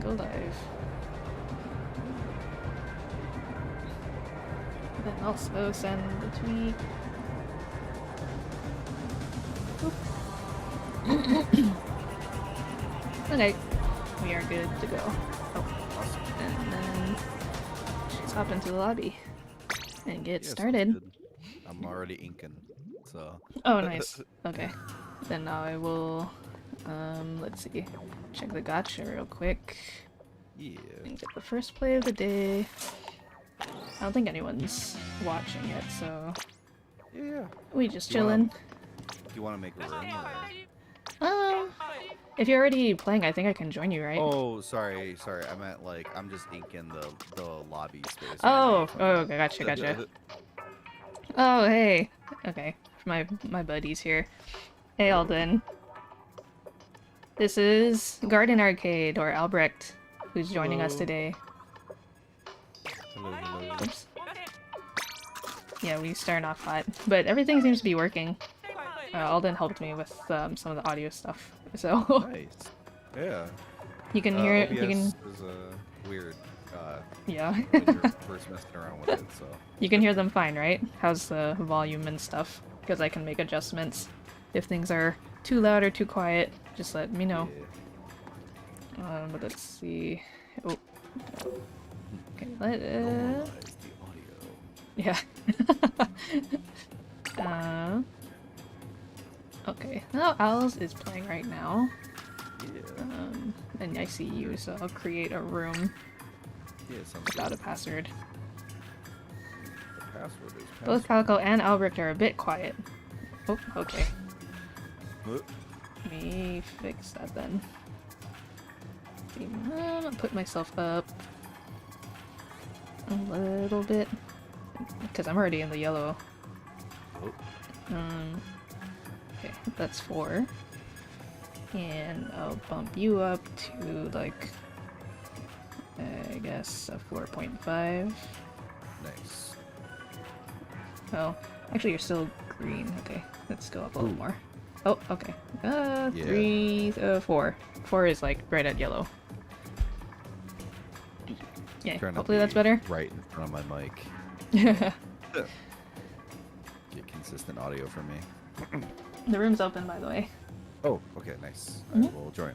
Go live. Then also send the tweet. Okay, we are good to go. Oh, Awesome. and then let's hop into the lobby and get Yeah, started. sounds good. I'm already inking, so. Oh, nice. Okay, then I will. Let's see. Check the gacha real quick. Yeah. And get the first play of the day. I don't think anyone's watching yet, so Yeah. we just Do you wanna- chilling. Do you want to make a room? If you're already playing, I think I can join you, right? Oh, sorry. I meant like I'm just inking the lobby space. Oh, okay, gotcha. Oh, hey. Okay, my buddies here. Hey, Alden. This is Garden Arcade, or Albrecht, who's joining us Hello. today. Hello. Oops. Yeah, we started off hot, but everything seems to be working. Alden helped me with some of the audio stuff, so Nice. Yeah. you can hear it. OBS You can, is weird. yeah. When you're first messing around with it, so. You can hear them fine, right? How's the volume and stuff? Because I can make adjustments if things are too loud or too quiet. Just let me know. Yeah. But let's see. Oh. Okay, Normalize the audio. yeah. Okay. Now Owls is playing right now. Yeah. And I see you, so I'll create a room Yeah, sounds without good. a password. The password is Both Calico and Albrecht are a bit quiet. Oh, okay. What? Let me fix that then. I'll put myself up a little bit because I'm already in the yellow. Oh. Okay, that's 4. And I'll bump you up to like, I guess a 4.5. Nice. Oh, actually you're still green. Okay, let's go up a little Ooh. more. Oh, okay. Yeah. 3, 4. 4 is like right at yellow. Yeah, Trying to hopefully that's be better. Right in front of my mic. Get consistent audio from me. The room's open, by the way. Oh, okay, nice. I will join.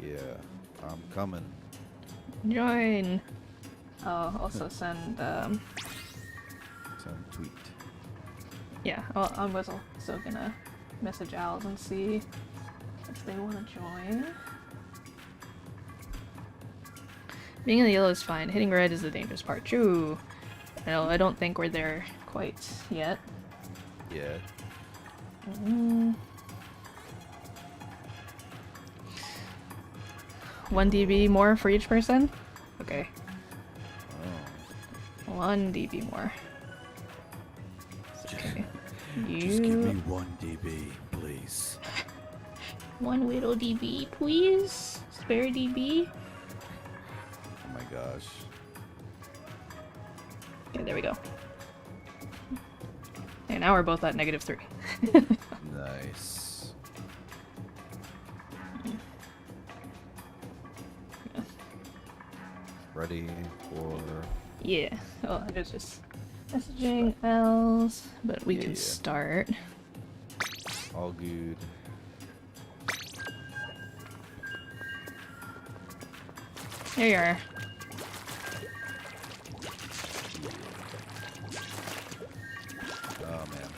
Yeah, I'm coming. Join! I'll also send, Some tweet. yeah, I was also gonna message Owls and see if they want to join. Being in the yellow is fine. Hitting red is the dangerous part. True. No, I don't think we're there quite yet. Yeah. 1 dB more for each person? Okay. Oh. 1 dB more. Okay. Just give me 1 dB, please. 1 little dB, please? Spare dB? Oh my gosh. Okay, there we go. And now we're both at -3. Nice. Ready for... Yeah. Oh, I was just messaging Owls, but we can Yeah. start. All good. There you are. Oh man.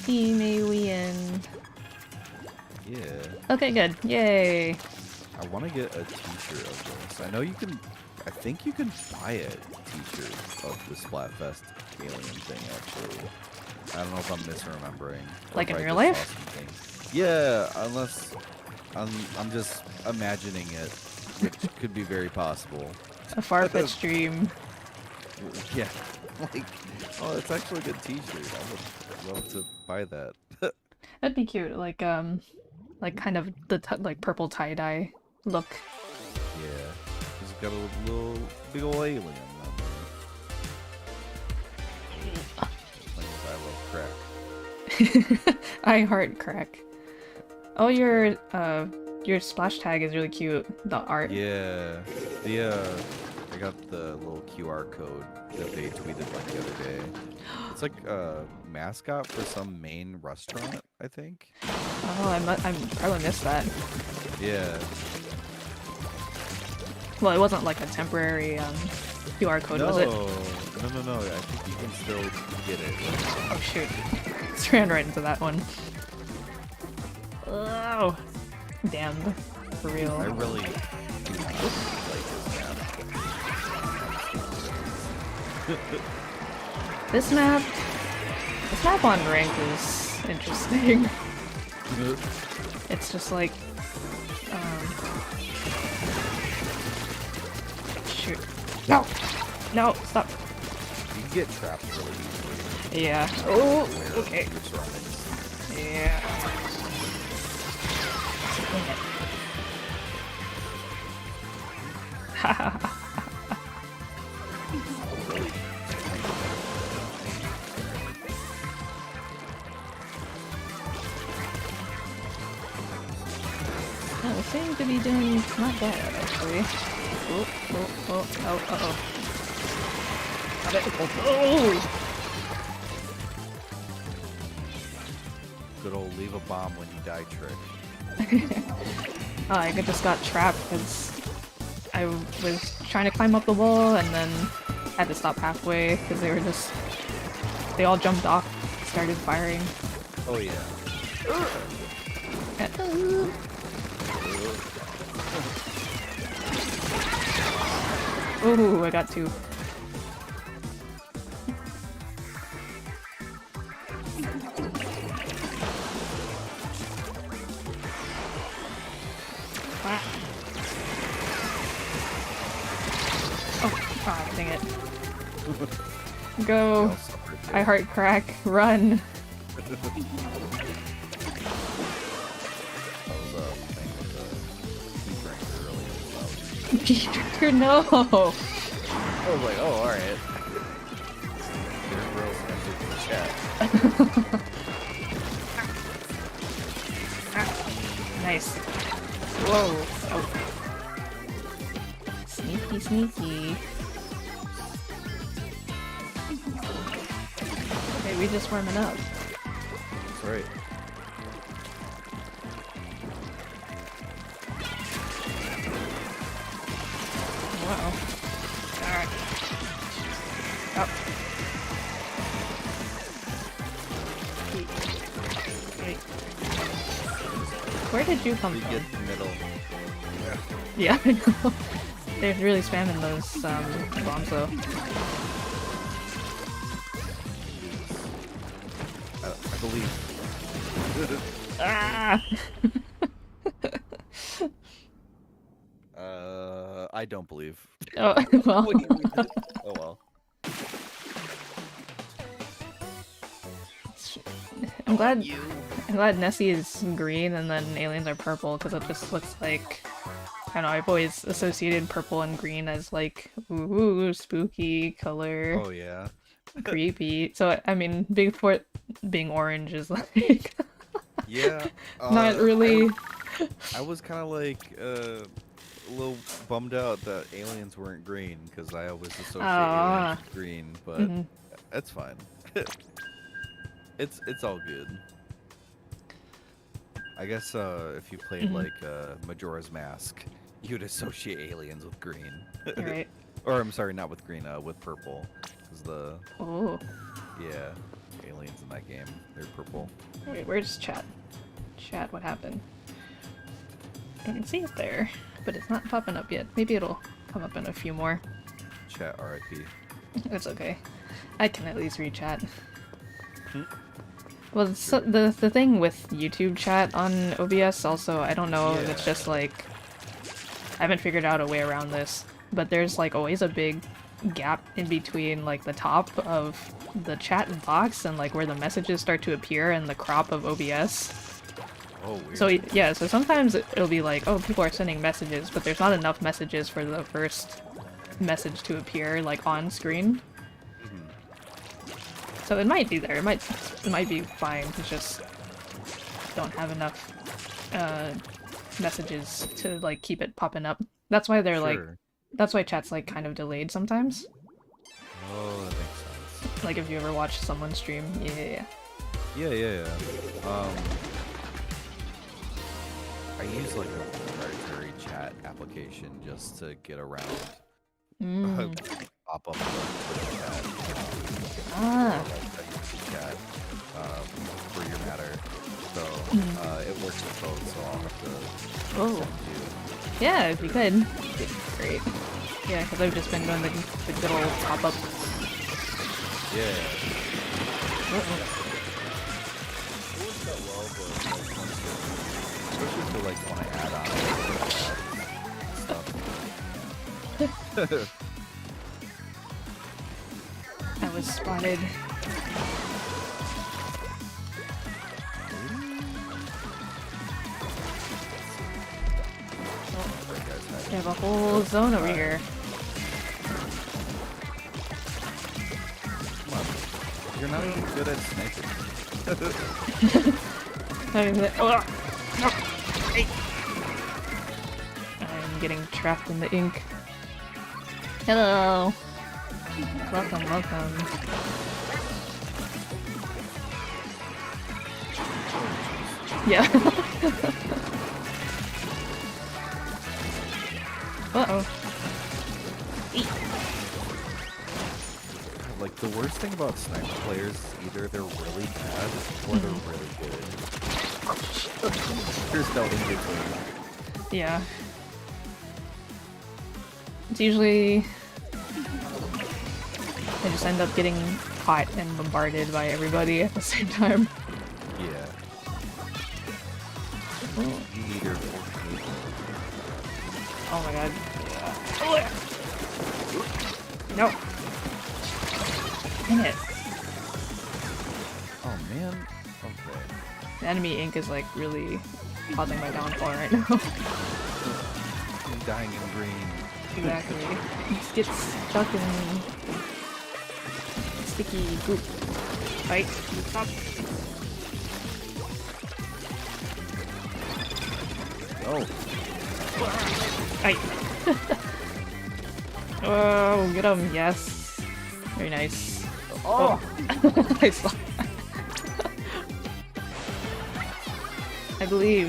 teamalien. Yeah. Okay, good. Yay. I want to get a t-shirt of this. I know you can... I think you can buy a t-shirt of the Splatfest alien thing, actually. I don't know if I'm misremembering. or Like if in I real just life? saw something. Yeah, unless... I'm just imagining it, which could be very possible. A far-fetched dream. Yeah. Like, oh, it's actually a good t-shirt. I would love to buy that. That'd be cute. Like kind of the like purple tie-dye look. Yeah. He's got a little big ol' alien on there. As long as I love crack. I heart crack. Oh, your splash tag is really cute. The art. Yeah. I got the little QR code that they tweeted like the other day. It's like a mascot for some main restaurant, I think. Oh, I probably missed that. Yeah. Well, it wasn't like a temporary QR code, was it? No. I think you can still get it. Oh shoot! Just ran right into that one. Oh, damn! For real. I really do not like this map. This map on rank is interesting. It's just like, shoot. No! No, stop. You can get trapped really easily. Yeah. Oh, okay. Your surroundings. Yeah. We seem to be doing not bad, actually. Oh. Got it. Oh! Good old leave a bomb when you die trick. Oh, I just got trapped because I was trying to climb up the wall and then had to stop halfway because they all jumped off, started firing. Oh yeah. Ooh, I got two. Oh, dang it. Go. I heart crack. Run. Peter, no! I was like, oh, alright. Nice. Whoa. Oh. Sneaky. Okay, we just warming up. That's right. Wow. Alright. Up. Where did you come from? Get the middle. Yeah, I know. They're really spamming those bombs though. I believe. Ah! I don't believe. Oh, well. Oh well. I'm glad Nessie is green and then aliens are purple because it just looks like, I don't know, I've always associated purple and green as like, ooh, spooky color. Oh yeah. Creepy. So, I mean, Bigfoot being orange is like... Yeah. not really... I was kind of like, a little bummed out that aliens weren't green because I always associate aliens with green, but that's fine. It's all good. I guess if you played like Majora's Mask, you'd associate aliens with green. Right. Or I'm sorry, not with green, with purple. Cause the yeah, aliens in that game, they're purple. Wait, where's chat? Chat, what happened? I can see it there, but it's not popping up yet. Maybe it'll come up in a few more. Chat RIP. It's okay. I can at least read chat. Well, so the thing with YouTube chat on OBS also, I don't know if it's just like, I haven't figured out a way around this, but there's like always a big gap in between like the top of the chat box and like where the messages start to appear and the crop of OBS. Oh, weird. So yeah, so sometimes it'll be like, oh, people are sending messages, but there's not enough messages for the first message to appear like on screen. So it might be there. It might be fine. It's just don't have enough messages to like keep it popping up. That's why they're like, Sure. that's why chat's like kind of delayed sometimes. Oh, that makes sense. Like if you ever watch someone stream, yeah. Yeah. I use like a proprietary chat application just to get around pop up the chat. Ah. I use the chat for your matter. So it works with both, so I'll have to Oh. send you. Yeah, if you could. It'd be great. Yeah, because I've just been doing the good old pop-up. Yeah. Especially for like when I add on stuff. I was spotted. We have a whole zone over here. Come on. You're not even good at sniping. I'm getting trapped in the ink. Hello. Welcome, welcome. Yeah. Uh-oh. Like, the worst thing about sniper players, either they're really bad or they're really good. There's no in between. Yeah. It's usually... I just end up getting caught and bombarded by everybody at the same time. Yeah. Oh, You need your oh my god. No. Dang it. Oh man. Okay. The enemy ink is like really causing my downfall right now. I'm dying in green. Exactly. Just get stuck in sticky goop. Right? Stop. Oh. Right. Oh, get him. Yes. Very nice. Oh. I saw. I believe.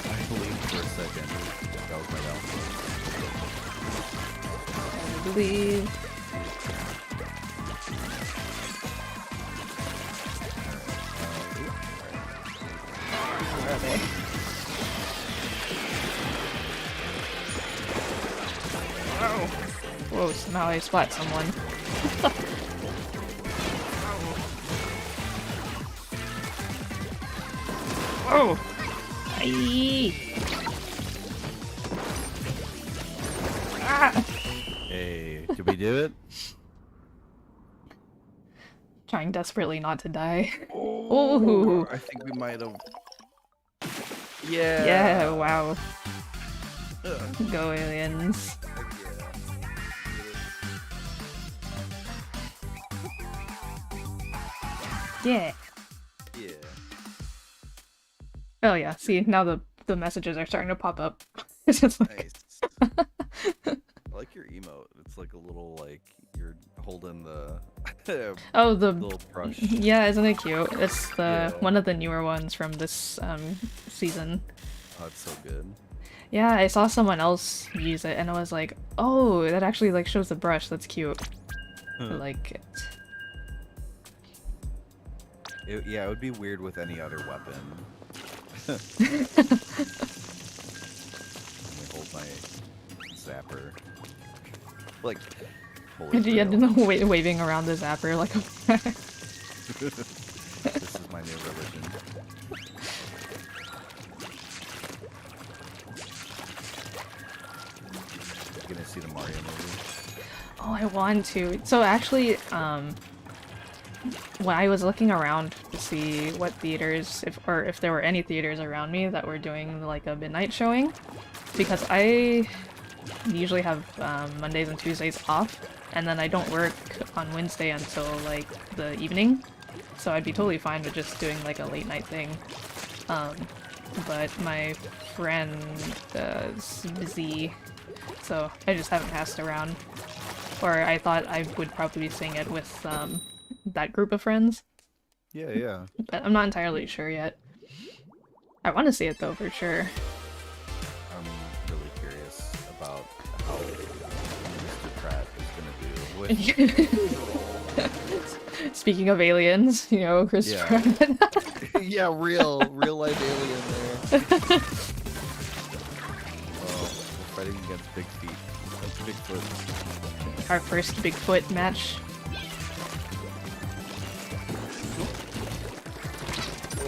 I believe for a second. That was my downfall. I believe. Where are they? Oh. Whoa, somehow I splat someone. Oh! Aye. Ah! Hey, did we do it? Trying desperately not to die. Oh, Ooh. I think we might have. Yeah. Yeah, wow. Ugh. Go aliens. Yeah. Yeah. Oh yeah, see, now the messages are starting to pop up. It's just like... Nice. I like your emote. It's like a little like you're holding the Oh, the... little brush. Yeah, isn't it cute? It's the Yeah. one of the newer ones from this season. Oh, it's so good. Yeah, I saw someone else use it and I was like, oh, that actually like shows the brush. That's cute. I like it. Yeah, it would be weird with any other weapon. Let me hold my zapper. Like, holy And you end grail. up waving around the zapper like a... This is my new religion. You gonna see the Mario movie? Oh, I want to. So actually, when I was looking around to see what theaters, if there were any theaters around me that were doing like a midnight showing, because I usually have Mondays and Tuesdays off, and then I don't work on Wednesday until like the evening. so I'd be totally fine with just doing like a late night thing. But my friend is busy, so I just haven't passed around. Or I thought I would probably be seeing it with that group of friends. Yeah, yeah. But I'm not entirely sure yet. I want to see it though, for sure. I'm really curious about how Mr. Pratt is gonna do with. Speaking of aliens, you know, Chris Pratt. Yeah, real life alien there. Oh, we're fighting against big feet. Bigfoot. Our first Bigfoot match.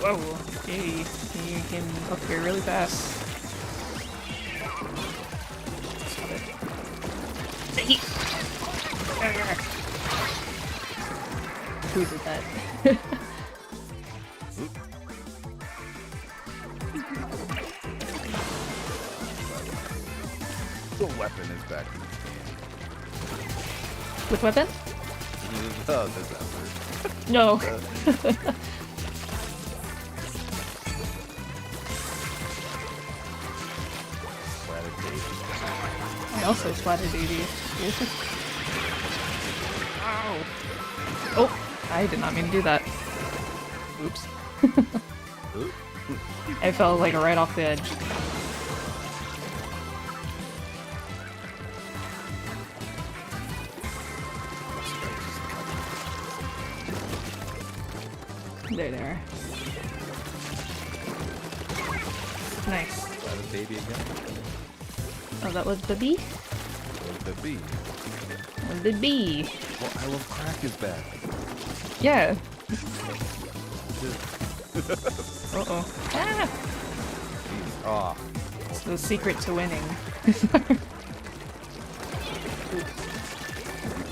Whoa! Hey, you came up here really fast. Stop it. Who did that? The weapon is back in the With weapon? stand. Oh, there's that word. No. I also splatted baby. Ow. Oh, I did not mean to do that. Oops. I fell like right off the edge. There. Nice. That a baby again? Oh, that was the bee? What would it be? The bee. Well, I Love Crack is back. Yeah. Uh-oh. Ah! Jeez. Oh. It's the secret to winning.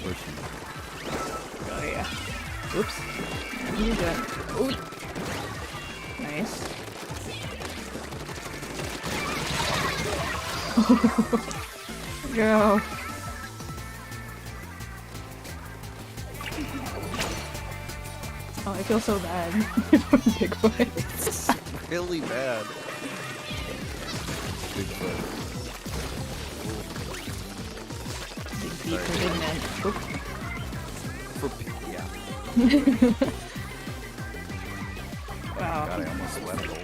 Pushing. Oh yeah. Oops. You got. Ooh. Nice. Go. Oh, I feel so bad. Bigfoot. It's really bad. Bigfoot. Big feet for big men. Oop. Yeah. Wow. God, I almost let it all.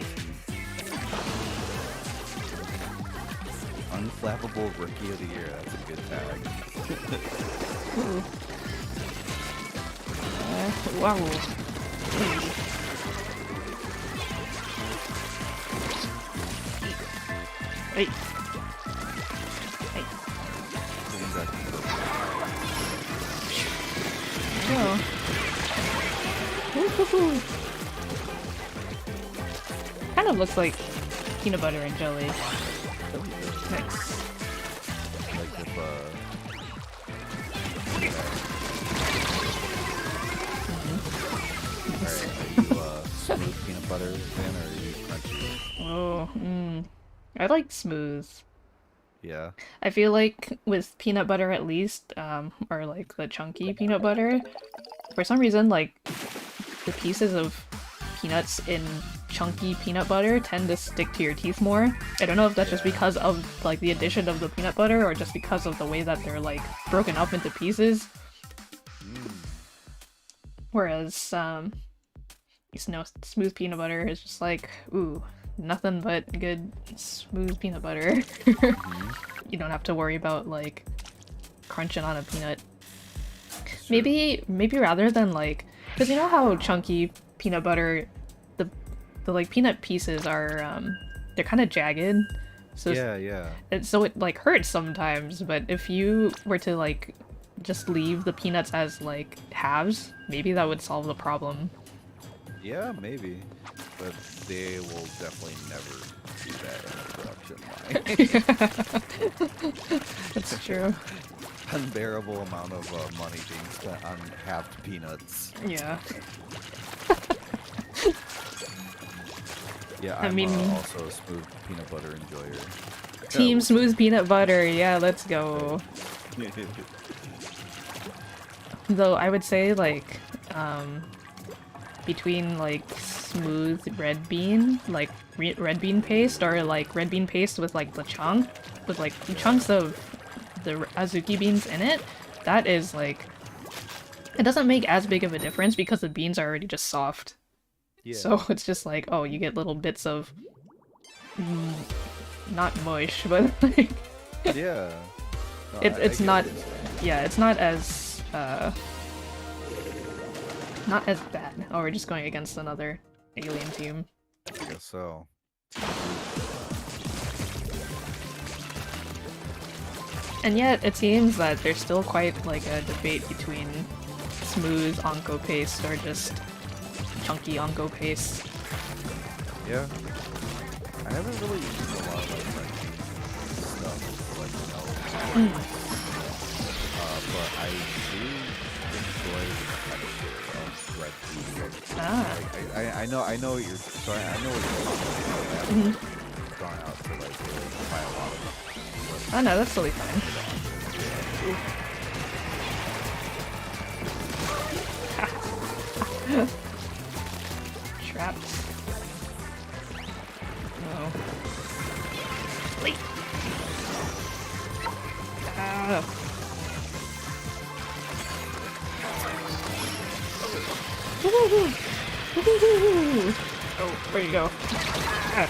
Unflappable Rookie of the Year. That's a good tag. Ooh. Wow. Hey. Hey. Go. Woo-hoo-hoo. Kind of looks like peanut butter and jelly. Nice. Like if Alright, are you smooth peanut butter fan or are you crunchy? Oh, I like smooth. Yeah. I feel like with peanut butter at least, or like the chunky peanut butter, for some reason, like, the pieces of peanuts in chunky peanut butter tend to stick to your teeth more. I don't know if that's just because of, like, the addition of the peanut butter or just because of the way that they're, like, broken up into pieces. Whereas, you know, smooth peanut butter is just like, ooh, nothing but good smooth peanut butter. You don't have to worry about, like, crunching on a peanut. Maybe rather than, like, because you know how chunky peanut butter, the like peanut pieces are, they're kind of jagged. So yeah. so it like hurts sometimes. But if you were to like just leave the peanuts as like halves, maybe that would solve the problem. Yeah, maybe. But they will definitely never do that in a production line. That's true. Unbearable amount of money being spent on halved peanuts. Yeah. Yeah, I mean, also a smooth peanut butter enjoyer. Team smooth peanut butter, yeah, let's go. Though I would say like, between like smooth red bean, like red bean paste, or like red bean paste with like with like chunks of the azuki beans in it. That is like, it doesn't make as big of a difference because the beans are already just soft. Yeah. So it's just like, oh, you get little bits of not mush, but like Yeah. No, it's not, yeah, it's not as bad. Oh, we're just going against another alien team. I guess so. And yet, it seems that there's still quite like a debate between smooth onko paste or just chunky onko paste. Yeah. I haven't really eaten a lot of like red bean stuff, like but I do enjoy the texture of red bean. Ah. Like, I know what you're. So I know what you're talking about. I haven't gone out to like really buy a lot of them. Oh no, that's totally fine. Trapped. No. Wait. Ah. Oh, where'd you go? Ah.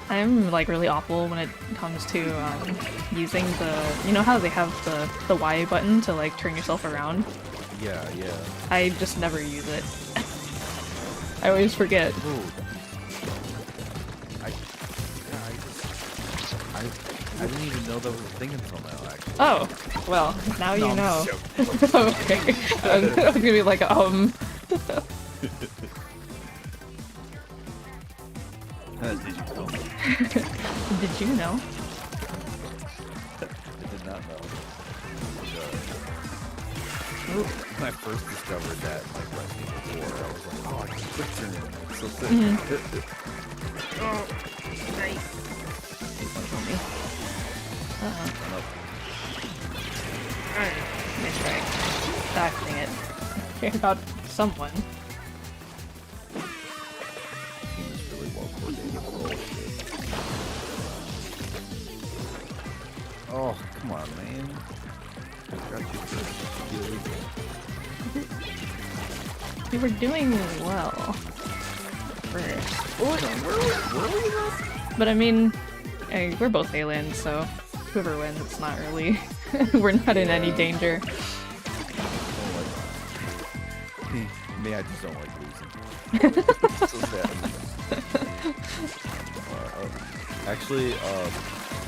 I'm like really awful when it comes to using the, you know how they have the Y button to like turn yourself around? Yeah, yeah. I just never use it. I always forget. Ooh. I didn't even know that was a thing until now, actually. Oh, well, now you I'm know. joking. Okay. I was gonna be like, Did you know? Did you know? I did not know. Ooh. When I first discovered that, like, Resident Evil 4, I was like, oh, I can quick turn it. It's so sick. Oh, nice. Nice try. Ah, dang it. Care about someone. Team is really well coordinated. Oh, come on, man. We were doing well. But I mean, we're both aliens, so whoever wins, it's not really... we're not in any danger. Me, I just don't like losing. So sad. Actually,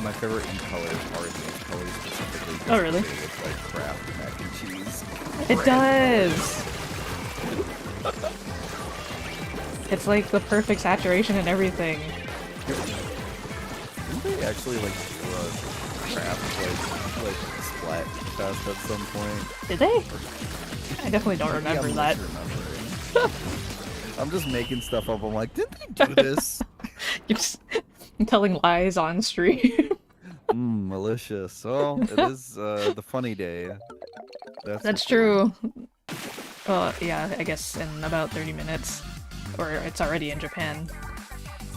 my favorite ink colors are these colors specifically. Oh, really? They look like Kraft mac and cheese. It does! It's like the perfect saturation and everything. Didn't they actually like do a Kraft like splat fest at some point? Did they? I definitely don't remember that. I'm just making stuff up. I'm like, didn't they do this? You're just telling lies on stream. Malicious. Well, it is the funny day. That's true. Well, yeah, I guess in about 30 minutes. Or it's already in Japan.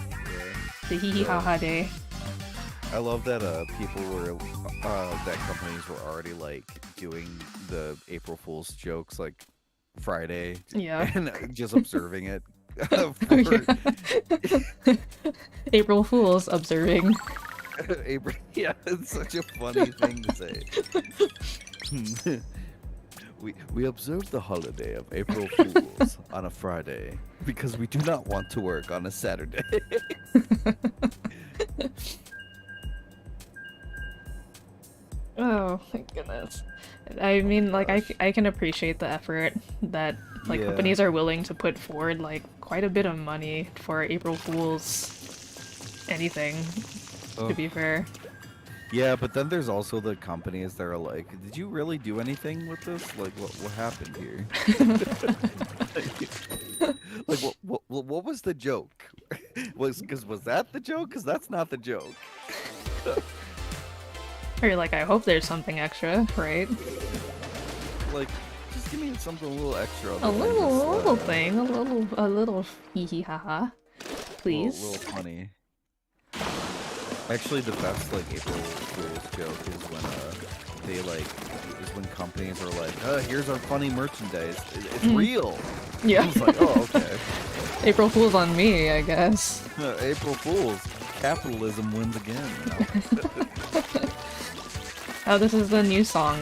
Yeah. The hee ha ha day. I love that people were that companies were already like doing the April Fool's jokes like Friday. Yeah. And just observing it. April Fools observing. April, yeah, it's such a funny thing to say. We observe the holiday of April Fools on a Friday because we do not want to work on a Saturday. Oh my goodness. I mean, like, I can appreciate the effort that, like, companies are willing to put forward, like, quite a bit of money for April Fool's anything, to be fair. Yeah, but then there's also the companies that are like, did you really do anything with this? Like, what happened here? Like, what was the joke? Was that the joke? Because that's not the joke. Or you're like, I hope there's something extra, right? Like, Just give me something a little extra. A little thing, a little hee hee ha ha. Please. A little funny. Actually, the best like April Fool's joke is when companies are like, here's our funny merchandise. It's real. Yeah. It's like, oh, okay. April Fool's on me, I guess. April Fools. Capitalism wins again. You know? Oh, this is the new song.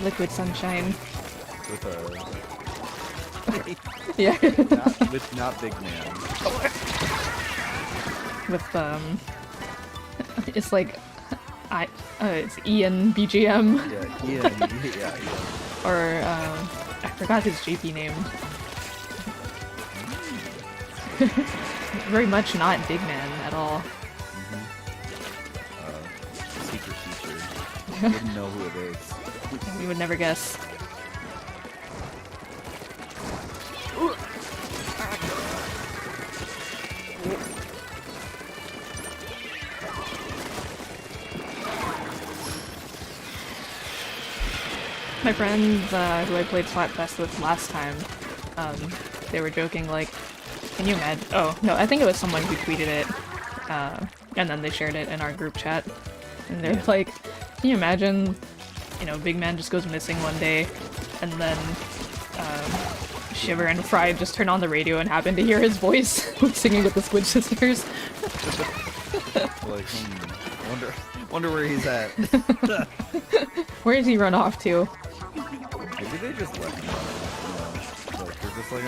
Liquid Sunshine. With Yeah. not Big Man. With it's like it's Ian BGM. Yeah, Ian. Yeah. Or I forgot his JP name. Very much not Big Man at all. Secret teacher. Wouldn't know who it is. We would never guess. My friends who I played Splatfest with last time, they were joking like, can you imagine? Oh, no, I think it was someone who tweeted it, and then they shared it in our group chat. And they're like, can you imagine, you know, Big Man just goes missing one day, and then Shiver and Fry just turn on the radio and happen to hear his voice singing with the Squid Sisters. Like, wonder where he's at. Where does he run off to? Maybe they just let him run. You know, like, they're just like,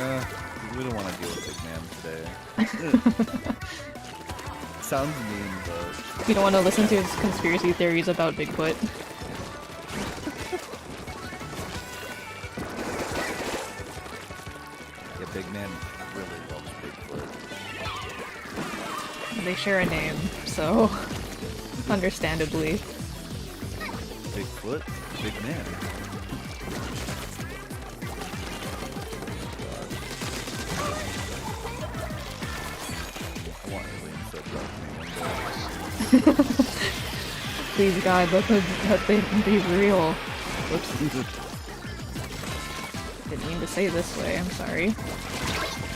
we don't want to deal with Big Man today. Sounds mean, but... We don't want to listen to his conspiracy theories about Bigfoot. Yeah, Big Man really loves Bigfoot. They share a name, so... understandably. Bigfoot? Big Man. Please God, let they be real. Whoops. Didn't mean to say this way, I'm sorry.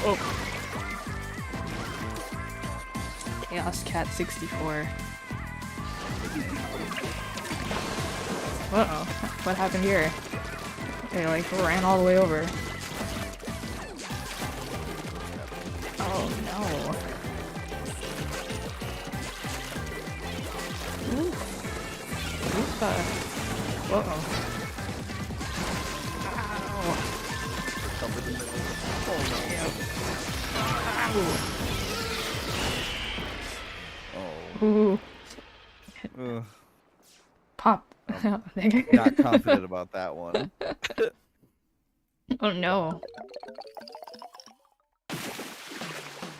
Oh. Chaos Cat 64. Uh-oh. What happened here? They like ran all the way over. Oh no. Uh-oh. Ow. Oh. Ooh. Pop. Not confident about that one. Oh no.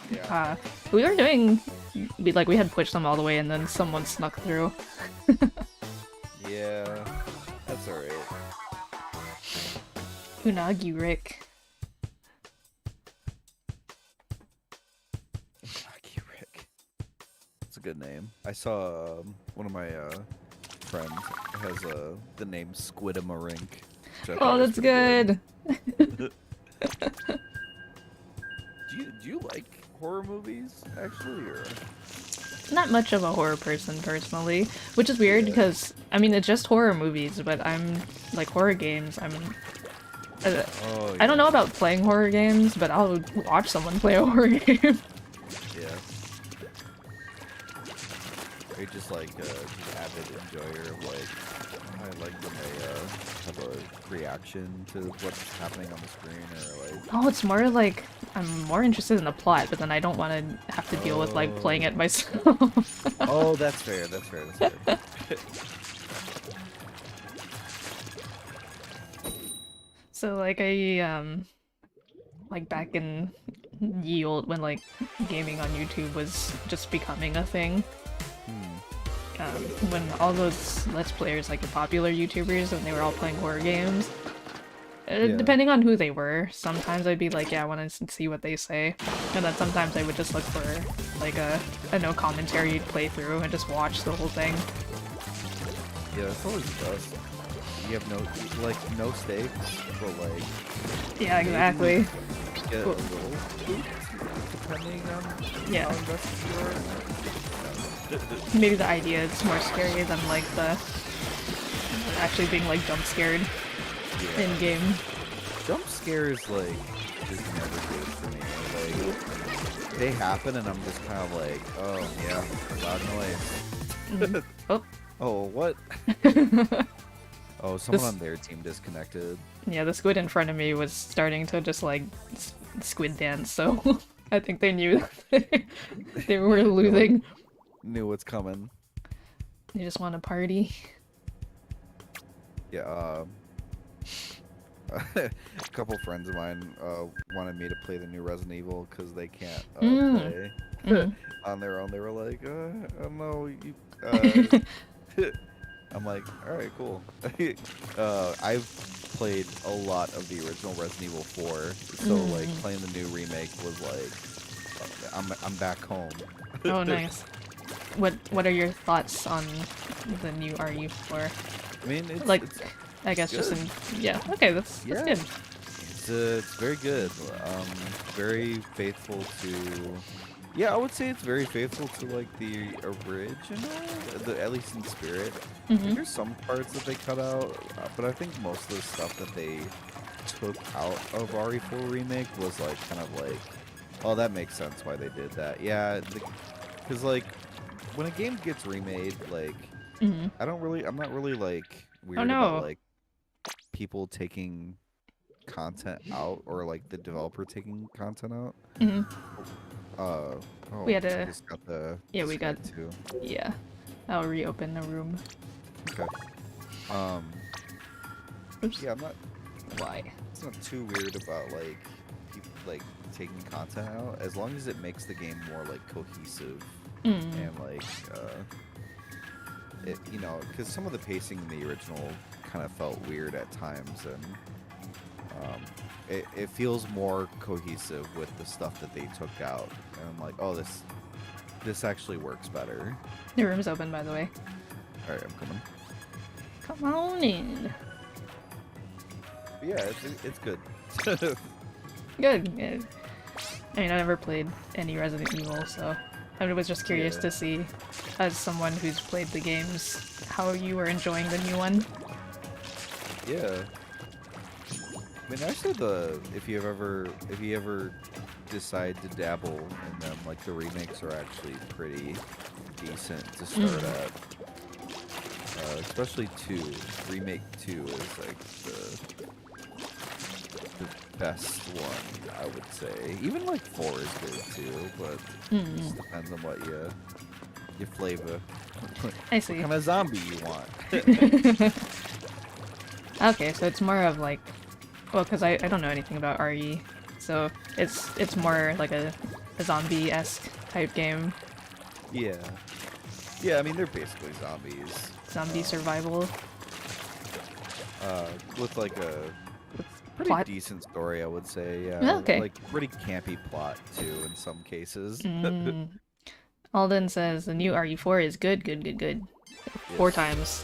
Yeah. We were doing... we had pushed them all the way and then someone snuck through. Yeah. That's alright. Unagi Rick. Unagi Rick. It's a good name. I saw one of my friends has the name Squidamarink. Oh, that's good. Do you like horror movies actually, or? Not much of a horror person personally, which is weird because I mean it's just horror movies, but I'm like horror games. I don't know about playing horror games, but I'll watch someone play a horror game. Yeah. Are you just like an avid enjoyer of like, I like when they have a reaction to what's happening on the screen, or like... Oh, it's more like I'm more interested in the plot, but then I don't want to have to deal with like playing it myself. Oh, that's fair, that's fair, that's fair. So like like back in ye old when like gaming on YouTube was just becoming a thing. When all those Let's Players, like the popular YouTubers, when they were all playing horror games, depending on who they were, sometimes I'd be like, yeah, I want to see what they say, and then sometimes I would just look for like a no commentary playthrough and just watch the whole thing. Yeah, that's always the best. you have no stakes, but like Yeah, exactly. get a little spooked depending on Yeah. how invested you are. Maybe the idea is more scary than like the actually being like jump scared in game. Jump scares like just never good for me. Like they happen and I'm just kind of like, oh yeah, loud noise. Oh. Oh what? Oh, someone on their team disconnected. Yeah, the squid in front of me was starting to just like squid dance, so I think they knew that they were losing. Knew what's coming. They just want to party. Yeah, a couple friends of mine wanted me to play the new Resident Evil because they can't play on their own. They were like, no, you. I'm like, all right, cool. I've played a lot of the original Resident Evil 4, so like playing the new remake was like, I'm back home. Oh, nice. What are your thoughts on the new RE4? I mean, it's like, it's I guess good. just in okay, that's good. It's very good. Very faithful to. Yeah, I would say it's very faithful to like the original, at least in spirit. There's some parts that they cut out, but I think most of the stuff that they took out of RE4 remake was like kind of like, oh, that makes sense why they did that. Yeah, because like when a game gets remade, like I'm not really like weird about like people taking content out or like the developer taking content out. We had a just got the we got too. Yeah, I'll reopen the room. Okay. Oops. Yeah, I'm not. Why? It's not too weird about like people like taking content out as long as it makes the game more like cohesive and like it, you know, because some of the pacing in the original kind of felt weird at times, and it feels more cohesive with the stuff that they took out, and I'm like, oh, this actually works better. The room's open, by the way. All right, I'm coming. Come on in. But yeah, it's good. Good. I mean, I never played any Resident Evil, so I was just curious to see, as someone who's played the games, how you were enjoying the new one. Yeah. I mean, actually, if you ever decide to dabble in them, like the remakes are actually pretty decent to start at. Especially 2. Remake 2 is like the best one, I would say. Even like 4 is good too, but it just depends on what you flavor. I see. What kind of zombie you want. Okay, so it's more of like, well, because I don't know anything about RE, so it's more like a zombie-esque type game. Yeah. Yeah, I mean, they're basically zombies. Zombie survival. With like a pretty Plot? decent story, I would say. Yeah. Okay. Like pretty campy plot too in some cases. Alden says the new RE4 is good. Yes. 4 times.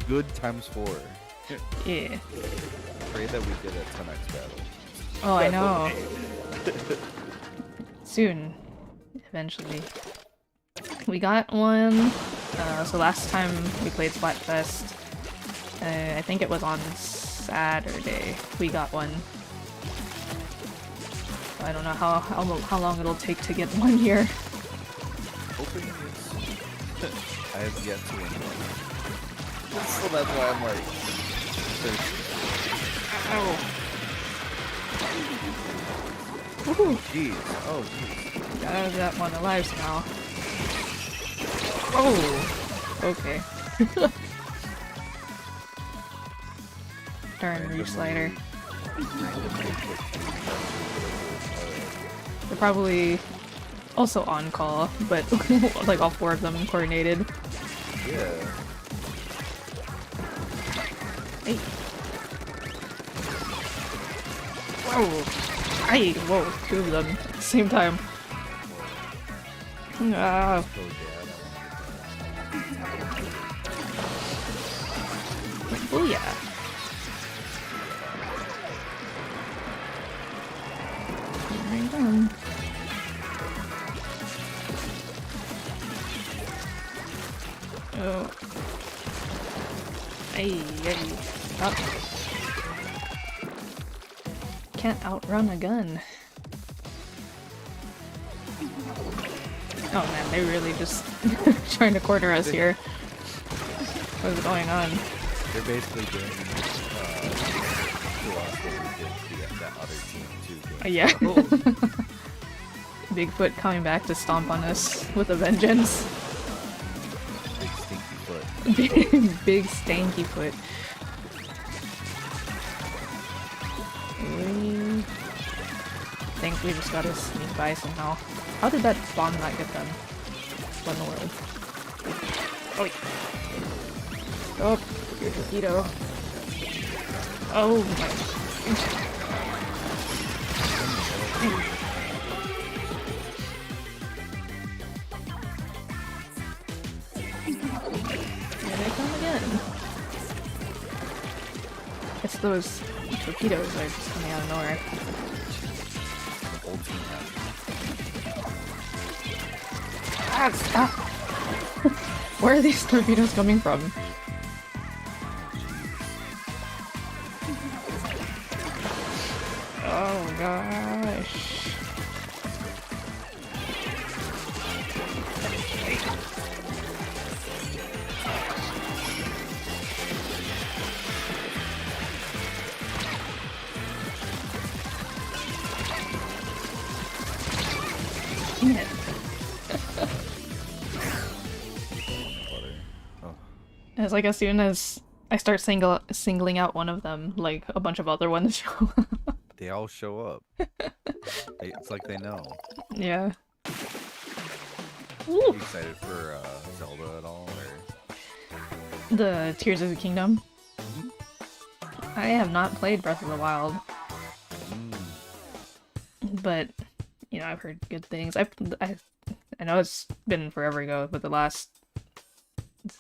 good times 4. Yeah. Pray that we did a 10x battle. Oh, I know. Soon. Eventually. We got one. So last time we played Splatfest, I think it was on Saturday. We got one. I don't know how long it'll take to get one here. Hoping it's... I have yet to win one. So that's why I'm like... Ow. Oh, jeez. Oh, jeez. Got that one alive now. Oh! Okay. Darn Reslider. They're probably also on call, but like all 4 of them coordinated. Yeah. Hey. Whoa! Hey! Whoa! 2 of them at the same time. Ah. Booyah! Here I come. Oh. Hey, up. Can't outrun a gun. Oh man, they really just trying to corner us here. What's going on? They're basically doing to us what we did to that other team too. Yeah. Bigfoot coming back to stomp on us with a vengeance. Big stinky foot. Big stanky foot. I think we just gotta sneak by somehow. How did that bomb not get them? What in the world? Oh wait. Oh, your torpedo. Oh my. Here they come again. It's those torpedoes that are just coming out of nowhere. Old team has. Ah, stop! Where are these torpedoes coming from? Oh gosh. Dang it. It's like as soon as I start singling out one of them, like a bunch of other ones show up. They all show up. It's like they know. Yeah. Are you excited for Zelda at all? Or? The Tears of the Kingdom? I have not played Breath of the Wild. But, you know, I've heard good things. I know it's been forever ago, but the last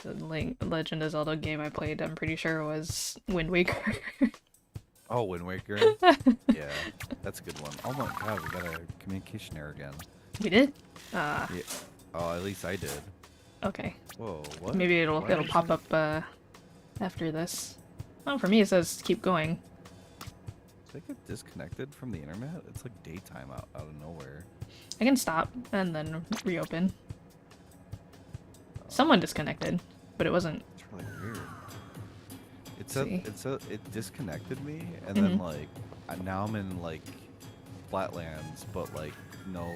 Legend of Zelda game I played, I'm pretty sure was Wind Waker. Oh, Wind Waker? Yeah, that's a good one. Oh my god, we got a communication error again. We did? Yeah. Oh, at least I did. Okay. Whoa, what? Maybe it'll pop up after this. Oh, for me it says keep going. Did I get disconnected from the internet? It's like daytime out of nowhere. I can stop and then reopen. Someone disconnected, but it wasn't. It's really weird. It disconnected me, and then like now I'm in like flatlands, but like no,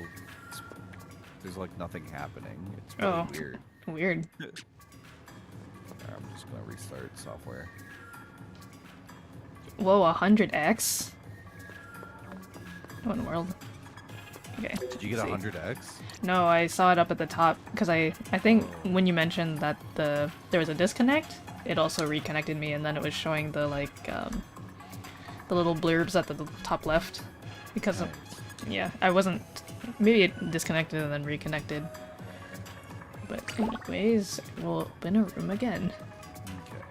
there's like nothing happening. It's really weird. Weird. I'm just gonna restart software. Whoa, 100x? What in the world? Okay. Did you get 100x? No, I saw it up at the top because I think when you mentioned that there was a disconnect, it also reconnected me, and then it was showing the like the little blurbs at the top left because nice. Yeah, I wasn't, maybe it disconnected and then reconnected. But anyways, we'll open a room again. Okay.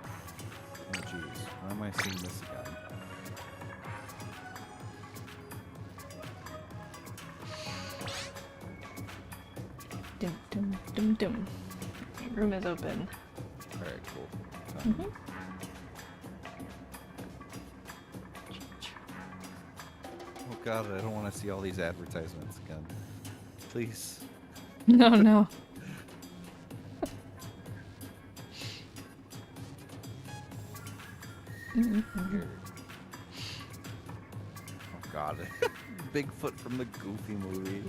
Oh jeez, why am I seeing this again? Dum dum dum dum. Room is open. Alright, cool. Oh god, I don't want to see all these advertisements again. Please. No, no. Weird. Oh god. Bigfoot from the Goofy movie.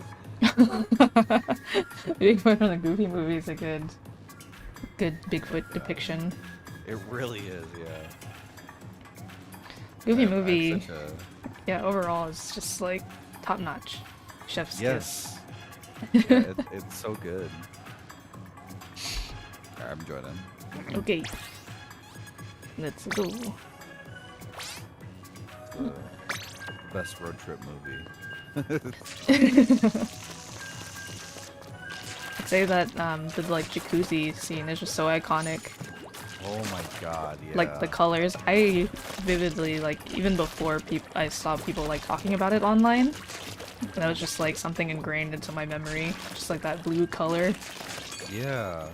Bigfoot from the Goofy movie is a good Bigfoot depiction. It really is, yeah. Goofy movie, yeah, overall is just like top notch. Chef's kiss. Yeah, it's so good. Alright, I'm joining. Okay. Let's go. Best road trip movie. I'd say that the like jacuzzi scene is just so iconic. Oh my god, yeah. Like the colors, I vividly, like, even before I saw people like talking about it online, that was just like something ingrained into my memory, just like that blue color. Yeah.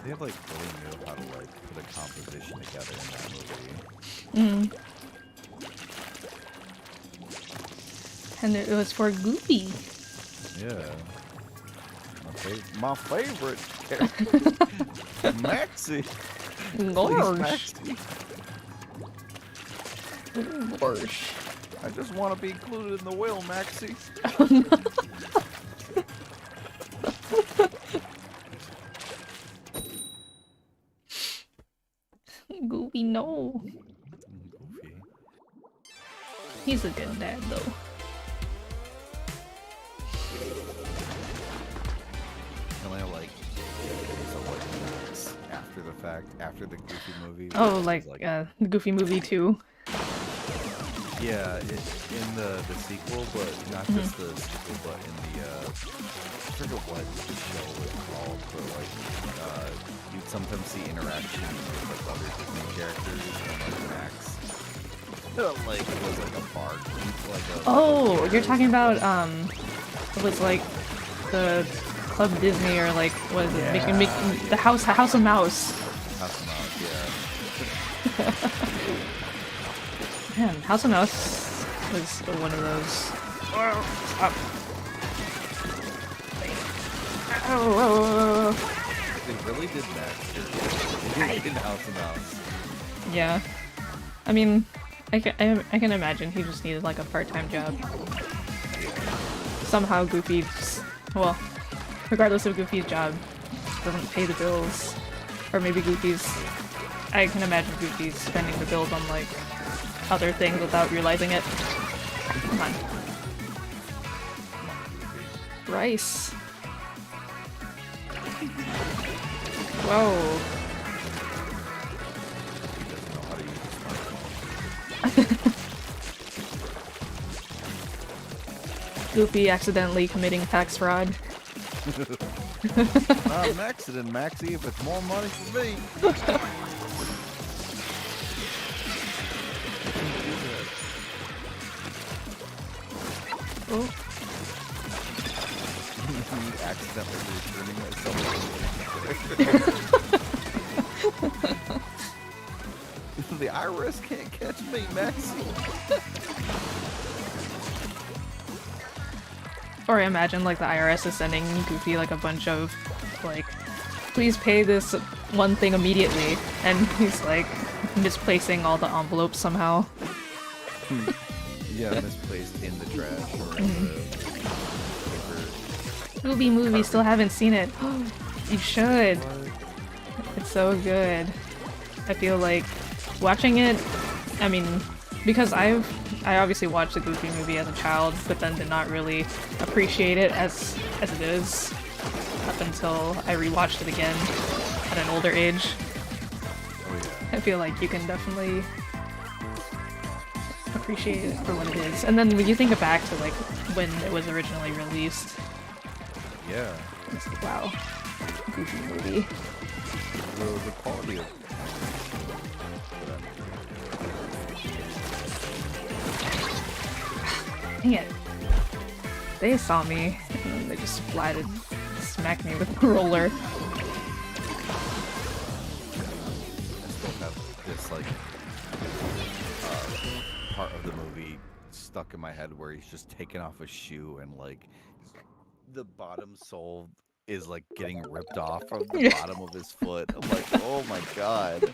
They like really knew how to like put a composition together in that movie. And it was for Goofy. Yeah. My favorite character, Maxie. Please, Gorsh. Maxie. Gorsh. I just want to be included in the will, Maxie. Goofy, no. Goofy. He's a good dad, though. And I like after the fact, after the Goofy movie. Oh, like the Goofy movie too. Yeah, in the sequel, but not just the sequel, but in the I forget what the show was called, but like you'd sometimes see interaction with like other Disney characters and like Max. Like it was like a bar, like a. Oh, you're talking about it was like the Club Disney or like what is it? Yeah. The House of Mouse. House of Mouse, yeah. Man, House of Mouse was one of those. Stop. Oh. They really did Max in House of Mouse. Yeah. I mean, I can imagine he just needed like a part-time job. Somehow Goofy just, well, regardless of Goofy's job, doesn't pay the bills. Or maybe I can imagine Goofy's spending the bills on like other things without realizing it. Come on. Rice. Whoa. Goofy accidentally committing tax fraud. Not an accident, Maxie, if it's more money for me. Oh. Accidentally returning myself. The IRS can't catch me, Maxie. Or I imagine like the IRS is sending Goofy like a bunch of like, please pay this one thing immediately, and he's like misplacing all the envelopes somehow. Yeah, misplaced in the trash or in the paper. Scooby movie, still haven't seen it. You should. It's so good. I feel like watching it, I mean, because I obviously watched the Goofy movie as a child, but then did not really appreciate it as it is up until I rewatched it again at an older age. Oh yeah. I feel like you can definitely appreciate it for what it is. And then when you think back to like when it was originally released, Yeah. it's like, wow, Goofy movie. The quality of Dang it. They saw me, and then they just smacked me with a roller. I still have this like part of the movie stuck in my head where he's just taking off a shoe and like the bottom sole is like getting ripped off from the bottom of his foot. I'm like, oh my god.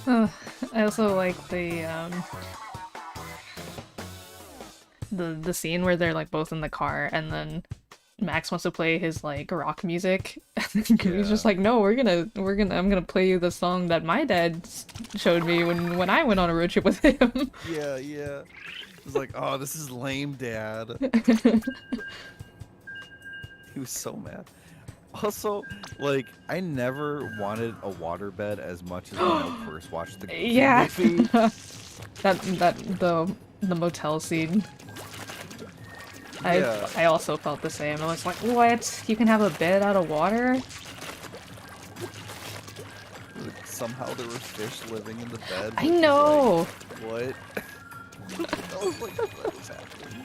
I also like the scene where they're like both in the car and then Max wants to play his like rock music and then Goofy's just like, no, I'm gonna play you the song that my dad showed me when I went on a road trip with him. Yeah, yeah. It's like, oh, this is lame, Dad. He was so mad. Also, like, I never wanted a waterbed as much as when I first watched the Yeah. movie. the motel scene. I also felt the same. I was like, what? You can have a bed out of water? Somehow there were fish living in the bed. I know! Like, what? I was like, what is happening?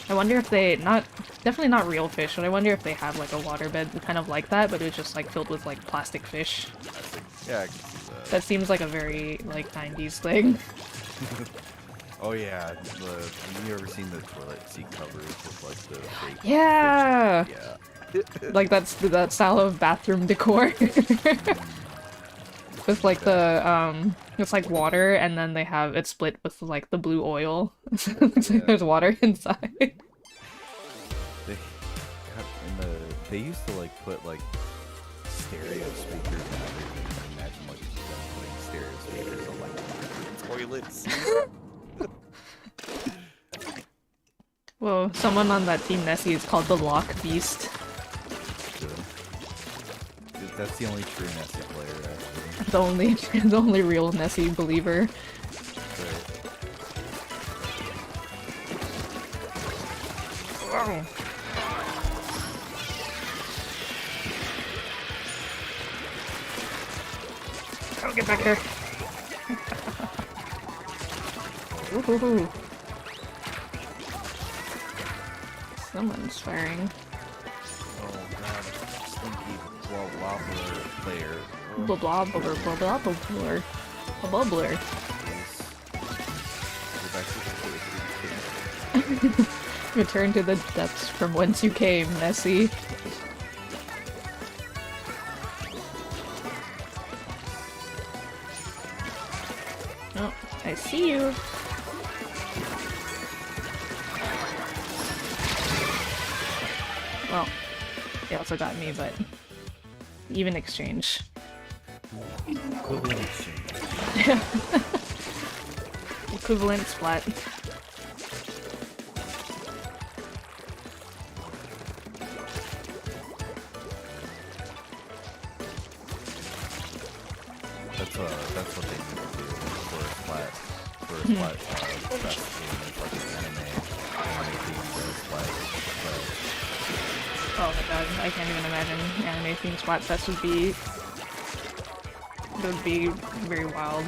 I wonder if they, definitely not real fish, but I wonder if they have like a waterbed kind of like that, but it was just like filled with like plastic fish. Yeah, I can see that. That seems like a very like 90s thing. Oh yeah, have you ever seen the toilet seat covers with like the fake Yeah! fish? Yeah. Like that style of bathroom decor. With like the, it's like water and then they have it split with like the blue oil. So there's water inside. They used to like put like stereo speakers and everything. Imagine like them putting stereo speakers on like toilets. Whoa, someone on that Team Nessie is called the Lock Beast. That's the only true Nessie player, actually. The only real Nessie believer. Right. Oh, get back here! Woohoo! Someone's firing. Oh god, stinky wobbler player. Blah blah blah blah blah blah blah blah. A bubbler. Return to the depths from whence you came, Nessie. Oh, I see you. Well, they also got me, but even exchange. Equivalent exchange. Equivalent splat. That's what they need to do for a splat fest game. It's like an anime themed splat. Oh my god, I can't even imagine anime themed Splatfest would be very wild.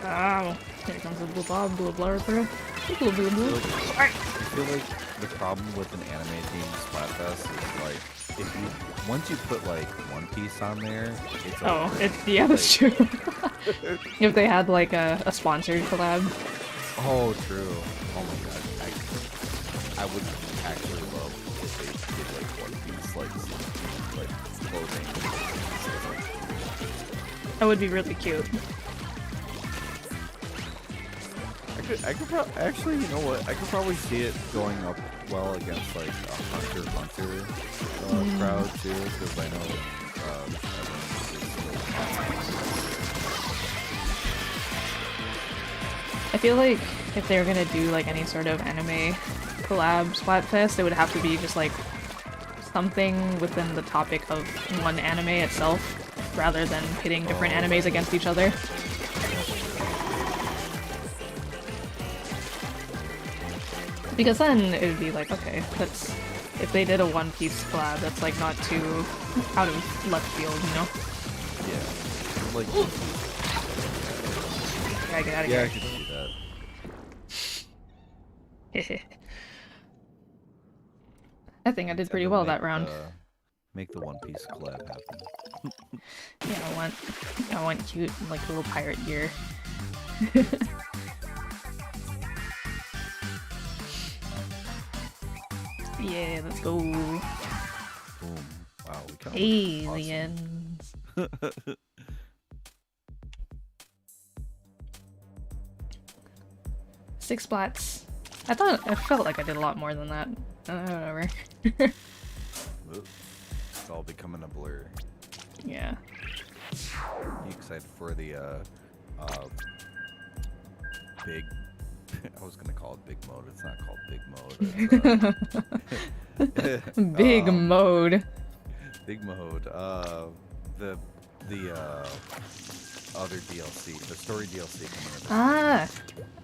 Oh, here comes a blue bob, blue blur, bro. Blue blue blue. I feel like the problem with an anime themed Splatfest is like once you put like One Piece on there, it's yeah, that's true. If they had like a sponsored collab. Oh, true. Oh my god. I would actually love if they did like One Piece like clothing. That would be really cute. I could actually, you know what? I could probably see it going up well against like a Hunter x Hunter crowd too, because I know I feel like if they were gonna do like any sort of anime collab Splatfest, it would have to be just like something within the topic of one anime itself, rather than pitting different animes against each other. Because then it would be like, okay, that's if they did a One Piece collab, that's like not too out of left field, you know? Yeah. Like Gotta get out of yeah, here. I could see that. I think I did pretty well that round. Make the One Piece collab happen. Yeah, I want cute, like, little pirate gear. Yeah, let's go. Boom. Wow, we kind of Aliens. awesome. 6 splats. I felt like I did a lot more than that. Whatever. It's all becoming a blur. Yeah. You excited for the big? I was gonna call it big mode. It's not called big mode. It's, Big mode. Big mode. The other DLC, the story DLC coming in.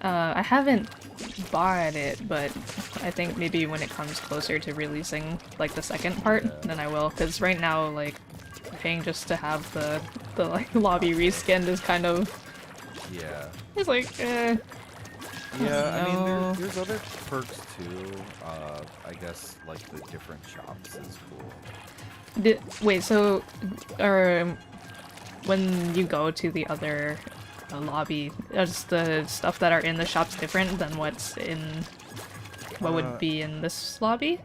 Ah, I haven't bought it, but I think maybe when it comes closer to releasing like the second part, then I will. Because right now, like, paying just to have the like lobby reskinned is kind of it's like Yeah, I mean, no. there's other perks too. I guess like the different shops is cool. Wait, so when you go to the other lobby, is the stuff that are in the shops different than what's in what would be in this lobby?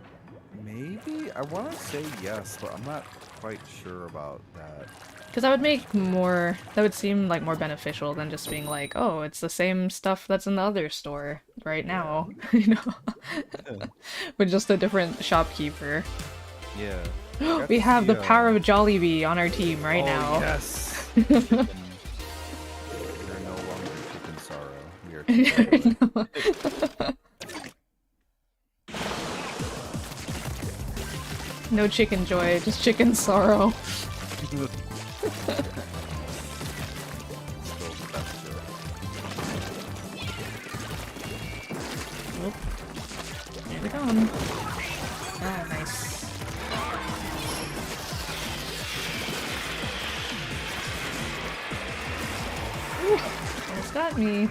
Maybe? I want to say yes, but I'm not quite sure about that. Because that would seem like more beneficial than just being like, oh, it's the same stuff that's in the other store right now, you know, with just a different shopkeeper. Yeah. We have the power of Jollibee on our team right now. Yes. We are no longer chicken sorrow. We are chicken No chicken joy, just chicken sorrow. Still the best joke. Oop. Here we go. Ah, nice. Ooh, almost got me.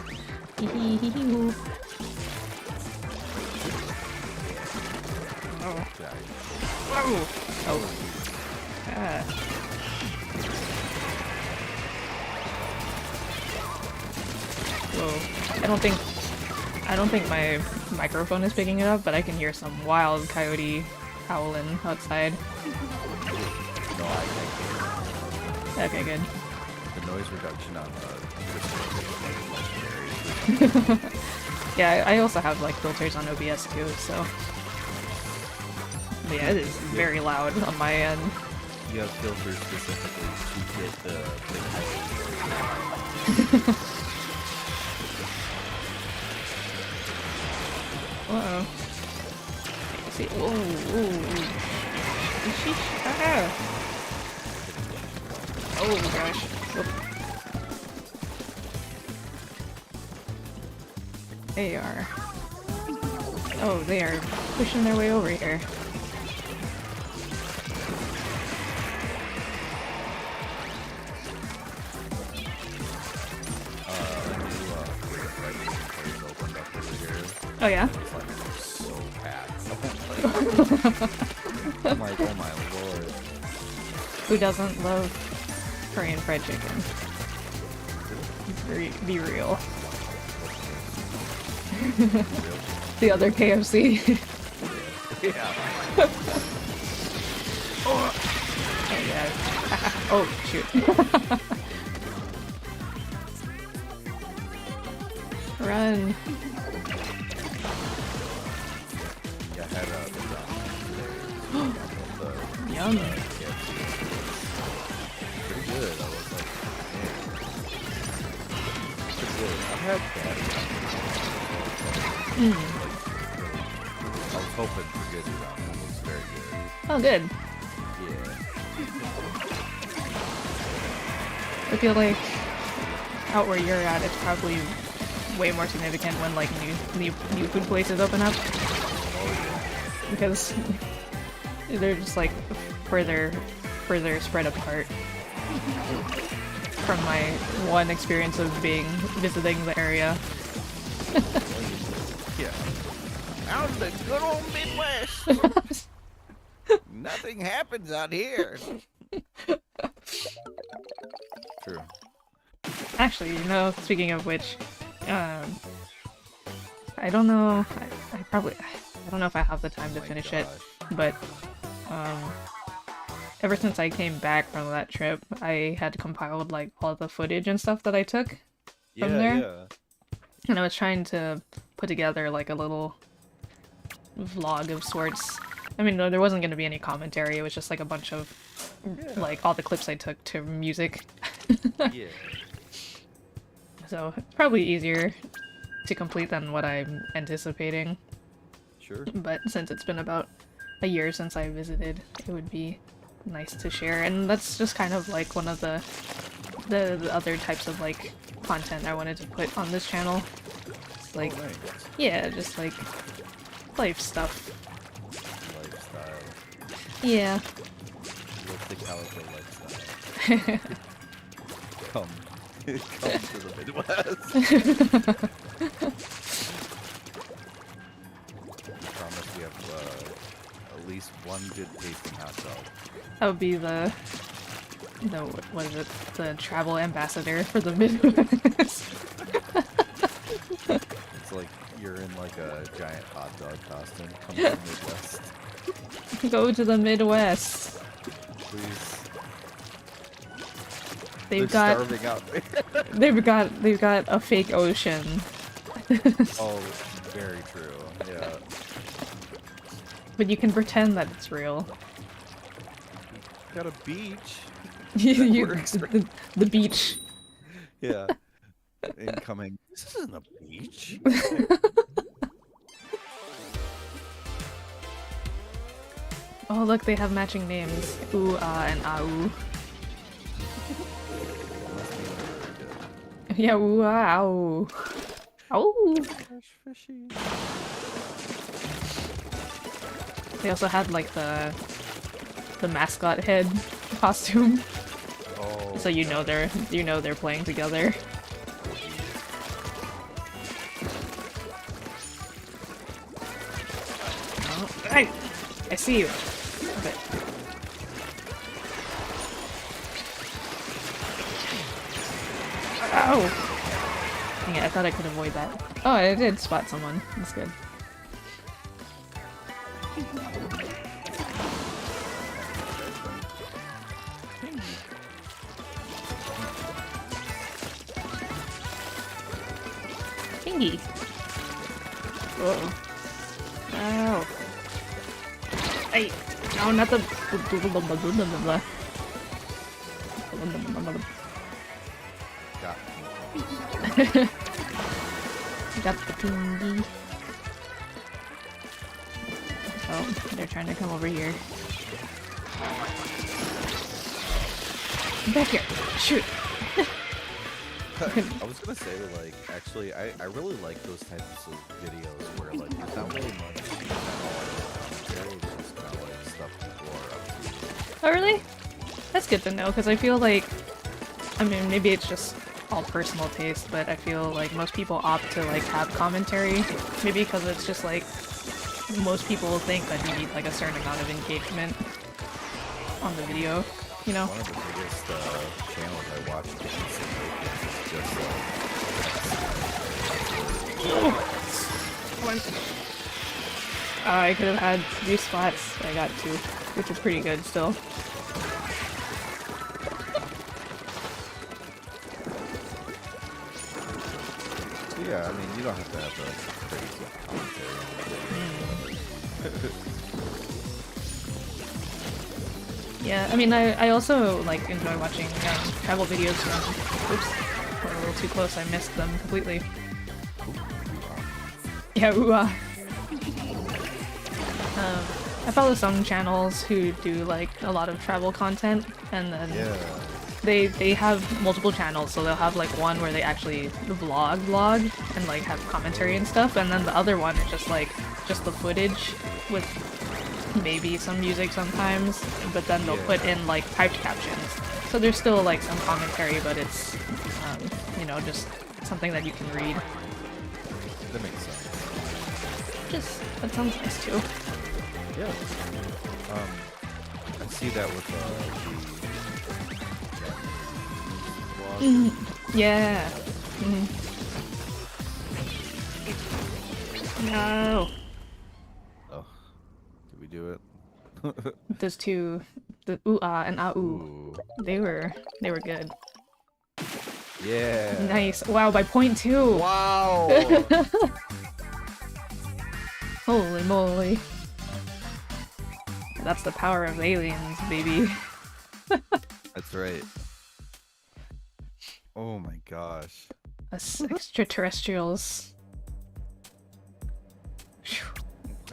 Hee hee hee hee hoo. Oh. Whoa! Oh. Ah. Whoa. I don't think my microphone is picking it up, but I can hear some wild coyote howling outside. No, I can't. Okay, good. The noise reduction on this is legendary. Yeah, I also have like filters on OBS too, so. But yeah, it is very loud on my end. You have filters specifically to get the Uh-oh. See, whoa, ah. Oh gosh. Whoop. They are. Oh, they are pushing their way over here. Oh yeah? It's like so packed. I'm like, oh my lord. Who doesn't love Korean fried chicken? Be real. The other KFC. Yeah. Oh yeah. Oh shoot. Run. Yeah, I had the Yum. pretty good. I was like, man. Pretty good. I've had bad. I was hoping for good ramen. It was very good. Oh good. Yeah. I feel like out where you're at, it's probably way more significant when like new food places open up. Because they're just like further spread apart from my one experience of visiting the area. Yeah. Out in the good old Midwest. Nothing happens out here. True. Actually, you know, speaking of which, I don't know. I don't know if I have the time to finish it, but ever since I came back from that trip, I had compiled like all the footage and stuff that I took from there. Yeah. And I was trying to put together like a little vlog of sorts. I mean, no, there wasn't going to be any commentary. It was just like a bunch of like all the clips I took to music. Yeah. So it's probably easier to complete than what I'm anticipating. Sure. But since it's been about a year since I visited, it would be nice to share. And that's just kind of like one of the the other types of like content I wanted to put on this channel. It's like, Oh, nice. yeah, just like life stuff. Lifestyle. Yeah. What's the Calico lifestyle? Come. Come to the Midwest. I promise we have at least one good tasting hot dog. That would be the what is it? The travel ambassador for the Midwest. It's like you're in like a giant hot dog costume. Come to the Midwest. Go to the Midwest. Please. They've They're got starving out there. they've got a fake ocean. Oh, very true. Yeah. But you can pretend that it's real. Got a beach. The beach. Yeah. Incoming. This isn't a beach. Oh look, they have matching names. Ooh, ah, and ah, ooh. Yeah, ooh, ah, ow. Ow. Fresh fishy. They also had like the mascot head costume, Oh. so you know they're playing together. Oh, hey, I see you. Okay. Ow! Dang it, I thought I could avoid that. Oh, I did spot someone. That's good. Pingy! Uh-oh. Ow! Hey! No, not the... Got me. Got the pingy. Oh, they're trying to come over here. Back here! Shoot! I was gonna say, like, actually, I really like those types of videos where, like, there's not really much at all. There is just kind of like stuff people are up to. Oh, really? That's good to know, because I feel like... I mean, maybe it's just all personal taste, but I feel like most people opt to, like, have commentary. Maybe because it's just, like, most people think that you need, like, a certain amount of engagement on the video, you know? One of the biggest channels I watch recently is just I could have had 3 spots, but I got 2, which is pretty good still. yeah, I mean, you don't have to have a crazy commentary. Yeah, I mean, I also, like, enjoy watching travel videos from... Oops, we're a little too close, I missed them completely. Yeah, ooh, I follow some channels who do, like, a lot of travel content, and then they have multiple channels, so they'll have, like, one where they actually vlog, and, like, have commentary and stuff, and then the other one is just, like, just the footage with maybe some music sometimes, but then they'll put in, like, typed captions. So there's still, like, some commentary, but it's, you know, just something that you can read. That makes sense. That sounds nice, too. Yeah. I see that with the vlog. Yeah. No. Oh, did we do it? Those two, the ooh-ah and ah-ooh, Ooh. they were good. Yeah. Nice. Wow, by .2. Wow. Holy moly. That's the power of aliens, baby. That's right. Oh my gosh. Us extraterrestrials.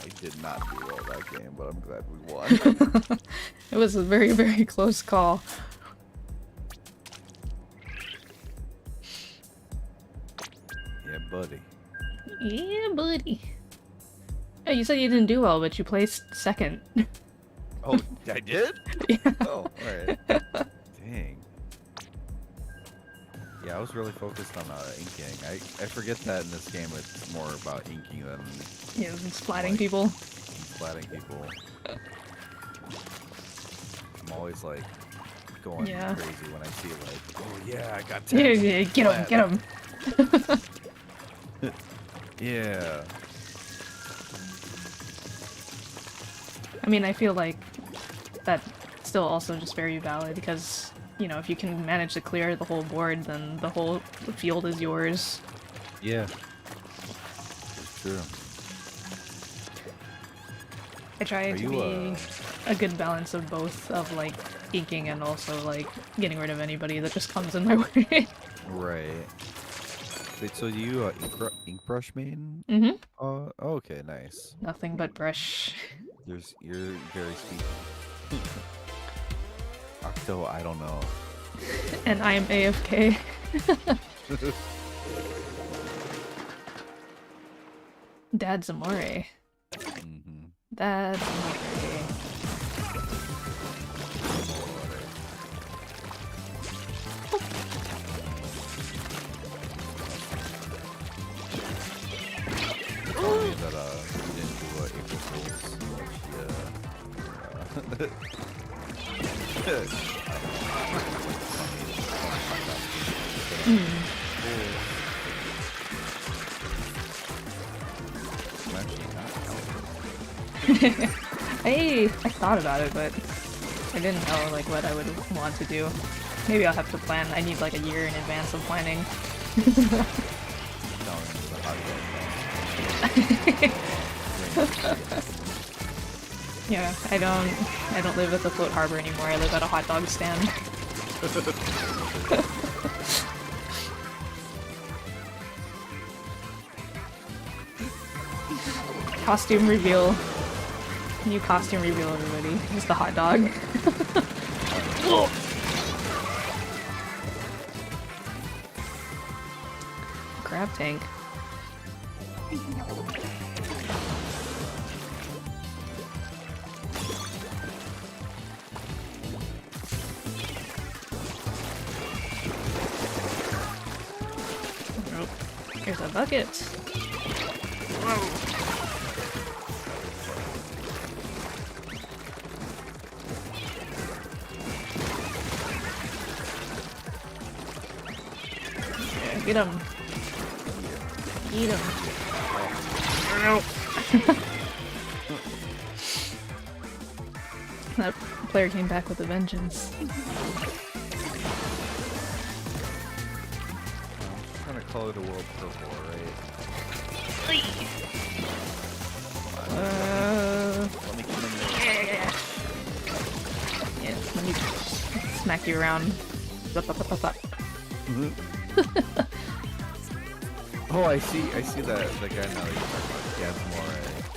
I did not do well that game, but I'm glad we won. It was a very, very close call. buddy. Yeah, buddy. Oh, you said you didn't do well, but you placed second. Oh, I did? Yeah. Oh, alright. Dang. Yeah, I was really focused on inking. I forget that in this game it's more about inking than Yeah, splatting like, people. splatting people. I'm always like going Yeah. crazy when I see like, oh yeah, I got 10. Yeah, get him. Yeah. I mean, I feel like that still also just very valid because, you know, if you can manage to clear the whole board, then the whole field is yours. Yeah. It's true. I try Are to you, be a good balance of both, of like inking and also like getting rid of anybody that just comes in my way. Right. Wait, so you ink brush main? Mm-hmm. Okay, nice. Nothing but brush. You're very sweet. Octo, I don't know. And I am AFK. Dad's Amore. Mm-hmm. Dad's Amore. Tell me that you didn't do April Fool's. I thought about it, but I didn't know like what I would want to do. Maybe I'll have to plan. I need like a year in advance of planning. Yeah, I don't live at the Float Harbor anymore. I live at a hot dog stand. Costume reveal. New costume reveal, everybody. It's the hot dog. Crab tank. Oh, here's a bucket. Whoa. Get him. Eat him. No. That player came back with a vengeance. I'm trying to color the world purple, right? Let me come in there. Yeah, let me smack you around. Oh, I see that the guy now that you're talking about. He has more.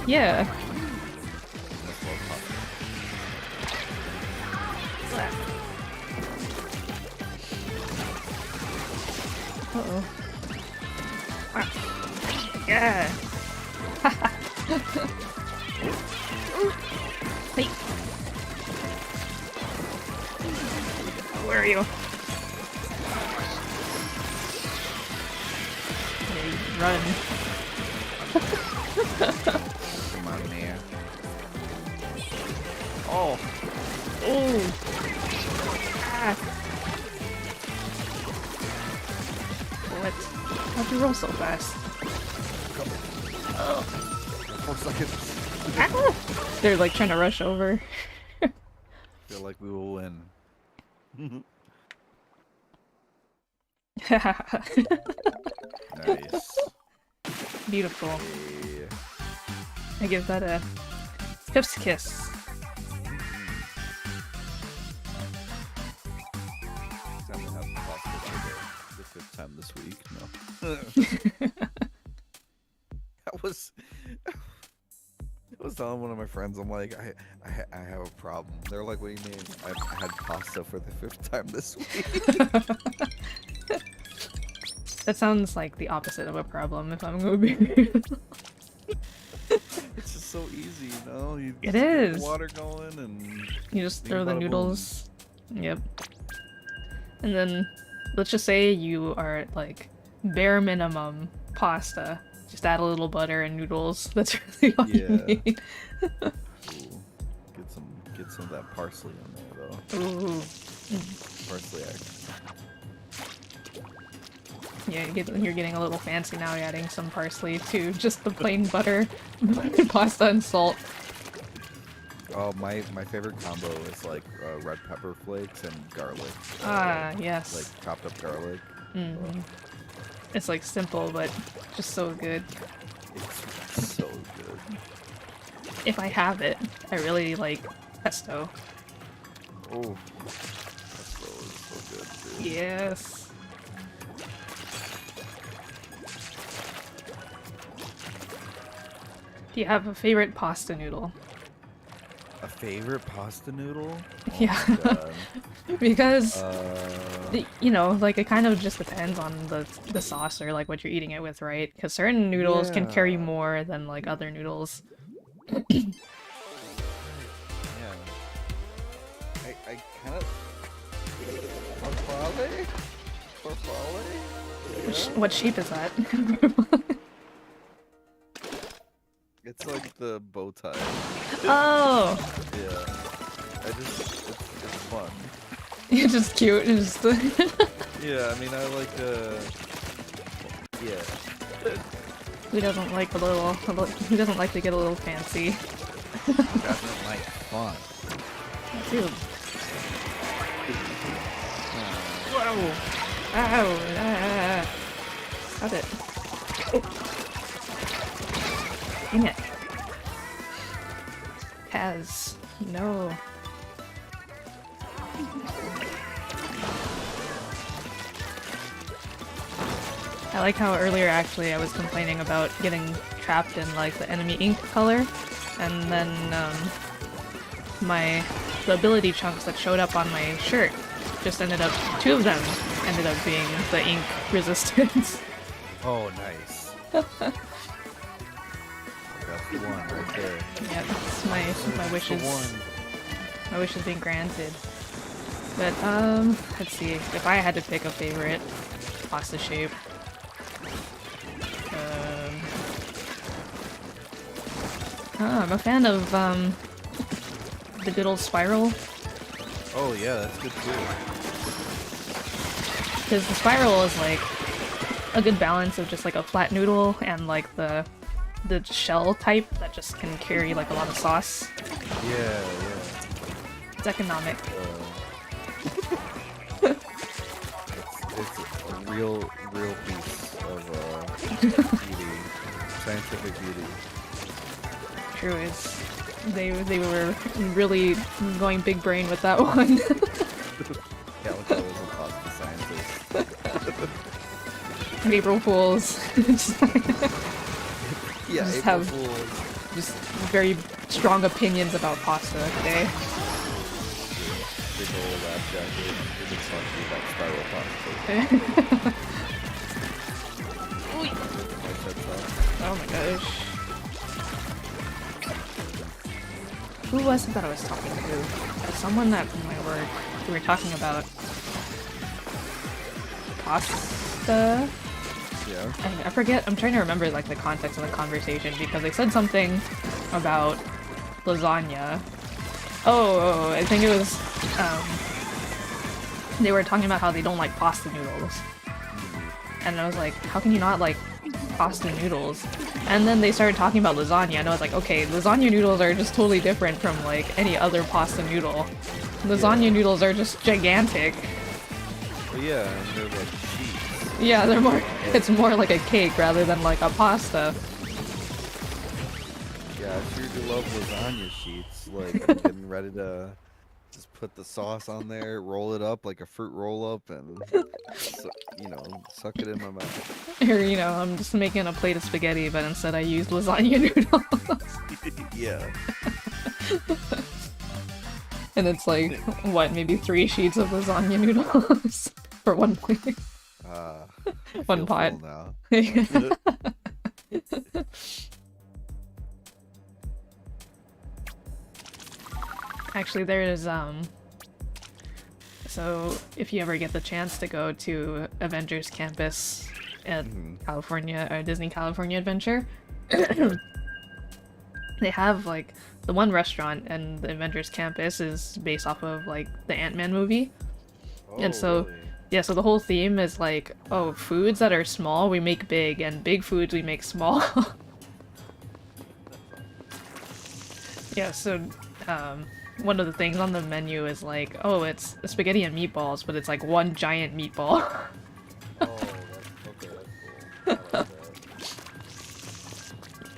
Yeah. That's well popular. Uh-oh. Ah. Yeah. Hey. Where are you? Run. Come on, man. Oh. Oh. Ah. What? How'd you roll so fast? Oh. 4 seconds. Ah. They're like trying to rush over. Feel like we will win. Nice. Beautiful. Hey. I give that a Pips kiss. Time to have pasta for the 5th time this week. No. I was telling one of my friends, I'm like, I have a problem. They're like, what do you mean? I had pasta for the 5th time this week. That sounds like the opposite of a problem, if I'm gonna be real. It's just so easy, you know? You It just get is. the water going and... You just bing throw the bada boom. noodles. Yep. And then, let's just say you are at, like, bare minimum pasta. Just add a little butter and noodles. That's really all you need. Ooh. Get some of that parsley in there, though. Ooh. Parsley egg. Yeah, you're getting a little fancy now, adding some parsley to just the plain butter, pasta, and salt. Oh, my favorite combo is like red pepper flakes and garlic. Yes. Like chopped up garlic. Mm-hmm. It's like simple, but just so good. It's so good. If I have it, I really like pesto. Oh, pesto is so good too. Yes. Do you have a favorite pasta noodle? A favorite pasta noodle? Oh Yeah. my God. Because, Uh, you know, like it kind of just depends on the sauce or like what you're eating it with, right? Because certain noodles can carry Yeah. more than like other noodles. yeah. I kind of... Farfalle? Farfalle? What sheep is that? It's like the bow tie. Oh! Yeah. It's fun. It's just cute. It's just... Yeah, I mean, I like, yeah. Who doesn't like who doesn't like to get a little fancy? Doesn't like fun. Dude. Whoa! Ow! Ah! Stop it. Dang it. Kaz. No. I like how earlier actually I was complaining about getting trapped in like the enemy ink color, and then the ability chunks that showed up on my shirt just ended up, 2 of them ended up being the ink resistance. Oh, nice. That's the one right there. Yeah, it's my wishes. My wish is being granted. But let's see. If I had to pick a favorite pasta shape, I'm a fan of the good old spiral. Oh yeah, that's good too. Because the spiral is like a good balance of just like a flat noodle and like the shell type that just can carry like a lot of sauce. Yeah. It's economic. It's a real piece of beauty, scientific beauty. True is they were really going big brain with that one. Calico is a pasta scientist. April Fools. Yeah, Just April have- Fools. Just very strong opinions about pasta today. Big old ass jacket. It looks like that spiral pasta. Oh my gosh. Who was it that I was talking to? Someone at my work. We were talking about pasta. Yeah. I forget. I'm trying to remember like the context of the conversation because they said something about lasagna. Oh, I think it was. They were talking about how they don't like pasta noodles, and I was like, how can you not like pasta noodles? And then they started talking about lasagna, and I was like, okay, lasagna noodles are just totally different from like any other pasta noodle. Lasagna noodles are just gigantic. Well, yeah, and they're like cheese. Yeah, they're more. It's more like a cake rather than like a pasta. Yeah, I sure do love lasagna sheets. Like, I'm getting ready to just put the sauce on there, roll it up like a fruit roll up, and suck it in my mouth. Or, you know, I'm just making a plate of spaghetti, but instead I use lasagna noodles. Yeah. And it's like, what, maybe 3 sheets of lasagna noodles for one plate? I One feel pot. full now. Actually, there is so if you ever get the chance to go to Avengers Campus at California or Disney California Adventure, they have like the one restaurant, and the Avengers Campus is based off of like the Ant-Man movie. And so Really? yeah, so the whole theme is like, oh, foods that are small we make big, and big foods we make small. Yeah, so one of the things on the menu is like, oh, it's spaghetti and meatballs, but it's like one giant meatball. Oh, that's cool. I like that.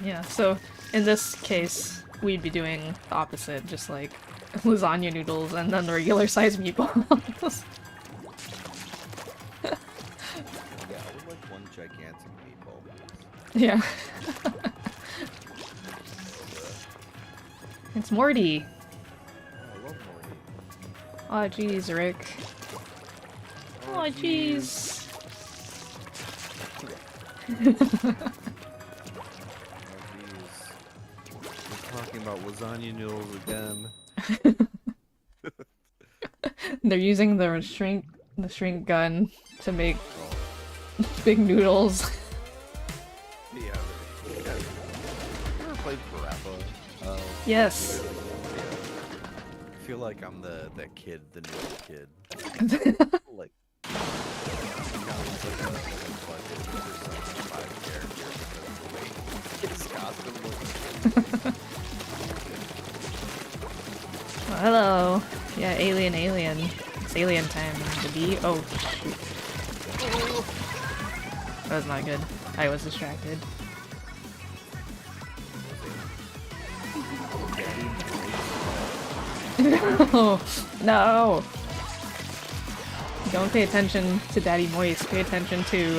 Yeah, so in this case, we'd be doing the opposite, just like lasagna noodles and then the regular size meatballs. Yeah, I would like one gigantic meatball, please. Yeah. It's Morty. I love Morty. Aw, jeez, Rick. Aw, jeez. Oh, jeez. We're talking about lasagna noodles again. They're using the shrink gun to make big noodles. Yeah. You ever played Parappa? Yes. Yeah. I feel like I'm that kid, the noodle kid. Like, Oh, hello. Yeah, alien. It's alien time to be. Oh, shoot. That was not good. I was distracted. No! No! Don't pay attention to Daddy Moist. Pay attention to,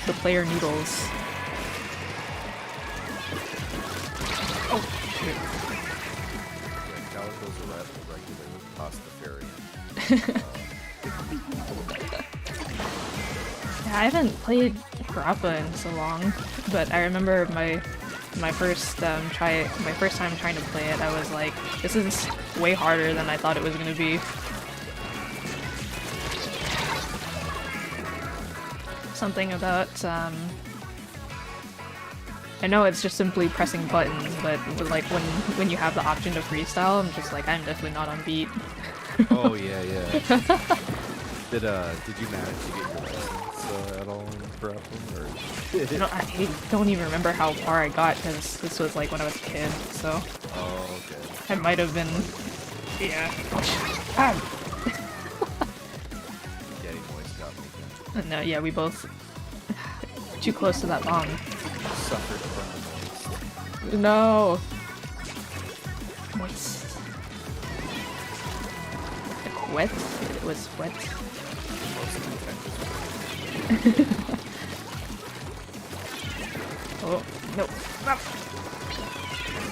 the player noodles. Oh, shoot. Yeah, Calico's a regular pastafarian. Yeah, I haven't played Grappa in so long, but I remember my first time trying to play it, I was like, this is way harder than I thought it was gonna be. Something about I know it's just simply pressing buttons, but like when you have the option to freestyle, I'm just like, I'm definitely not on beat. Oh yeah. Did you manage to get your license at all in Parappa, or? I don't even remember how far I got, because this was like when I was a kid, so Oh, okay. I might have been, yeah. Ah. Daddy Moist got me. No, yeah, we both too close to that bomb. Suffered from the moist. No. Moist. Wet? It was wet. Oh, no. Ah.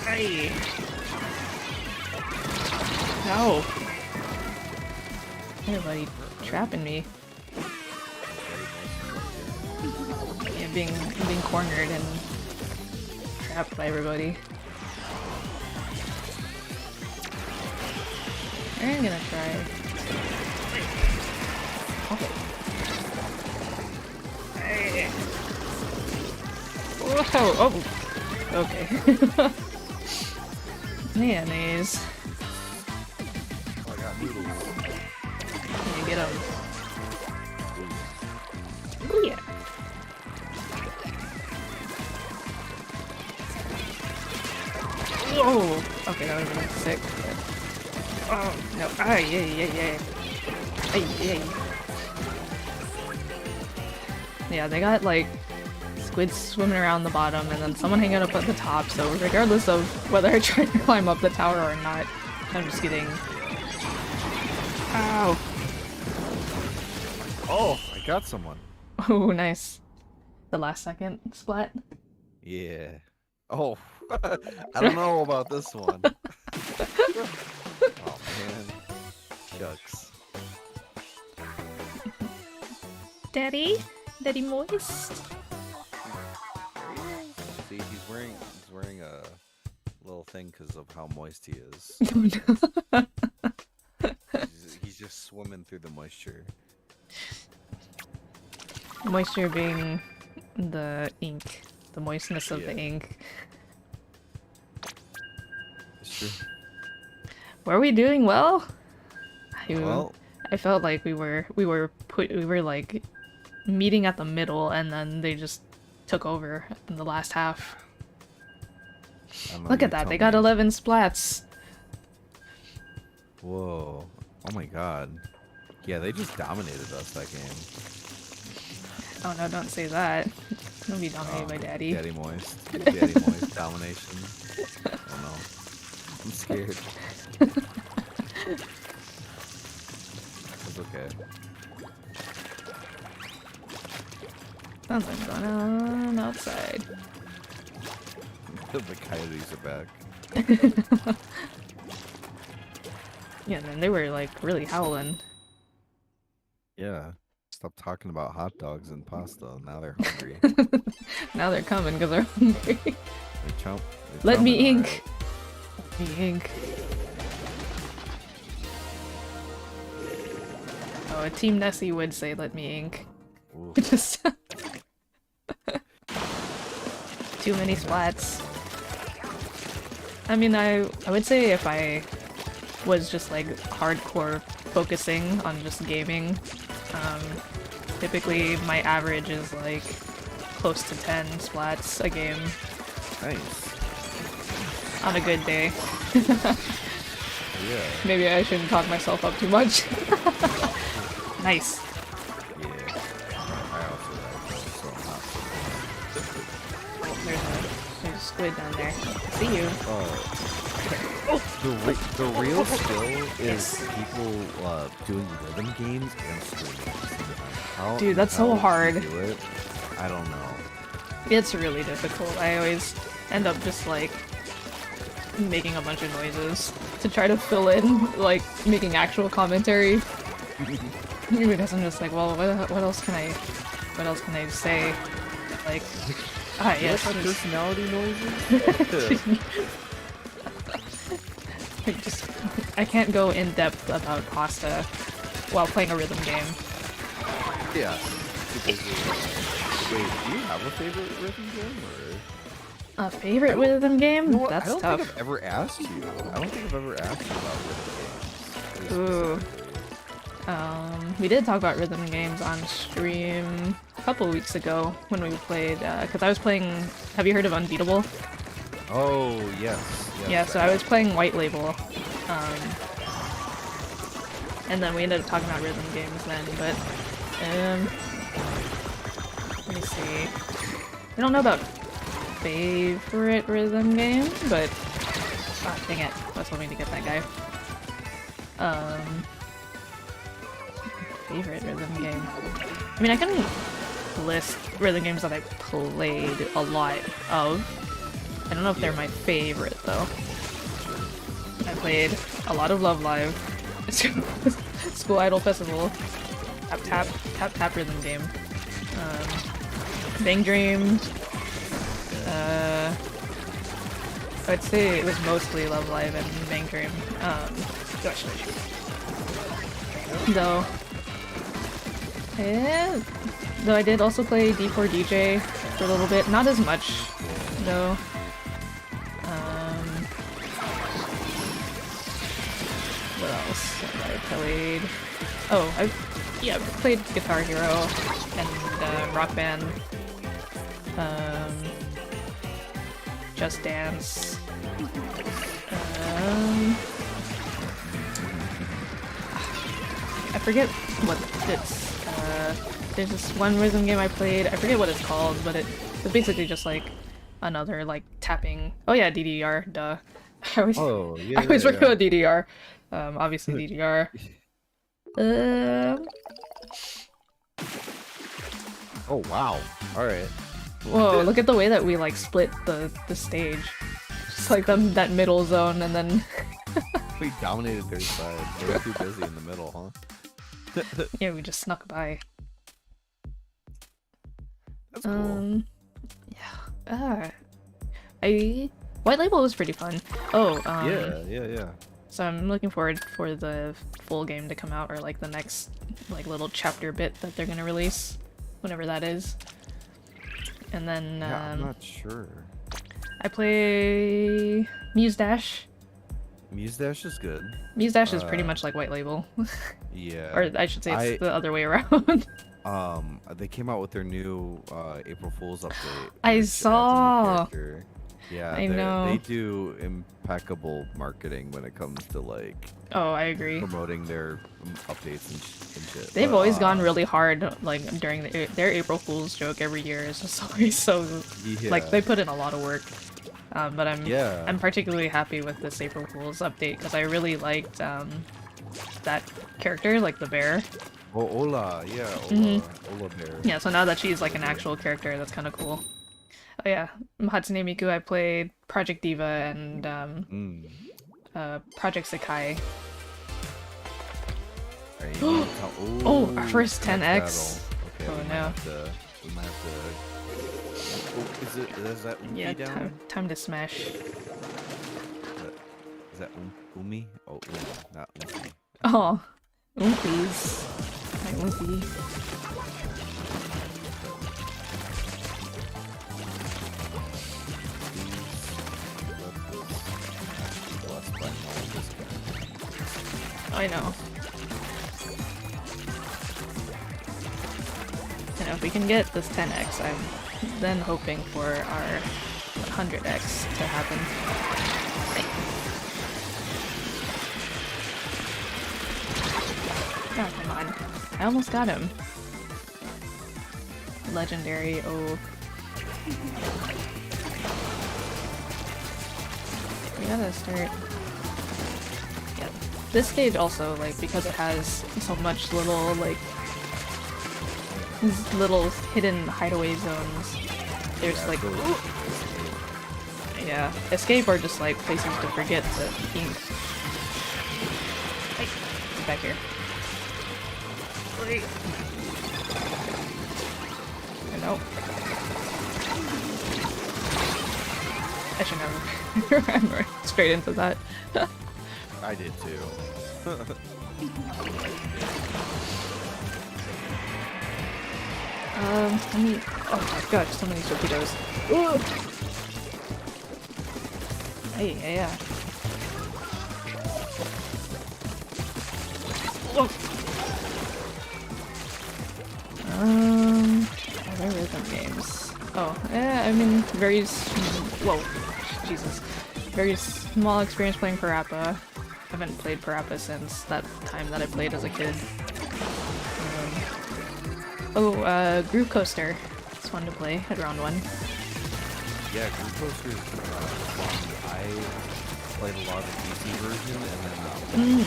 Hey. No. Everybody trapping me. Yeah, being cornered and trapped by everybody. I'm gonna try. Okay. Hey. Whoa! Oh! Okay. Mayonnaise. Oh, I got noodles. Can you get them? Ooh, yeah. Whoa! Okay, that would've been sick. But... Oh, no. Ah, yeah. Ay. Yeah, they got, like, squids swimming around the bottom, and then someone hanging up at the top, so regardless of whether I try to climb up the tower or not, I'm just getting... Ow! Oh, I got someone. Oh, nice. The last second splat. Yeah. Oh, I don't know about this one. Oh man, shucks. Daddy? Daddy moist? See, he's wearing a little thing because of how moist he is. Oh no. He's just swimming through the moisture. Moisture being the ink. The moistness of the ink. It's true. Were we doing well? Well, I felt like we were like meeting at the middle, and then they just took over in the last half. Look at that, they got 11 splats. Whoa. Oh my god. Yeah, they just dominated us that game. Oh no, don't say that. Don't be dominated by Daddy. Daddy moist. Daddy moist domination. Oh no. I'm scared. It's okay. Sounds like going on outside. The coyotes are back. Yeah, and then they were like really howling. Yeah. Stop talking about hot dogs and pasta. Now they're hungry. Now they're coming because they're hungry. They're Let me chomping, ink. alright. Let me ink. Oh, a Team Nessie would say let me ink. Ooh. Just too many splats. I mean, I would say if I was just like hardcore focusing on just gaming, typically my average is like close to 10 splats a game. Nice. On a good day. Yeah. Maybe I shouldn't talk myself up too much. Nice. Yeah. I also like those, so I'm not so Oh, there's a squid down there. I see you. The real skill is people doing rhythm games and streaming. How Dude, that's so how hard. you do it, I don't know. It's really difficult. I always end up just like making a bunch of noises to try to fill in, like making actual commentary. Because I'm just like, well, what else can I say? Like, yes. Like personality noises. I can't go in depth about pasta while playing a rhythm game. Yeah. Because wait, do you have a favorite rhythm game or? A favorite rhythm game? You know what? That's I don't tough. think I've ever asked you. I don't think I've ever asked you about rhythm games. Ooh. We did talk about rhythm games on stream a couple weeks ago when we played, because I was playing, have you heard of Unbeatable? Oh, yes. Yeah, so I was playing White Label, and then we ended up talking about rhythm games then, but, let me see. I don't know about favorite rhythm game, but, oh, dang it, I was hoping to get that guy. Favorite rhythm game. I mean, I can list rhythm games that I played a lot of. I don't know if they're my favorite, though. I played a lot of Love Live, School Idol Festival, Tap Rhythm Game, Bang Dream, I'd say it was mostly Love Live and Bang Dream. Gosh. Though I did also play D4DJ for a little bit, not as much though. What else have I played? Oh, I've played Guitar Hero and Rock Band, Just Dance. I forget what it's, there's this one rhythm game I played, I forget what it's called, but it's basically just like another like tapping, oh yeah, DDR, duh. I always forget about DDR. Obviously DDR. Oh wow, alright. Whoa, look at the way that we like split the stage. Just like that middle zone and then... We dominated their side. They were too busy in the middle, huh? Yeah, we just snuck by. That's cool. Yeah. White Label was pretty fun. Oh, Yeah. so I'm looking forward for the full game to come out, or like the next like little chapter bit that they're gonna release, whenever that is. And then Yeah, I'm not sure. I play Muse Dash. Muse Dash is good. Muse Dash is pretty much like White Label. Yeah. Or I should say it's the other way around. They came out with their new April Fool's update. I which adds a new saw. character. Yeah, I know. they do impeccable marketing when it comes to like Oh, I agree. promoting their updates and shit. They've But, always gone really hard, like during their April Fool's joke every year is just always so like they put in a lot of work. But I'm particularly happy with this April Fool's update because I really liked that character, like the bear. Oh, Ola, yeah, Ola Bear. Yeah, so now that she's like an actual character, that's kind of cool. Oh yeah, Hatsune Miku, I played Project Diva and Project Sakai. Right, Oh, our first 10x. Okay, Oh we no. We might have to. Oh, is that Umi Yeah, down? time to smash. Is that Umi? Oh, Umi, not Umi. Oh, Oompies. My Oompy. I know. And if we can get this 10x, I'm then hoping for our 100x to happen. Oh, come on. I almost got him. Legendary, oh. We gotta start... Yeah. This stage also, like, because it has so much little, like, these little hidden hideaway zones, there's like... Yeah, escape are just like places to forget to ink. Hey, get back here. Wait. No. I should never run right straight into that. I did too. I mean, oh my gosh, so many torpedoes. Ooh. Hey, yeah. Whoa. Other rhythm games. Oh, yeah, I mean, whoa, Jesus. Very small experience playing Parappa. I haven't played Parappa since that time that I played as a kid. Groove Coaster. It's fun to play at round 1. Yeah, Groove Coaster is fun. I played a lot of the PC version, and then I don't know.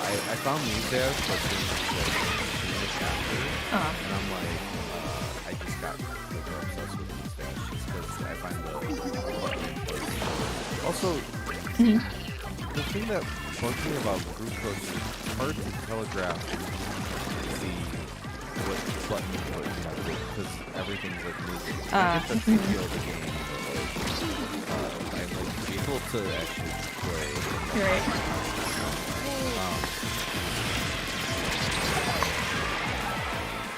I found Muse Dash, but then like after, and I'm like, I just got super obsessed with Muse Dash just because I find also the thing that bugs me about Groove Coaster is it's hard to telegraph what button you put because everything's like moving. I get the feel of the game, but like I'm like able to actually play. You're right.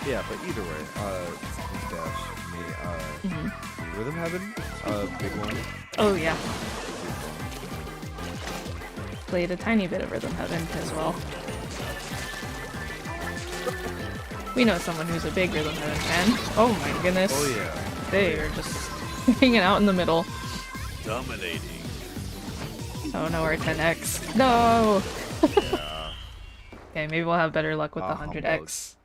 Yeah, but either way, Dash, me, Rhythm Heaven, big one. Oh yeah. Played a tiny bit of Rhythm Heaven as well. We know someone who's a big Rhythm Heaven fan. Oh my goodness. Oh yeah. They are just hanging out in the middle. Dominating. Oh no, our 10x. No! Yeah. Okay, maybe we'll have better luck with the 100x.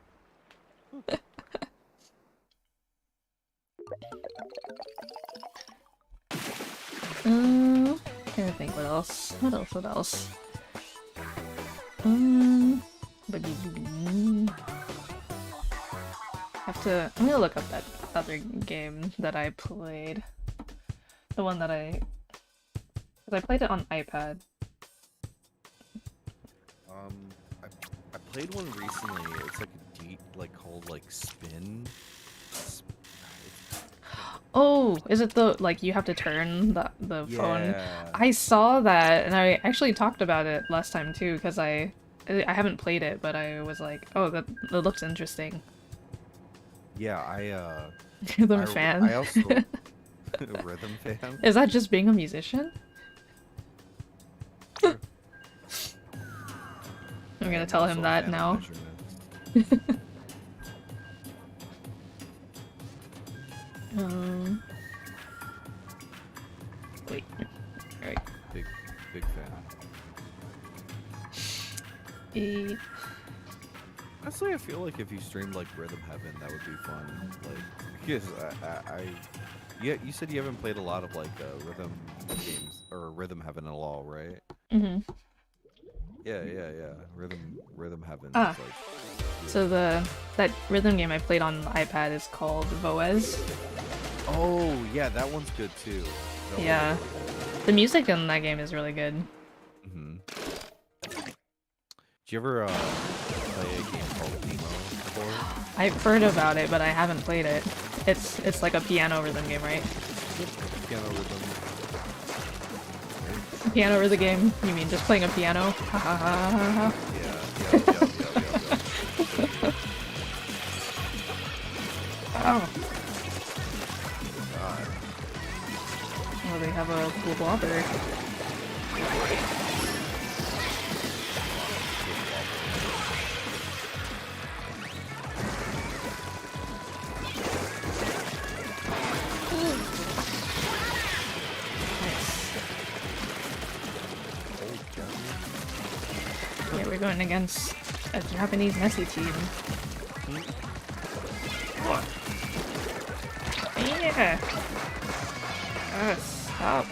Trying to think what else. What else? I'm gonna look up that other game that I played. The one that because I played it on iPad. I played one recently. It's like a like called like Spin. Oh, is it the like you have to turn the phone? Yeah. I saw that and I actually talked about it last time too because I haven't played it, but I was like, oh, that looks interesting. Yeah, Rhythm fan. I also rhythm fan. Is that just being a musician? Sure. I'm gonna tell him that now. Wait. Alright. Big fan. Honestly, I feel like if you streamed like Rhythm Heaven, that would be fun. Like, because yeah, you said you haven't played a lot of like rhythm games or Rhythm Heaven at all, right? Mm-hmm. Yeah. Rhythm Heaven. Ah. Is, like, yeah. So that rhythm game I played on the iPad is called Voez. Oh yeah, that one's good too. Yeah. The music in that game is really good. Mm-hmm. Did you ever play a game called Nemo before? I've heard about it, but I haven't played it. It's like a piano rhythm game, right? Piano rhythm. Piano rhythm game? You mean just playing a piano? Ha ha ha ha ha. Yeah. Oh. God. Well, they have a cool blobber. Yeah, we're going against a Japanese Messi team. Yeah! Stop.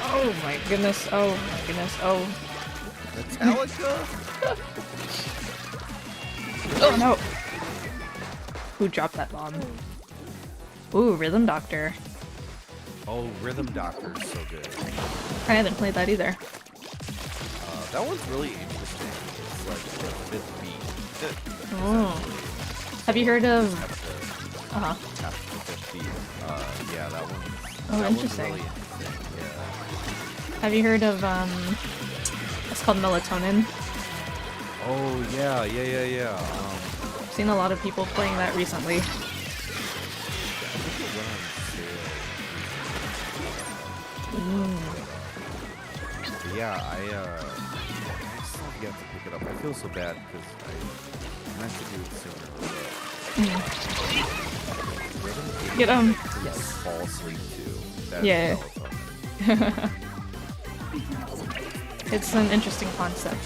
Oh my goodness, oh my goodness, oh. Metallica? Oh no! Who dropped that bomb? Ooh, Rhythm Doctor. Oh, Rhythm Doctor is so good. I haven't played that either. That one's really interesting. It's like the fifth beat. Oh. Have you heard of... Tap the fifth beat. Yeah, that one. Oh, that interesting. One's really interesting. Yeah. Have you heard of, it's called Melatonin? Oh, yeah. I've seen a lot of people playing that recently. Yeah, I still have yet to pick it up. I feel so bad because I meant to do it sooner. Get him! To, like, fall asleep too. That's Yeah. melatonin. It's an interesting concept.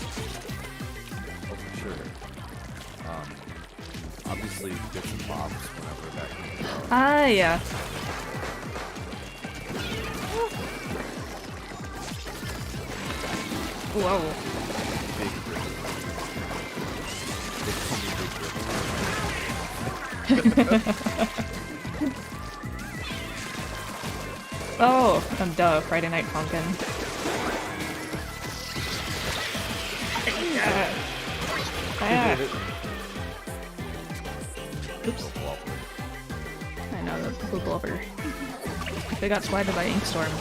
Oh, for sure. Obviously, bits and bobs whenever that comes out. Ah, yeah. Whoa. Big rhythm. Oh, duh, Friday Night Funkin'. Oops. I know, the blue blubber. They got swatted by Inkstorm.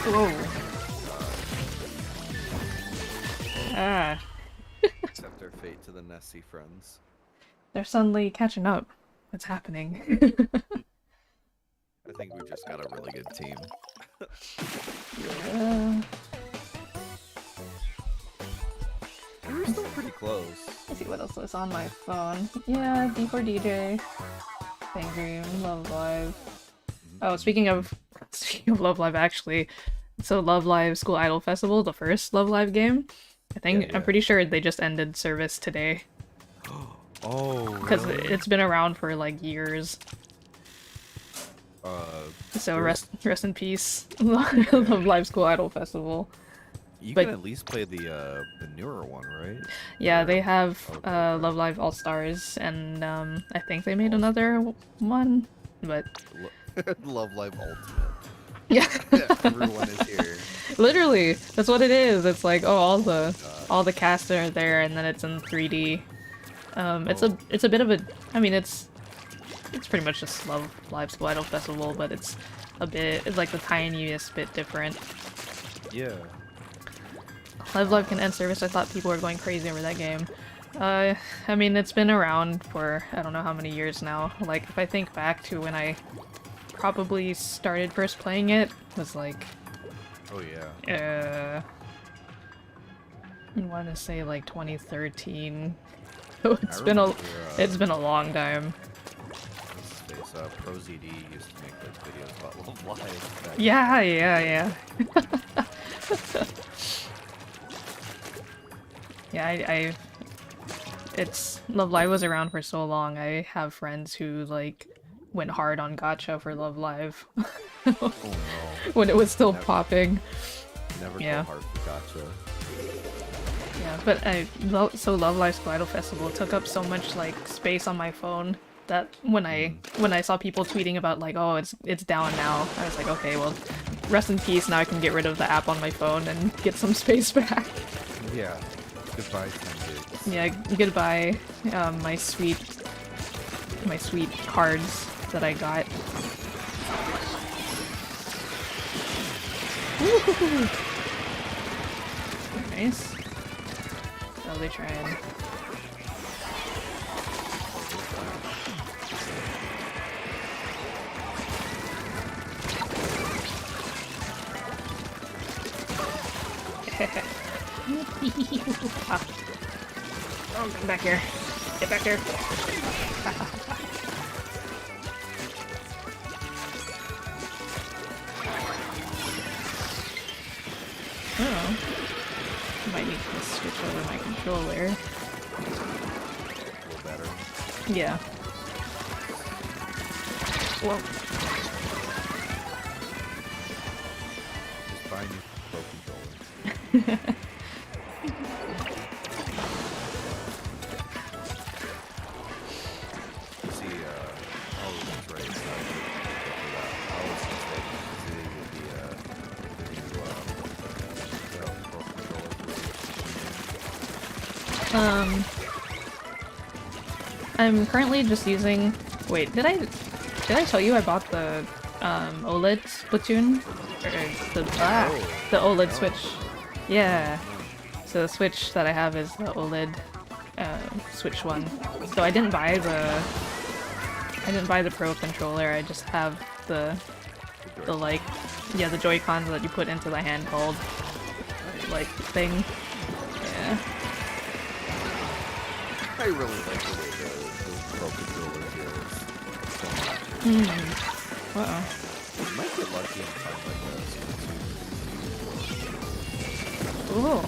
Whoa. Ah. Accept their fate to the Nessie friends. They're suddenly catching up. What's happening? I think we just got a really good team. Yeah. We're still pretty close. Let's see what else is on my phone. Yeah, D4DJ, Fangream, Love Live. Oh, speaking of Love Live, actually, so Love Live School Idol Festival, the first Love Live game, I think, Yeah. I'm pretty sure they just ended service today. Oh, Because really? it's been around for like years. So rest in peace, Love Live School Idol Festival. You But can at least play the newer one, right? yeah, Or- they have okay. Love Live All Stars, and I think they made All another one, but Love Live Ultimate. yeah, Everyone is here. literally, that's what it is. It's like, oh, God. all the cast are there, and then it's in 3D. Oh. It's a bit of a, I mean, it's pretty much just Love Live Splital Festival, but it's like the tiniest bit different. Yeah. Live Live can end service. I thought people were going crazy over that game. I mean, it's been around for I don't know how many years now. Like, if I think back to when I probably started first playing it, was like, Oh yeah. I want to say like 2013. I remember, It's been a long time. What's his face? ProZD used to make like videos about Love Live. Back Yeah, yeah. Yeah, it's Love Live was around for so long. I have friends who like went hard on gacha for Love Live Oh no. when it was still Never. popping. Never Yeah. go hard for gotcha. Yeah, but so Love Live Splital Festival took up so much like space on my phone that when I saw people tweeting about like, oh, it's down now, I was like, okay, well, rest in peace. Now I can get rid of the app on my phone and get some space back. Yeah. Goodbye, 10 gigs. Yeah, goodbye, my sweet cards that I got. Woohoo! Nice. Oh, they trying. Oh, come back here. Get back here. Oh. Might need to switch over my controller. A little better. Yeah. Whoa. Just buy new Pro controller. See, oh, that's right. I was the Pro controller. I'm currently just using. Wait, did I tell you I bought the OLED Splatoon? Or the OLED Switch. Yeah. So the Switch that I have is the OLED Switch one. So I didn't buy the Pro controller. I just have the like, yeah, the Joy-Cons that you put into the handheld like thing. Yeah. I really like the way the Pro controller feels. Uh-oh. You might get lucky and find like a Ooh.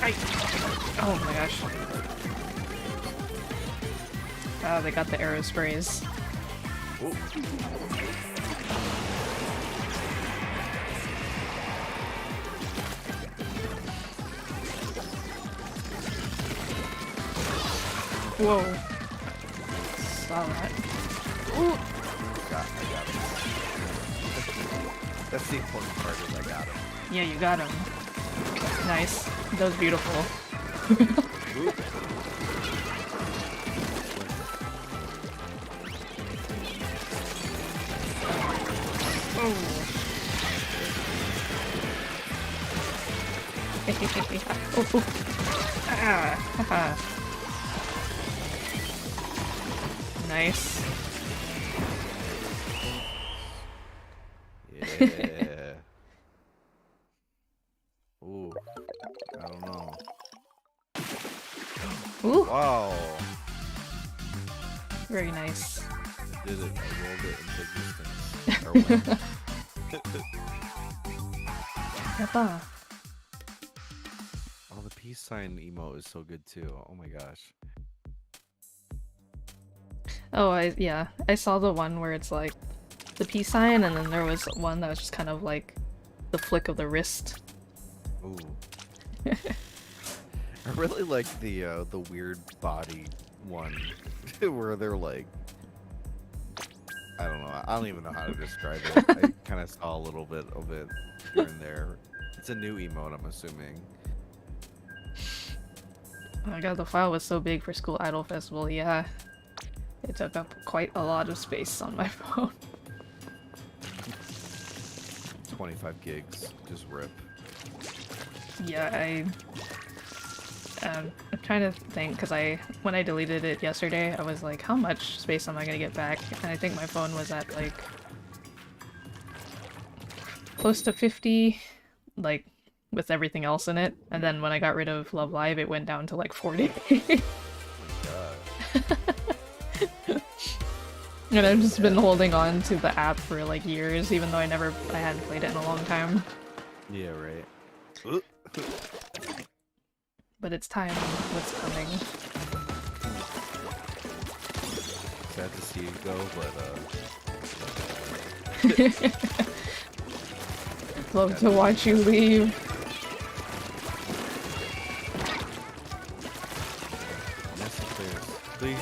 Ay. Oh my gosh. Oh, they got the arrow sprays. Ooh. Whoa. Saw that. Ooh. I got him. That's the important part is I got him. Yeah, you got him. Nice. That was beautiful. Ooh. Oh. Ah, haha. Nice. Yeah. Ooh. I don't know. Ooh, Wow. very nice. Did it. I rolled it into existence. Or win. Yappa. Oh, the peace sign emote is so good too. Oh my gosh. Oh, I saw the one where it's like the peace sign, and then there was one that was just kind of like the flick of the wrist. Ooh. I really like the weird body one where they're like, I don't know. I don't even know how to describe it. I kind of saw a little bit of it here and there. It's a new emote, I'm assuming. Oh my god, the file was so big for School Idol Festival, yeah. It took up quite a lot of space on my phone. 25 gigs, just rip. Yeah, I'm trying to think, because when I deleted it yesterday, I was like, how much space am I gonna get back? And I think my phone was at like close to 50, like with everything else in it. And then when I got rid of Love Live, it went down to like 40. Oh my god. And I've just been holding on to the app for like years, even though I hadn't played it in a long time. Yeah, right. But it's time. What's coming? Sad to see you go, but Love to watch you leave. please.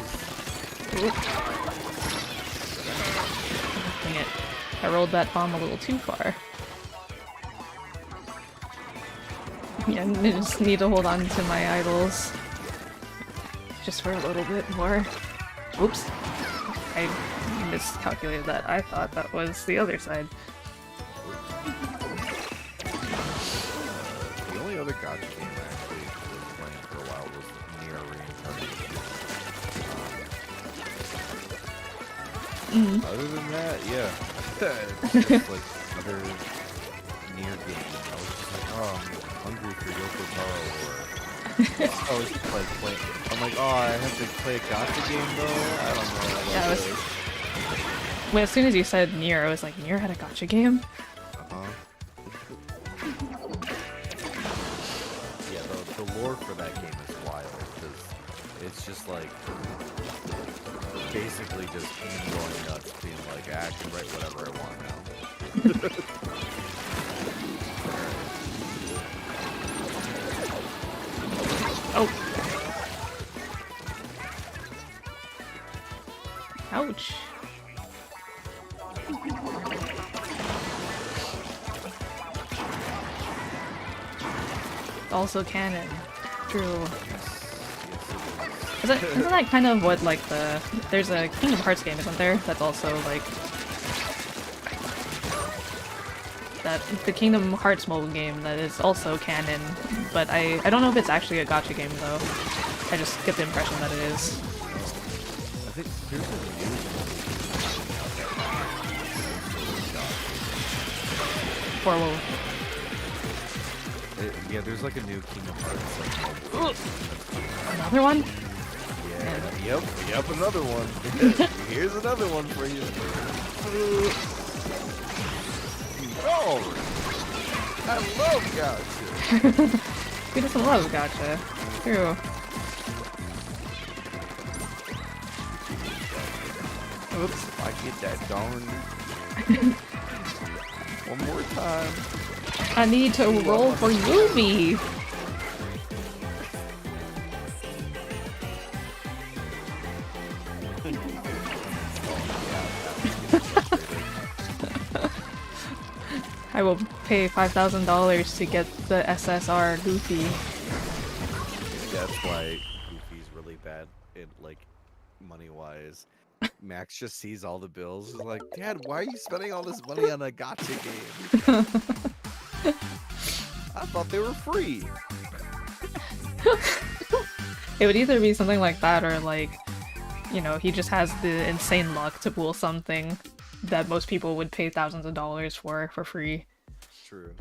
Oop. Dang it. I rolled that bomb a little too far. Yeah, I just need to hold on to my idols. Just for a little bit more. Oops. I miscalculated that. I thought that was the other side. The only other gacha game I actually was playing for a while was Nier Reincarnation. Other than that, yeah. It's just like other Nier game. I was just like, oh, I'm hungry for Yoko Taro, or I was just like playing. I'm like, oh, I have to play a gacha game though? I don't know. Yeah, well, as soon as you said Nier, I was like, Nier had a gacha game? Yeah, the lore for that game is wild, because it's just like, basically just him going nuts, being like, I can write whatever I want now. Oh. Ouch. Also canon. True. Isn't that kind of what, like, there's a Kingdom Hearts game, isn't there? That's also, like... the Kingdom Hearts mobile game that is also canon, but I don't know if it's actually a gacha game, though. I just get the impression that it is. I think there's a new For what? yeah, there's like a new Kingdom Hearts like mobile. Another one? Yeah, yep, another one. Here's another one for you. Oh, I love gacha. Who doesn't love gacha? True. Oops. I get that darn. One more time. I need to roll for Yubi! I will pay $5,000 to get the SSR Goofy. That's why Goofy's really bad in, like, money-wise. Max just sees all the bills. He's like, Dad, why are you spending all this money on a gacha game? I thought they were free. It would either be something like that or, like, you know, he just has the insane luck to pull something that most people would pay thousands of dollars for free. True.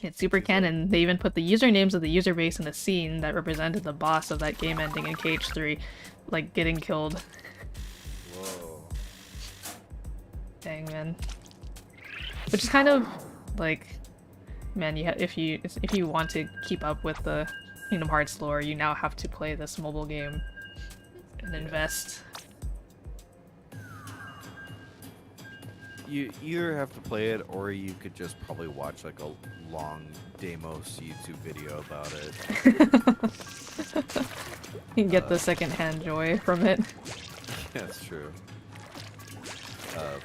It's super canon. They even put the usernames of the user base in a scene that represented the boss of that game ending in KH3, like, getting killed. Whoa. Dang, man. Which is kind of, like, man, if you want to keep up with the Kingdom Hearts lore, you now have to play this mobile game and invest. You either have to play it, or you could just probably watch like a long Deimos YouTube video about it. You can get the secondhand joy from it. Yeah, that's true. I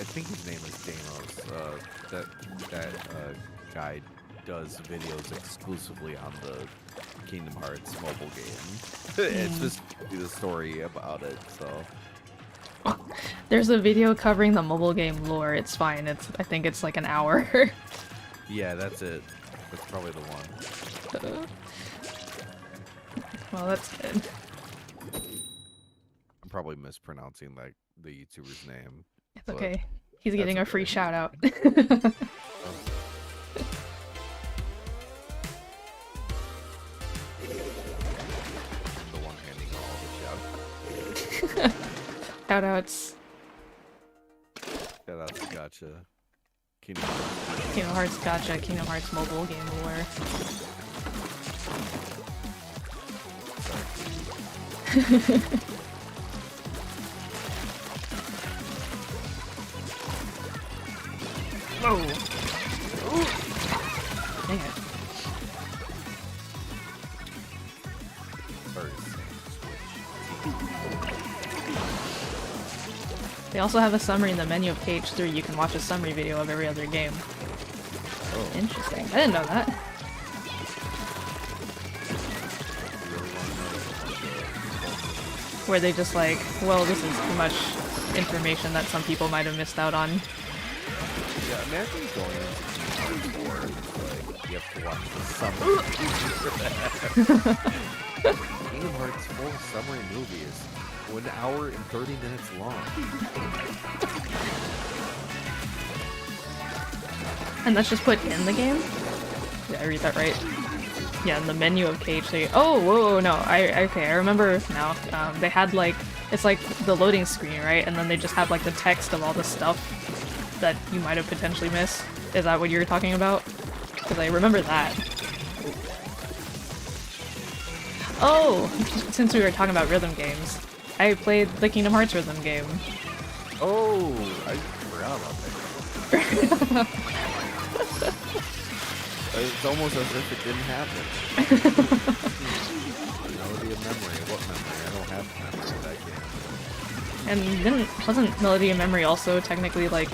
think his name is Deimos. That guy does videos exclusively on the Kingdom Hearts mobile game. It's just the story about it. So there's a video covering the mobile game lore. It's fine. I think it's like an hour. yeah, that's it. That's probably the one. Well, that's good. I'm probably mispronouncing like the YouTuber's name. It's okay. He's getting a free shout out. The one handing all the Shout outs. shout outs. Gotcha. Kingdom Hearts gotcha. Kingdom Hearts mobile game lore. Whoa! Ooh. Dang it. They also have a summary in the menu of page 3. You can watch a summary video of every other game. Oh. Interesting. I didn't know that. Where they just like, well, this is too much information that some people might have missed out on. Yeah, imagine going into Kingdom Hearts 4 and like you have to watch the summary for that. Kingdom Hearts 4 summary movie is 1 hour and 30 minutes long. And that's just put in the game? Did I read that right? Yeah, in the menu of page 3. Oh, whoa, no. Okay, I remember now. They had like, it's like the loading screen, right? And then they just have like the text of all the stuff that you might have potentially missed. Is that what you were talking about? Because I remember that. Oh! Since we were talking about rhythm games, I played the Kingdom Hearts rhythm game. Oh, I forgot about that. It's almost as if it didn't happen. Melody of Memory. What memory? I don't have memory of that game. And wasn't Melody of Memory also technically like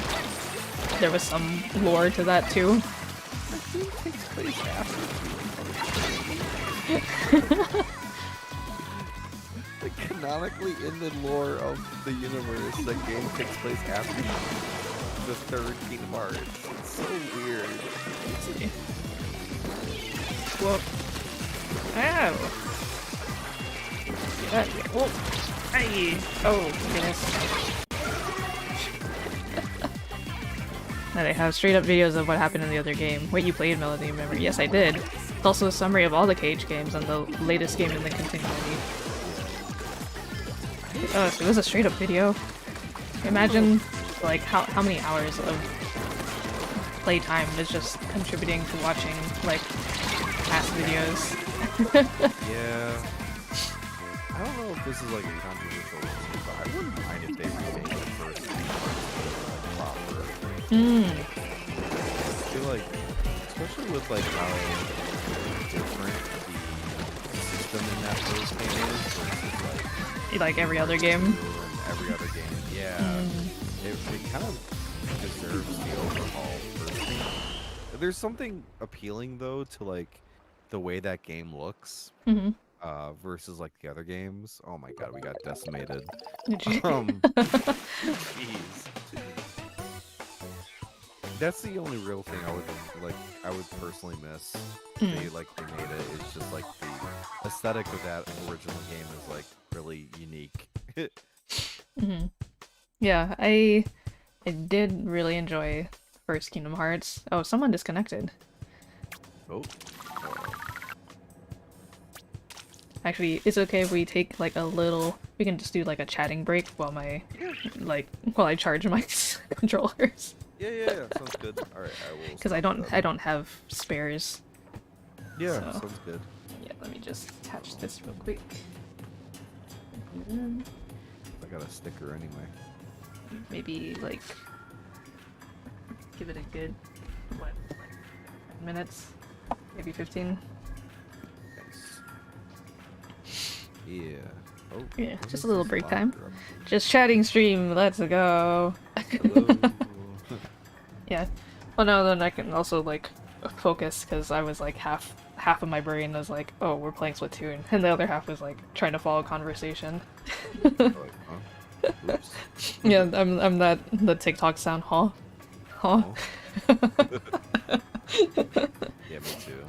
there was some lore to that too? I think it takes place after. Like canonically in the lore of the universe, the game takes place after the third Kingdom Hearts. It's so weird. Let's see. Whoa. Ow! Get out of here. Whoa! Hey! Oh, goodness. Now they have straight up videos of what happened in the other game. Wait, you played Melody of Memory? Yes, I did. It's also a summary of all the Cage games and the latest game in the continuity. Oh, so it was a straight up video. Imagine, like, how many hours of playtime is just contributing to watching, like, past videos. Yeah. I don't know if this is like a controversial one, but I wouldn't mind if they remade the first proper. I feel like, especially with like how different the system in that first game is versus Like every other game. Every other game, yeah. It kind of deserves the overhaul first game. There's something appealing though to like the way that game looks versus like the other games. Oh my god, we got decimated. Jeez. That's the only real thing I would personally miss. They like remade it. It's just like the aesthetic of that original game is like really unique. Yeah, I did really enjoy first Kingdom Hearts. Oh, someone disconnected. Oh. Actually, it's okay if we take like a little. We can just do like a chatting break while while I charge my controllers. Yeah, sounds good. All right, I will. Because I don't have spares. Yeah, so. Sounds good. Yeah, let me just attach this real quick. I got a sticker anyway. maybe like give it a good what, like 10 minutes, maybe 15. Nice. Yeah. Oh. Yeah, what just is a little this break time. locker up Just chatting stream. Let's go. here? Hello. Yeah. Well, no, then I can also like focus because I was like half of my brain was like, oh, we're playing Splatoon, and the other half was like trying to follow conversation. Oh, huh? Oops. Yeah, I'm that the TikTok sound, huh? Huh? Oh. Yeah, me too.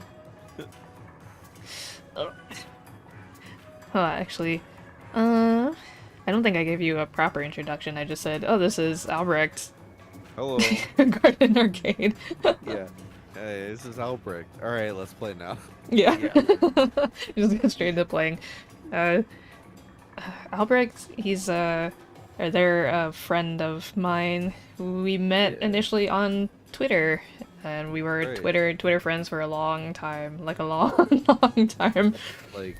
Oh, actually, I don't think I gave you a proper introduction. I just said, oh, this is Albrecht, Hello. Garden Arcade. Yeah. Hey, this is Albrecht. All right, let's play now. Yeah. Yeah. Just go straight into playing. Albrecht, they're a friend of mine. We met Yeah. initially on Twitter, and we were Right. Twitter friends for a long time, like a long, long time. Like,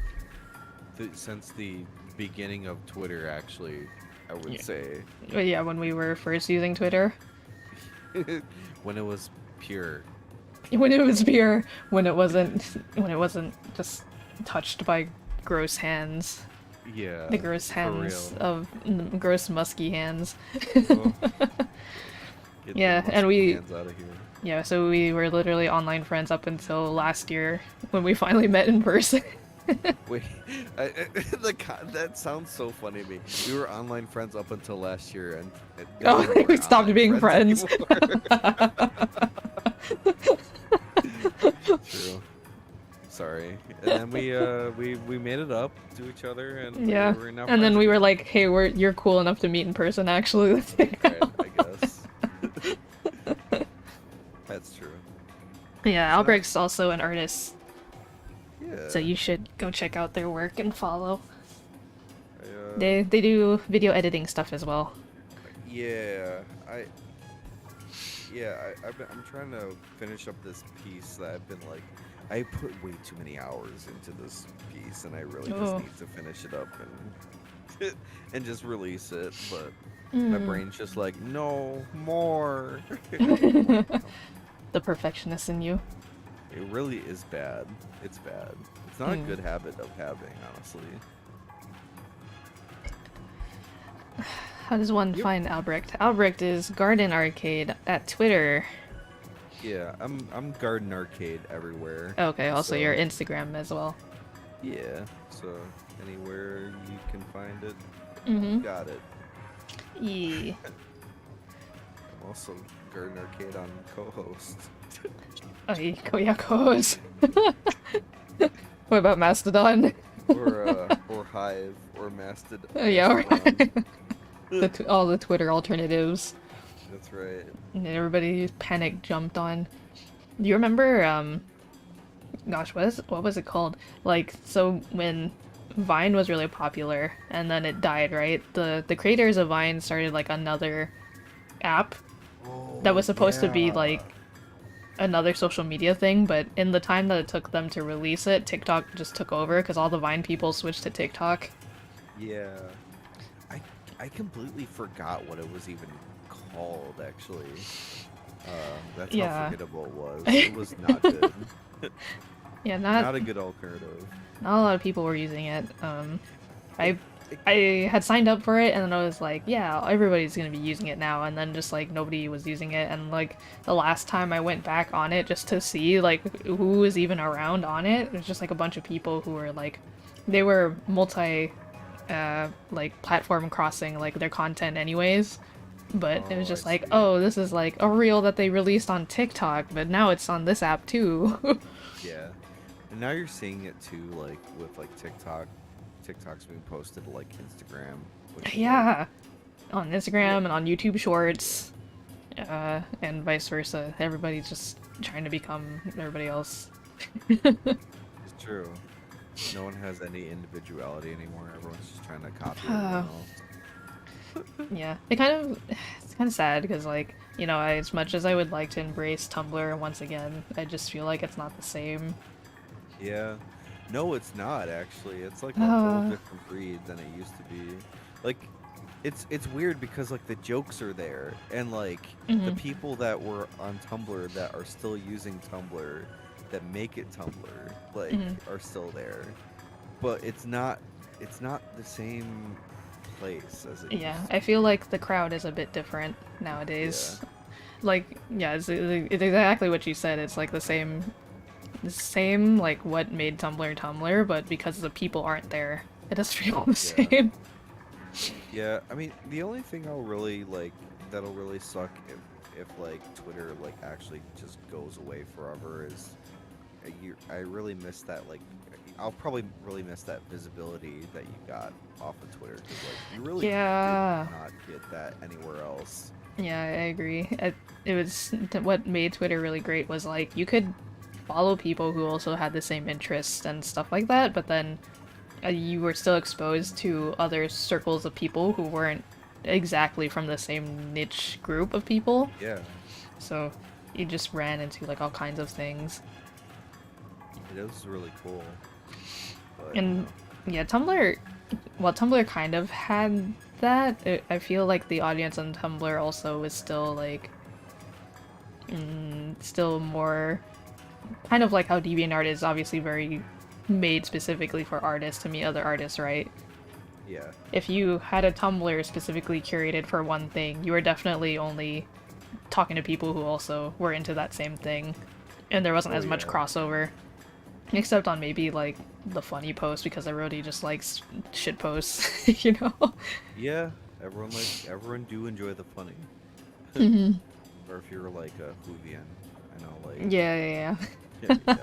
since the beginning of Twitter, actually, I would Yeah. say. But yeah, when we were first using Twitter, When it was pure. when it was pure, when it wasn't just touched by gross hands. Yeah. The gross for hands real. of gross musky hands. Oh. Get the Yeah, and musky we- hands out of here. Yeah, so we were literally online friends up until last year when we finally met in person. Wait, that sounds so funny to me. We were online friends up until last year, and then Oh, we weren't stopped online being friends. anymore. True. Sorry. And then we made it up to each other, and Yeah, we're now and then friends we were again. like, "Hey, you're cool enough to meet in person, actually." Let's hang Right, out." I guess. That's true. Yeah, Albrecht's also an artist, Yeah. so you should go check out their work and follow. I, They do video editing stuff as well. Yeah, I'm trying to finish up this piece that I've been like, I put way too many hours into this piece, and I really just Oh. need to finish it up and and just release it. But my brain's just like, no more. The perfectionist in you. It really is bad. It's bad. It's not a good habit of having, honestly. How does one Yep. find Albrecht? Albrecht is Garden Arcade at Twitter. Yeah, I'm Garden Arcade everywhere. Okay, also so- your Instagram as well. Yeah, so anywhere you can find it, Mm-hmm. got it. Yeah. I'm also Garden Arcade on co-host. Oh, yeah, co-host. What about Mastodon? or Hive or Mastodon. Yeah, Mastodon. all the Twitter alternatives. That's right. And everybody panic jumped on. Do you remember, gosh, what was it called? Like, so when Vine was really popular and then it died, right? The creators of Vine started like another app that was supposed to be like another social media thing, but in the time that it took them to release it, TikTok just took over because all the Vine people switched to TikTok. Yeah. I completely forgot what it was even called, actually. That's Yeah. how forgettable it was. It was not good. Yeah, Not a good alternative. not a lot of people were using it. I had signed up for it and then I was like, yeah, everybody's gonna be using it now, and then just like nobody was using it, and like the last time I went back on it just to see like who was even around on it, it was just like a bunch of people who were like, they were multi like platform crossing like their content anyways, but it was Oh, just I like, see. oh, this is like a reel that they released on TikTok, but now it's on this app too. Yeah. And now you're seeing it too, like with like TikTok. TikTok's being posted to like Instagram. Which is, like, Yeah, on Instagram and on YouTube Shorts, and vice versa. Everybody's just trying to become everybody else. it's true. No one has any individuality anymore. Everyone's just trying to copy everyone else. Yeah, it's kind of sad because like, you know, as much as I would like to embrace Tumblr once again, I just feel like it's not the same. Yeah. No, it's not actually. It's like a whole different breed than it used to be. Like, it's weird because like the jokes are there, and like the Hmm. people that were on Tumblr that are still using Tumblr, that make it Tumblr, like Hmm. are still there, but it's not the same place as it Yeah, used to I feel be. like the crowd is a bit different Yeah, nowadays. Like, yeah, it's exactly what you said. It's like the same like what made Tumblr Tumblr, but because the people aren't there, it doesn't feel the yeah, same. yeah. I mean, the only thing I'll really like that'll really suck if like Twitter like actually just goes away forever is I really miss that like I'll probably really miss that visibility that you got off of Twitter because like you really did Yeah, not get that anywhere else. yeah, I agree. It was what made Twitter really great was like you could follow people who also had the same interests and stuff like that, but then you were still exposed to other circles of people who weren't exactly from the same niche group of people. Yeah, So you just ran into like all kinds of things. it was really cool, but you And know, yeah, Tumblr, well, Tumblr kind of had that. I feel like the audience on Tumblr also is still like, still more kind of like how DeviantArt is obviously very made specifically for artists to meet other artists, right? yeah, If you had a Tumblr specifically curated for one thing, you were definitely only talking to people who also were into that same thing, and there wasn't oh as much yeah, crossover, except on maybe like the funny post because everybody just likes shit posts, you know? yeah. Everyone do enjoy the funny, Hmm. or if you're like a Whovian, I know like Yeah, yeah, yeah, yeah.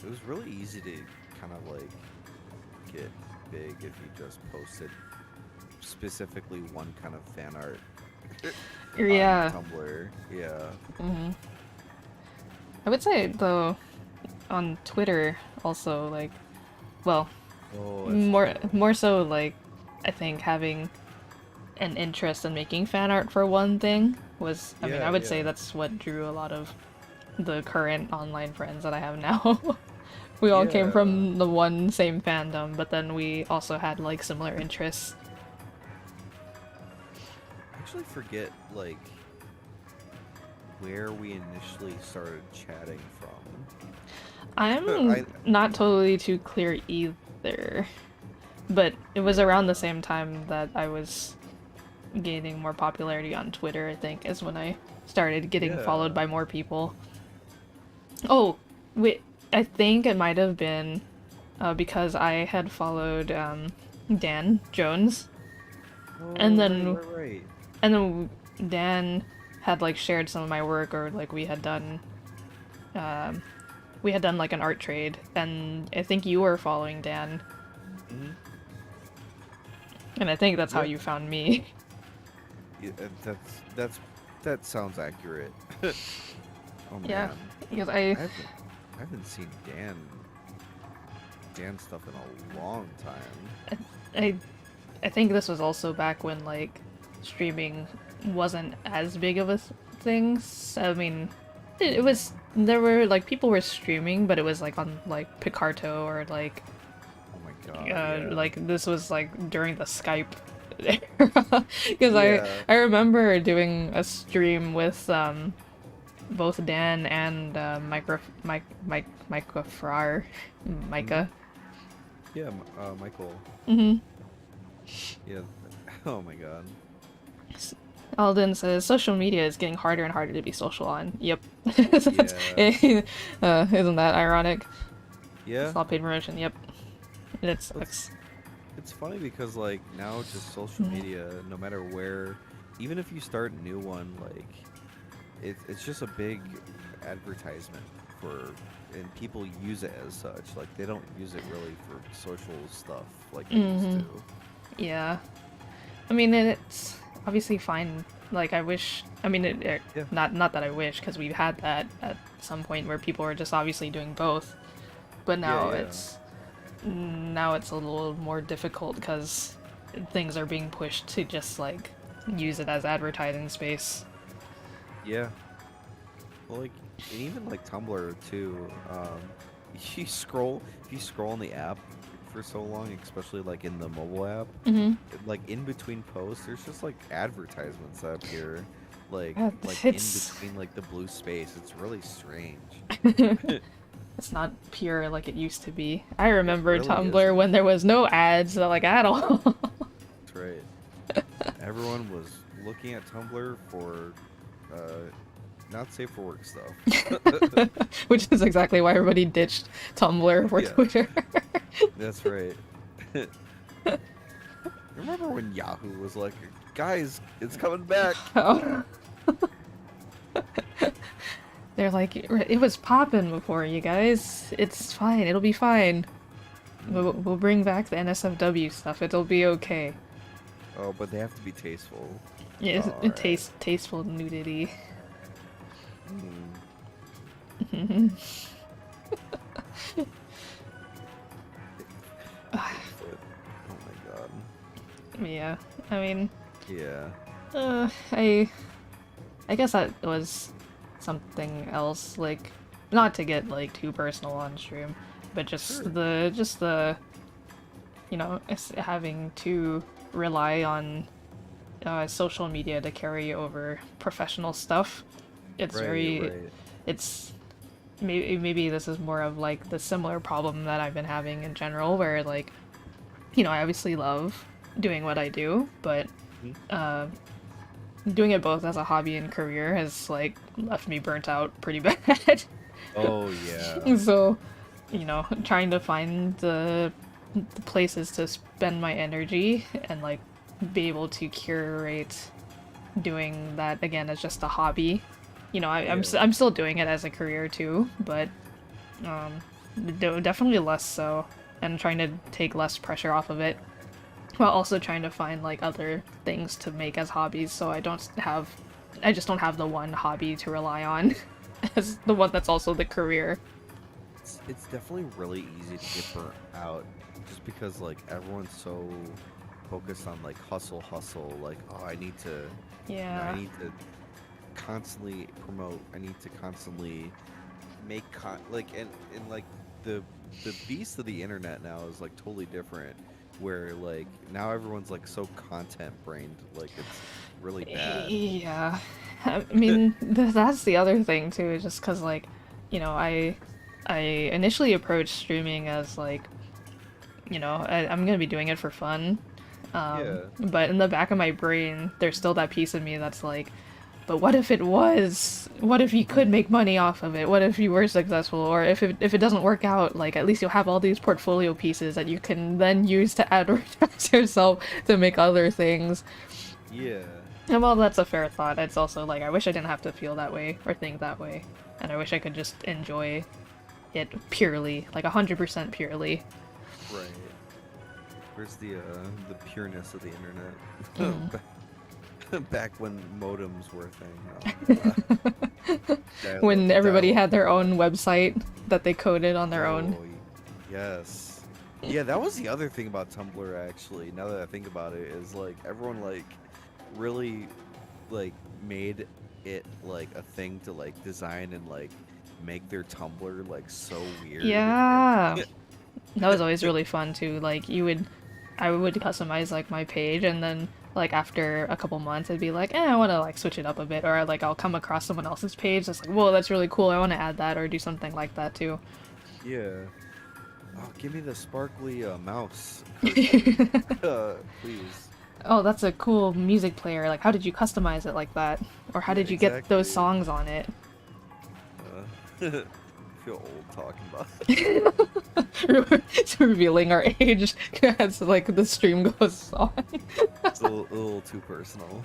It was really easy to kind of like get big if you just posted specifically one kind of fan art yeah. on Yeah. Tumblr. Yeah. Hmm. I would say though on Twitter also like, well, Oh, that's more true. more so like I think having an interest in making fan art for one thing was, I mean, I Yeah, would say yeah. that's what drew a lot of the current online friends that I have now. We all came Yeah. from the one same fandom, but then we also had like similar interests. I actually forget like where we initially started chatting from. I'm I not totally too clear either, but it was yeah. around the same time that I was gaining more popularity on Twitter, I think, is when I started getting followed Yeah. by more people. Oh, wait, I think it might have been because I had followed Dan Jones, and Oh, right, then right, right. and then Dan had like shared some of my work, or like um, we had done like an art trade, and I think you were following Dan, Hmm. and I think that's how Yeah. you found me. Yeah, that sounds accurate. Oh Yeah, man. because I haven't seen Dan stuff in a long time. I I think this was also back when like streaming wasn't as big of a thing. So, I mean, it was, there were like people were streaming, but it was like on like Picarto or Oh my god, yeah. like this was like during the Skype era. Because Yeah. I remember doing a stream with both Dan and Micah Frar, Hmm. Micah. Yeah, Michael. Hmm. Yeah. Oh my god. Alden says social media is getting harder and harder to be social on. Yep. Yeah. Isn't that ironic? It's Yeah. all paid promotion. Yep. It It's sucks. it's funny because like now just social media, no matter where, even if you start a new one, like it's just a big advertisement for, and people use it as such. Like they don't use it really for social stuff like they used Hmm. to. Yeah. I mean, it's obviously fine. Like, I wish. I mean, Yeah. not that I wish, because we've had that at some point where people were just obviously doing both. But Yeah, yeah. now it's a little more difficult because things are being pushed to just like use it as advertising space. Yeah. Well, like, and even like Tumblr too. You scroll if you scroll on the app for so long, especially like in the mobile app. Mm-hmm. Like in between posts, there's just like advertisements up here, like in It's between like the blue space. It's really strange. it's not pure like it used to be. I It remember really Tumblr isn't. when there was no ads like at all. That's right. Everyone was looking at Tumblr for not safe for work stuff. Which is exactly why everybody ditched Tumblr for Yeah, Twitter. that's right. Remember when Yahoo was like, guys, it's coming back? Oh. They're like, it was poppin' before, you guys. It's fine. It'll be fine. We'll bring back the NSFW stuff. It'll be okay. Oh, but they have to be tasteful. Yeah, Alright. tasteful nudity. Mm. Bigfoot. Oh my god. Yeah, I mean, Yeah. I guess that was something else. Like, not to get like too personal on stream, but Sure. just the you know having to rely on social media to carry over professional stuff. It's Right, very right. it's maybe this is more of like the similar problem that I've been having in general, where like I obviously love doing what I do, but Mhm. uh, doing it both as a hobby and career has like left me burnt out pretty bad. Oh, yeah. So, trying to find the places to spend my energy and like be able to curate doing that again as just a hobby. Yeah. I'm still doing it as a career too, but um, definitely less so, and trying to take less pressure off of it, while also trying to find like other things to make as hobbies, so I just don't have the one hobby to rely on as the one that's also the career. It's definitely really easy to get burnt out just because like everyone's so focused on like hustle, like, oh, I Yeah. need to constantly promote, I need to constantly make like and like the the beast of the internet now is like totally different, where like now everyone's like so content brained, like it's really bad. Yeah. I mean, that's the other thing too, just because like, I initially approached streaming as like, I'm gonna be doing it for fun. Yeah, But in the back of my brain, there's still that piece of me that's like, but what if it was? What if you could make money off of it? What if you were successful? Or if it doesn't work out, like at least you'll have all these portfolio pieces that you can then use to advertise yourself to make other things. yeah. And while that's a fair thought, it's also like I wish I didn't have to feel that way or think that way. And I wish I could just enjoy it purely, like 100% purely. Right. Where's the pureness of the Mm. internet? Back when modems were a thing. Dial-up, When everybody dial-up. had their own website that they coded on their own. Yes. Yeah, that was the other thing about Tumblr actually. Now that I think about it, is like everyone like really like made it like a thing to like design and like make their Tumblr like so weird Yeah. and That was always really fun too. I would customize like my page, and then like after a couple months I'd be like, I want to like switch it up a bit, or like I'll come across someone else's page that's like, whoa, that's really cool, I want to add that or do something like that too. yeah. Oh, give me the sparkly mouse cursor, please. Oh, that's a cool music player. Like, how did you customize it like that? Or how Yeah, did you get those exactly. songs on it? I feel old talking about It's revealing our age as like the stream goes on. it's a little too personal.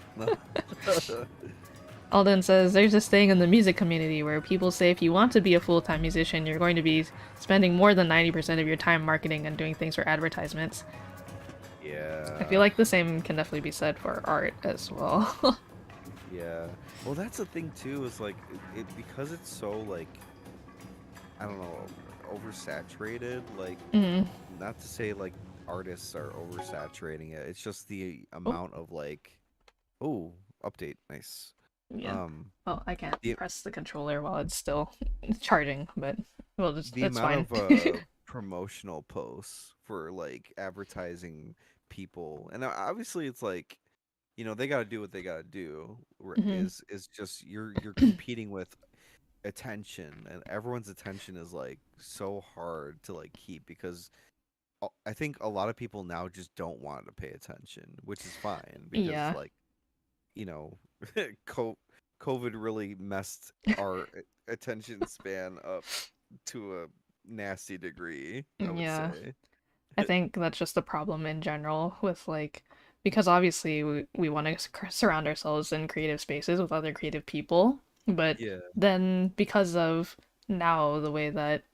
Alden says there's this thing in the music community where people say if you want to be a full-time musician, you're going to be spending more than 90% of your time marketing and doing things for advertisements. I feel Yeah, like the same can definitely be said for art as well. yeah. Well, that's the thing too, is like because it's so like I don't know, oversaturated. Like, Mm. not to say like artists are oversaturating it. It's just the Oh, amount of like, oh, update, nice. yeah. Um, Well, I can't the press the controller while it's still charging, but well, the that's amount fine. of promotional posts for like advertising people, and obviously it's like, they got to do what they got to do. Hmm. Is just you're competing with attention, and everyone's attention is like so hard to like keep because I think a lot of people now just don't want to pay attention, which is fine because Yeah. like, you know, co- COVID really messed our attention span up to a nasty degree, I would Yeah. say. I think that's just the problem in general with like because obviously we want to surround ourselves in creative spaces with other creative people, but Yeah, then because of now the way that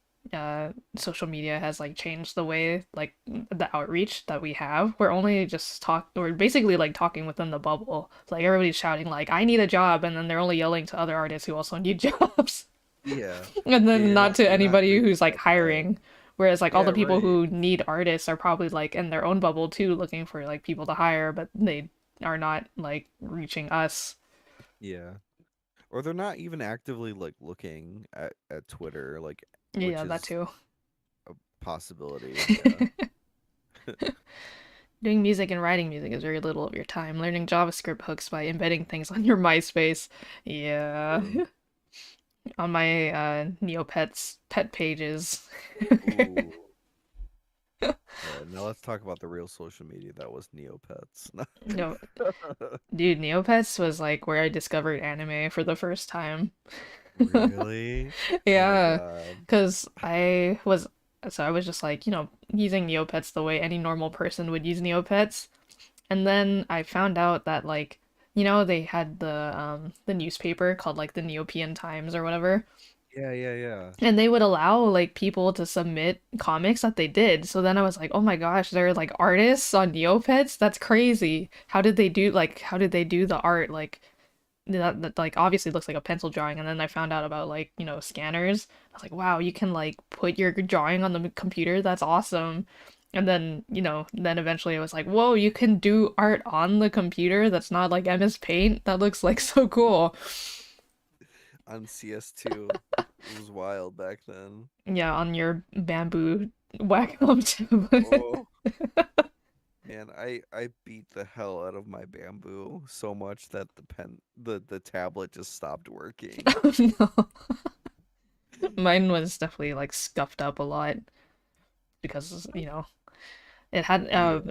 social media has like changed the way like the outreach that we have, we're basically like talking within the bubble. Like everybody's shouting like I need a job and then they're only yelling to other artists who also need jobs. yeah, And yeah. then not to You're not anybody reaching who's like out to them. hiring. Whereas like all Yeah, the people right. who need artists are probably like in their own bubble too, looking for like people to hire, but they are not like reaching us. Yeah. Or they're not even actively like looking at Twitter, like, Yeah, which that is too. a possibility. Yeah. Doing music and writing music is very little of your time. Learning JavaScript hooks by embedding things on your MySpace. Yeah. True. On my Neopets pet pages. Ooh. All right, now let's talk about the real social media that was Neopets. No, dude, Neopets was like where I discovered anime for the first time. Really? Oh my Yeah, God. because I was just like, using Neopets the way any normal person would use Neopets. And then I found out that like, they had the newspaper called like the Neopian Times or whatever. Yeah, yeah, yeah. And they would allow like people to submit comics that they did. So then I was like, oh my gosh, they're like artists on Neopets? That's crazy. How did they do the art? Like that like obviously looks like a pencil drawing, and then I found out about like scanners. I was like, wow, you can like put your drawing on the computer. That's awesome. And then then eventually I was like, whoa, you can do art on the computer that's not like MS Paint. That looks like so cool. On CS2. It was wild back then. Yeah, on your bamboo Wacom tablet. Oh, man, I beat the hell out of my bamboo so much that the tablet just stopped working. Oh no, mine was definitely like scuffed up a lot because Yeah.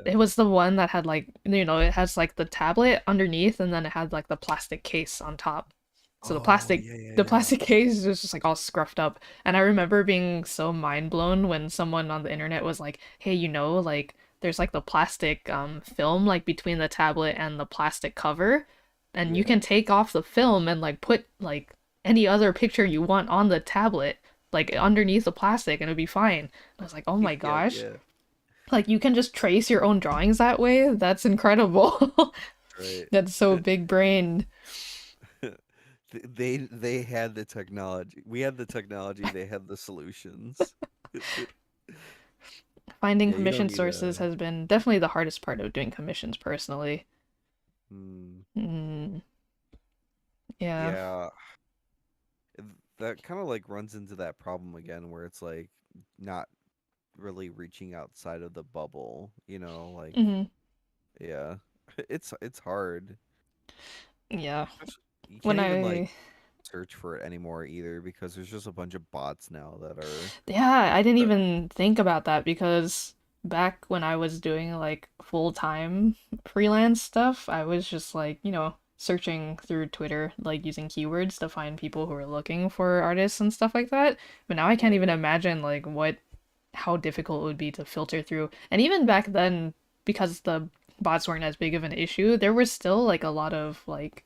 it was the one that had like it has like the tablet underneath and then it had like the plastic case on top. So Oh, yeah, yeah, the yeah. plastic case was just like all scruffed up. And I remember being so mind blown when someone on the internet was like, "Hey, like there's like the plastic film like between the tablet and the plastic cover, and you Yeah. can take off the film and like put like any other picture you want on the tablet like underneath the plastic and it'd be fine." I was like, "Oh my Yeah, gosh." yeah. Like you can just trace your own drawings that way? That's incredible. Right. That's so big brain. They had the technology. We had the technology, they had the solutions. Finding Yeah, you don't commission need sources a has been definitely the hardest part of doing commissions personally. mm, Mm, yeah. yeah, that kind of like runs into that problem again where it's like not really reaching outside of the bubble, like Hmm. yeah. It's hard. Yeah. You When can't even like I search for it anymore either because there's just a bunch of bots now that are Yeah, I didn't uh, even think about that because back when I was doing like full-time freelance stuff, I was just like, searching through Twitter, like using keywords to find people who are looking for artists and stuff like that. But now I can't yeah. even imagine like how difficult it would be to filter through. And even back then, because the bots weren't as big of an issue, there was still like a lot of like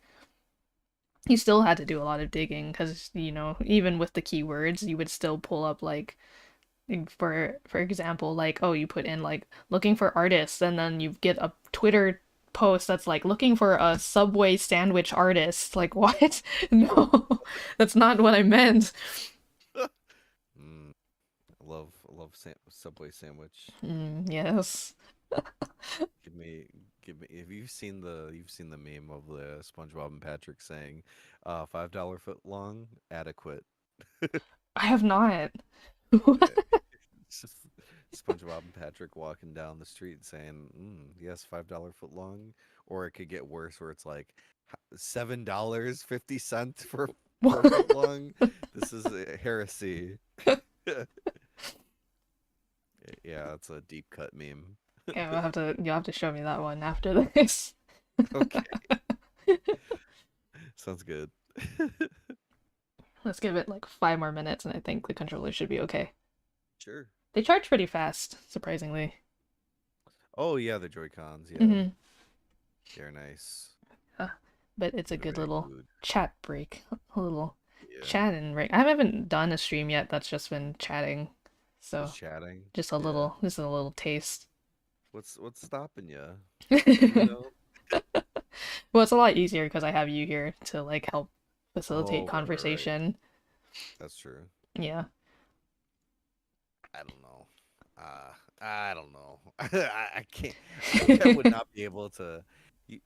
you still had to do a lot of digging because even with the keywords you would still pull up like for example like oh you put in like looking for artists and then you get a Twitter post that's like looking for a Subway sandwich artist like what. No, that's not what I meant. Mm, I love Subway sandwich. Yes. Give me, give me. If you've seen the meme of the SpongeBob and Patrick saying, $5 foot long, adequate." I have not. Uh, It's just SpongeBob and Patrick walking down the street saying, "Yes, $5 foot long," or it could get worse, where it's like $7.50 per foot long. This is a heresy. Yeah, it's a deep cut meme. Yeah, you'll have to show me that one after this. Okay, sounds good. Let's give it like 5 more minutes, and I think the controller should be okay. Sure. They charge pretty fast, surprisingly. Oh yeah, the Joy-Cons. Yeah, Mm-hmm. they're nice. But it's a They're good very little good. chat break, a little Yeah, chat and break. I haven't done a stream yet. That's just been chatting, so just chatting. Yeah. just a little taste. What's stopping you? You know? Well, it's a lot easier because I have you here to like help facilitate Oh, right. conversation. That's true. Yeah. I don't know. I don't know. I can't. I would not be able to. y-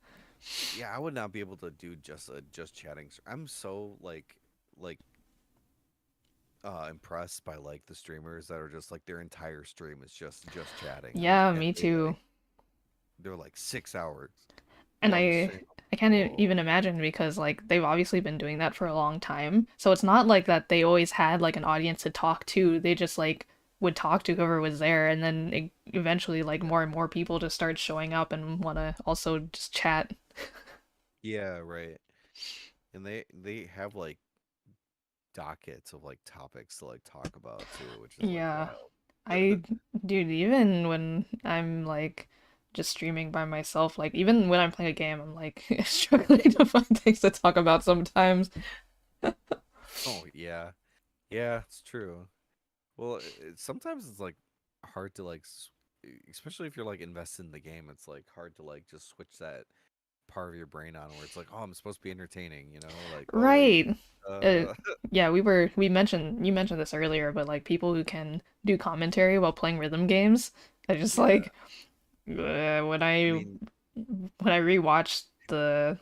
Yeah, I would not be able to do just chatting. I'm so like impressed by like the streamers that are just like their entire stream is just chatting. Yeah, And me they too. like they're like 6 hours And long stream. I can't Whoa. even imagine because like they've obviously been doing that for a long time. So it's not like that they always had like an audience to talk to. They just like would talk to whoever was there, and then eventually like more and more people just start showing up and want to also just chat. Yeah, right. And they have like dockets of like topics to like talk about too, which is like Yeah. wild. I dude, even when I'm like just streaming by myself, like even when I'm playing a game, I'm like struggling to find things to talk about sometimes. Oh yeah, yeah, it's true. Well, sometimes it's like hard to like, especially if you're like invested in the game. It's like hard to like just switch that part of your brain on where it's like, oh, I'm supposed to be entertaining, you know? Like, oh wait, Right. Uh, uh, yeah, we mentioned you mentioned this earlier, but like people who can do commentary while playing rhythm games, I just yeah. like I mean, when I rewatched the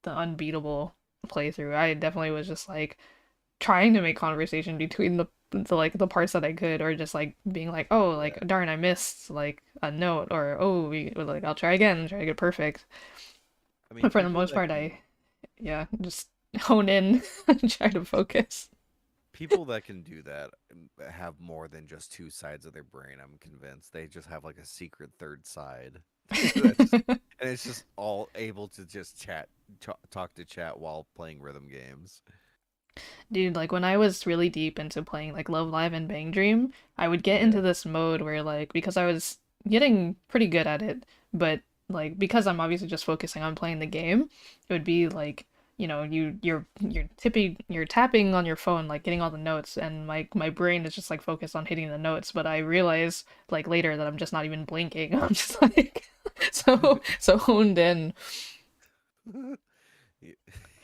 unbeatable playthrough, I definitely was just like trying to make conversation between the like the parts that I could, or just like being like, oh, like yeah. darn, I missed like a note, or oh, like I'll try again, try to get perfect. I mean, But for the people most that part, can yeah, just hone in and try to focus. people that can do that have more than just two sides of their brain. I'm convinced they just have like a secret third side that just and it's just all able to just talk to chat while playing rhythm games. Dude, like when I was really deep into playing like Love Live and Bang Dream, I would get Yeah, into this mode where like because I was getting pretty good at it, but like because I'm obviously just focusing on playing the game, it would be like, you're tapping on your phone like getting all the notes, and my brain is just like focused on hitting the notes, but I realize like later that I'm just not even blinking. I'm just like so honed in. Y-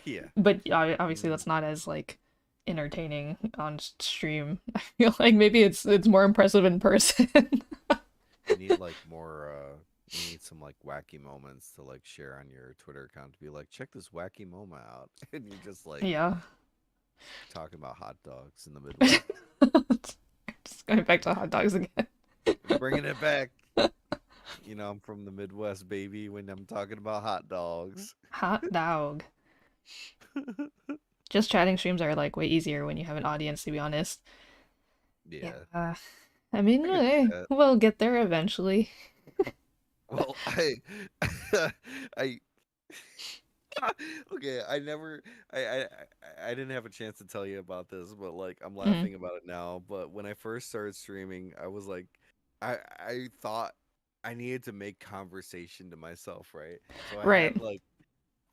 yeah. But obviously Mm, that's not as like entertaining on stream. I feel like maybe it's more impressive in person. You need like more. You need some like wacky moments to like share on your Twitter account to be like, check this wacky moment out, and you're just like Yeah. talking about hot dogs in the Midwest, Just going back to hot dogs again. bringing it back. You know, I'm from the Midwest, baby. When I'm talking about hot dogs. Hot dog. Just chatting streams are like way easier when you have an audience, to be honest. Yeah. Yeah, I mean, I could see that. we'll get there eventually. Well, I okay. I never, I didn't have a chance to tell you about this, but like, I'm Mhm. laughing about it now. But when I first started streaming, I was like, I thought I needed to make conversation to myself, right? So I Right. had like,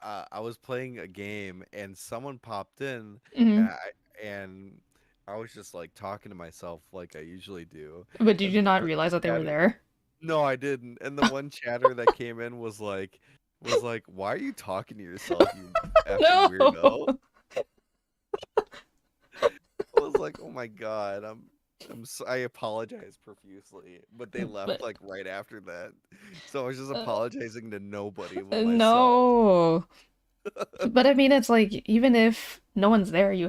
I was playing a game and someone popped in, and Hmm. I was just like talking to myself like I usually do, But did and you not the realize that they were chatter there? no, I didn't. And the one chatter that came in was like, "Why are you talking to yourself, you effing weirdo?" No. I was like, "Oh my god, I apologize profusely." But they left But like right after that. So I was just apologizing to nobody but myself. no. But I mean, it's like even if no one's there, you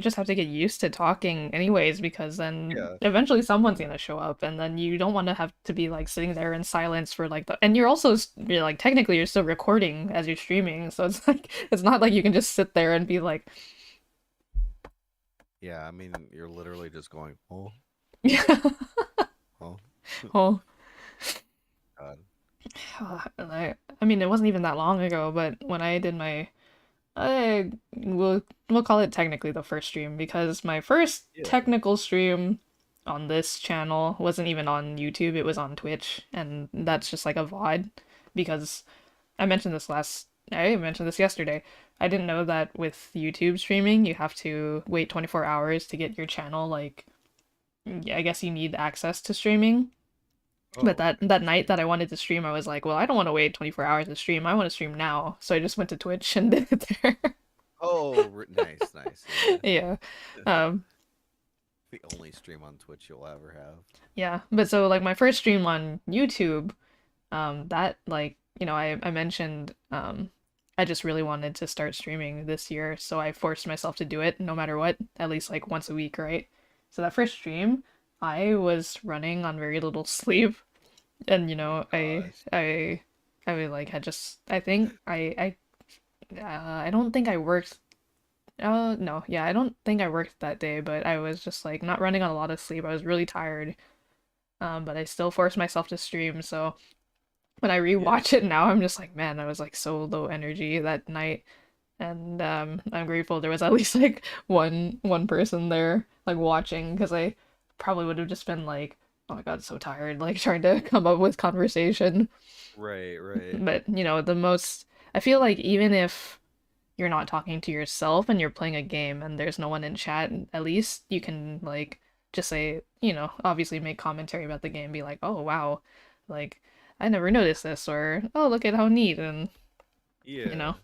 just have to get used to talking anyways, because then Yeah. eventually someone's gonna show up, and then you don't want to have to be like sitting there in silence for like and you're also you're like technically you're still recording as you're streaming, so it's like it's not like you can just sit there and be like, Yeah, I mean, you're literally just going, oh, yeah, oh, oh. God. And I mean, it wasn't even that long ago, but when I did my I we'll call it technically the first stream because my first Yeah. technical stream on this channel wasn't even on YouTube, it was on Twitch, and that's just like a VOD because I mentioned this yesterday. I didn't know that with YouTube streaming, you have to wait 24 hours to get your channel like I guess you need access to streaming. But Oh, that night interesting. that I wanted to stream, I was like, well, I don't want to wait 24 hours to stream. I want to stream now. So I just went to Twitch and did it there. Oh, nice, nice. Yeah. Yeah. Um, The only stream on Twitch you'll ever have. yeah. But so like my first stream on YouTube, that like, I mentioned I just really wanted to start streaming this year, so I forced myself to do it no matter what, at least like once a week, right? So that first stream, I was running on very little sleep, and Gosh. I like had just I think I don't think I worked. No, yeah, I don't think I worked that day, but I was just like not running on a lot of sleep. I was really tired. But I still forced myself to stream. So when I Yeah. rewatch it now, I'm just like, man, I was like so low energy that night. And I'm grateful there was at least like one person there like watching because I probably would have just been like, oh my God, so tired, like trying to come up with conversation. Right, right. But I feel like even if you're not talking to yourself and you're playing a game and there's no one in chat, at least you can like just say, obviously make commentary about the game, be like, "Oh wow, like I never noticed this," or "Oh, look at how neat," and you Yeah. know,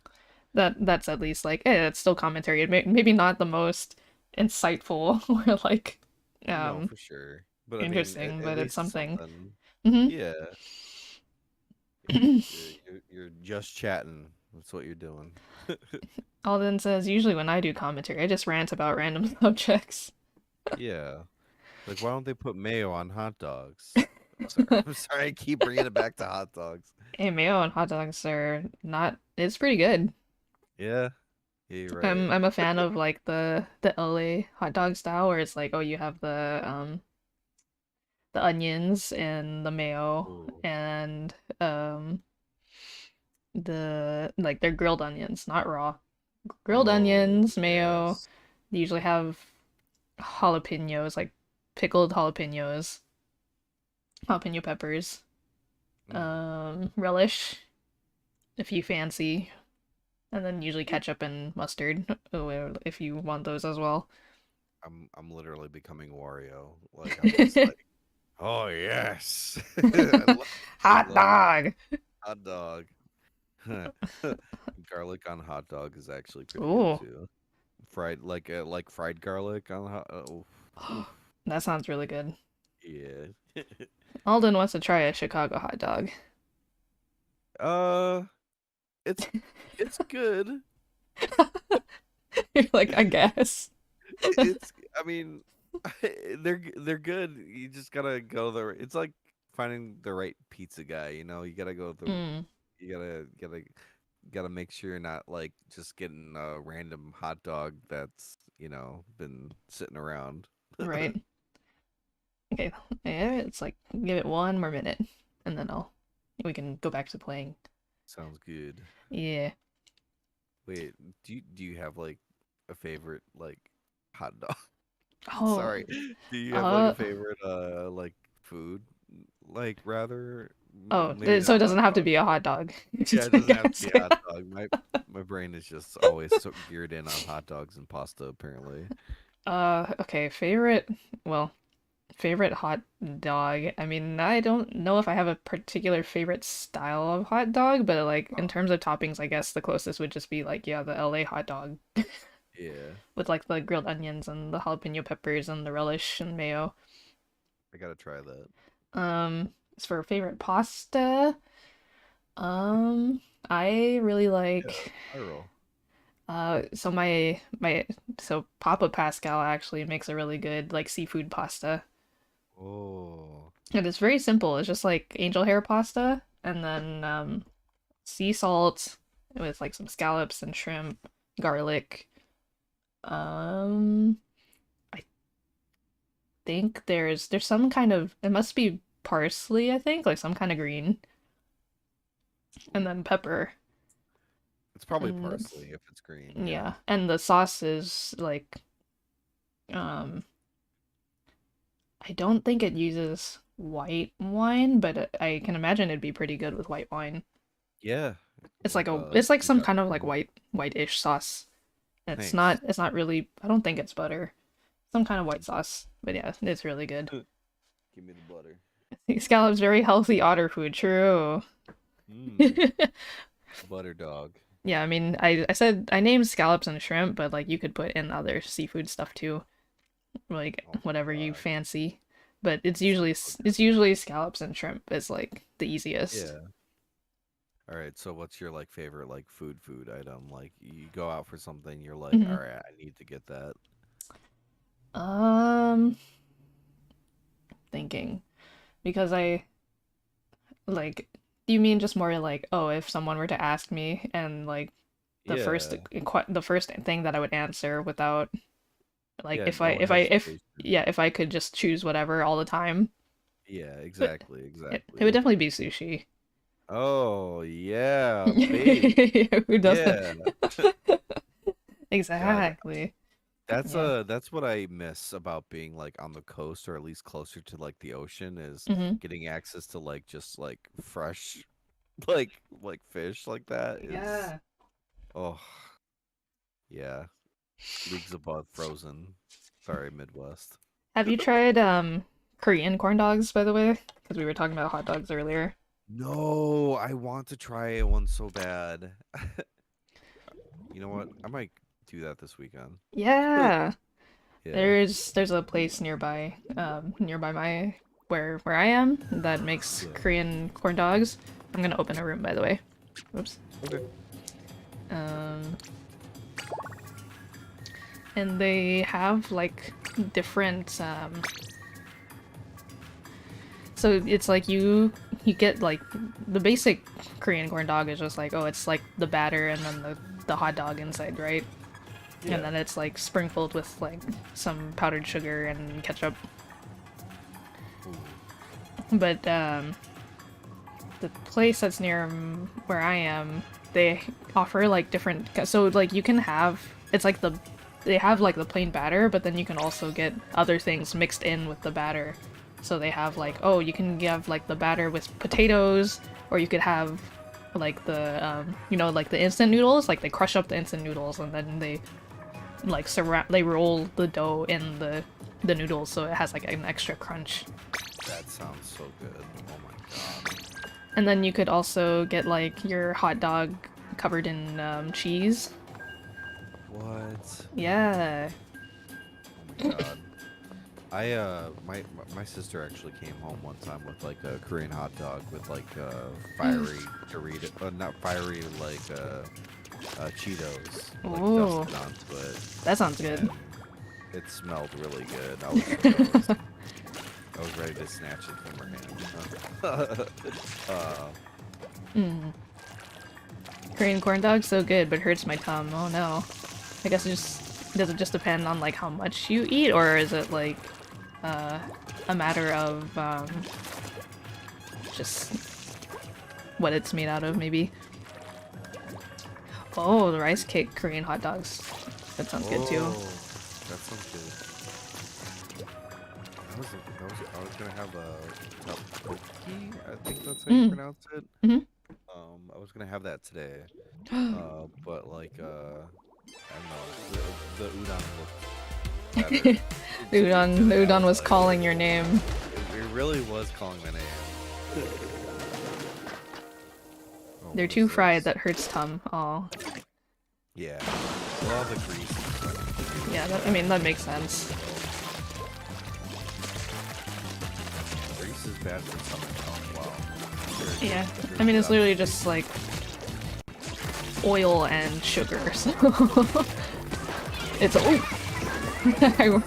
that's at least like, it's still commentary. Maybe not the most insightful or like No, um for sure. But I mean, interesting, at but it's least it's something. something. Hmm. Yeah. You're just chatting. That's what you're doing. Alden says usually when I do commentary, I just rant about random subjects. Yeah. Like, why don't they put mayo on hot dogs? I'm sorry. I'm sorry. I keep bringing it back to hot dogs. Hey, mayo and hot dogs are not. It's pretty good. Yeah. Yeah, you're right. I'm a fan of like the LA hot dog style where it's like, oh, you have the onions and the mayo Ooh. and the like they're grilled onions, not raw. Grilled Oh, onions, mayo. yes. They usually have jalapenos, like pickled jalapeno peppers, Mm. relish if you fancy, and then usually ketchup and mustard if you want those as well. I'm literally becoming Wario. Like I'm just like, oh yes. I Hot love it. dog. Hot dog. Garlic on hot dog is actually pretty good Ooh. too. Fried like fried garlic on hot. Oof. That sounds really good. Yeah. Alden wants to try a Chicago hot dog. Uh, it's it's good. You're like, I guess. It's I mean, they're good. You just gotta go the. It's like finding the right pizza guy. You gotta go the. Mm, You gotta make sure you're not like just getting a random hot dog that's been sitting around. right. Okay. Yeah, it's like give it one more minute, and then we can go back to playing. Sounds good. Yeah. Wait, do you have like a favorite like hot dog? Oh. Sorry. Do you have like a Uh. favorite like food? Like rather Oh. maybe So not it doesn't hot have to dog. be a hot dog. Yeah, Just it I doesn't have to guess. be a hot dog. My brain is just always so geared in on hot dogs and pasta apparently. Okay. Favorite hot dog. I mean, I don't know if I have a particular favorite style of hot dog, but like in terms of toppings, I guess the closest would just be like, yeah, the LA hot dog Yeah, with like the grilled onions and the jalapeno peppers and the relish and mayo. I gotta try that. As for favorite pasta, I really Yeah, like viral. so so Papa Pascal actually makes a really good like seafood pasta. Oh, And it's very simple. It's just like angel hair pasta and then sea salt with like some scallops and shrimp, garlic. Um, I think there's some kind of it must be parsley, I think, like some kind of green, and then pepper. it's probably And it's parsley if it's green. Yeah. yeah, and the sauce is like um I don't think it uses white wine, but I can imagine it'd be pretty good with white wine. Yeah. Like It's like you some got kind of like green. whitish sauce. Nice. It's not really I don't think it's butter. Some kind of white sauce. But yeah, it's really good. Give me the butter. Scallops very healthy otter food, true. Mmm. Butter dog. Yeah, I mean I said I named scallops and shrimp, but like you could put in other seafood stuff too. Like Oh whatever my you god. fancy. But Sounds so good. it's usually scallops and shrimp is like the easiest. Yeah. All right. So what's your like favorite like food item? Like you go out for something, you're like, all Hmm. right, I need to get that. Um, thinking because I like. Do you mean just more like, oh, if someone were to ask me and like Yeah. the first thing that I would answer without like Yeah. No hesitation. if I could just choose whatever all the time, Yeah. but Exactly. it would Exactly. definitely be sushi. Oh yeah, babe. Who doesn't? Yeah. God, Exactly. Yeah. that's what I miss about being like on the coast or at least closer to like the ocean is Hmm. getting access to like just like fresh like fish like that is Yeah. oh yeah, leagues above frozen. Sorry, Midwest. Have you tried Korean corn dogs, by the way? Because we were talking about hot dogs earlier. No, I want to try one so bad. You know what? I might do that this weekend. Yeah. Yeah. There's a place nearby, nearby my where I am that makes Yeah. Korean corn dogs. I'm gonna open a room, by the way. Oops. Okay. Um, and they have like different so it's like you get like the basic Korean corn dog is just like, oh, it's like the batter and then the hot dog inside, right? And Yeah. then it's like sprinkled with like some powdered sugar and ketchup. Ooh. But the place that's near where I am, they offer like different. So like you can have it's like they have like the plain batter, but then you can also get other things mixed in with the batter. So they have like, oh, you can have like the batter with potatoes, or you could have like the you know, like the instant noodles. Like they crush up the instant noodles and then they like surround they roll the dough in the noodles so it has like an extra crunch. That sounds so good. Oh my god. And then you could also get like your hot dog covered in cheese. What? Yeah. Oh my god. My sister actually came home one time with like a Korean hot dog with like fiery Dorito, not fiery like Cheetos like Oh, dusted onto it, that sounds good. and it smelled really good. I was ready to snatch it from her hand. Mm. Korean corn dog, so good, but hurts my tongue. Oh no. I guess it just does it just depend on like how much you eat, or is it like uh, a matter of just what it's made out of, maybe? Oh, the rice cake Korean hot dogs. That sounds good too. Oh, that sounds good. I was gonna have a tteokbokki. I think that's how you Mm. pronounce it. Hmm. I was gonna have that today. But like, I don't know, the udon looked better. The Today, I udon was was like, calling your name. it really was calling my name. Oh, They're what is too fried, this? that hurts tongue. Oh, Yeah, well, all the grease and stuff. yeah. I mean, that makes sense. Grease is bad for stomach. Oh, wow. Yeah. Very I mean, good it's literally observation. just like oil and sugar, so it's oh.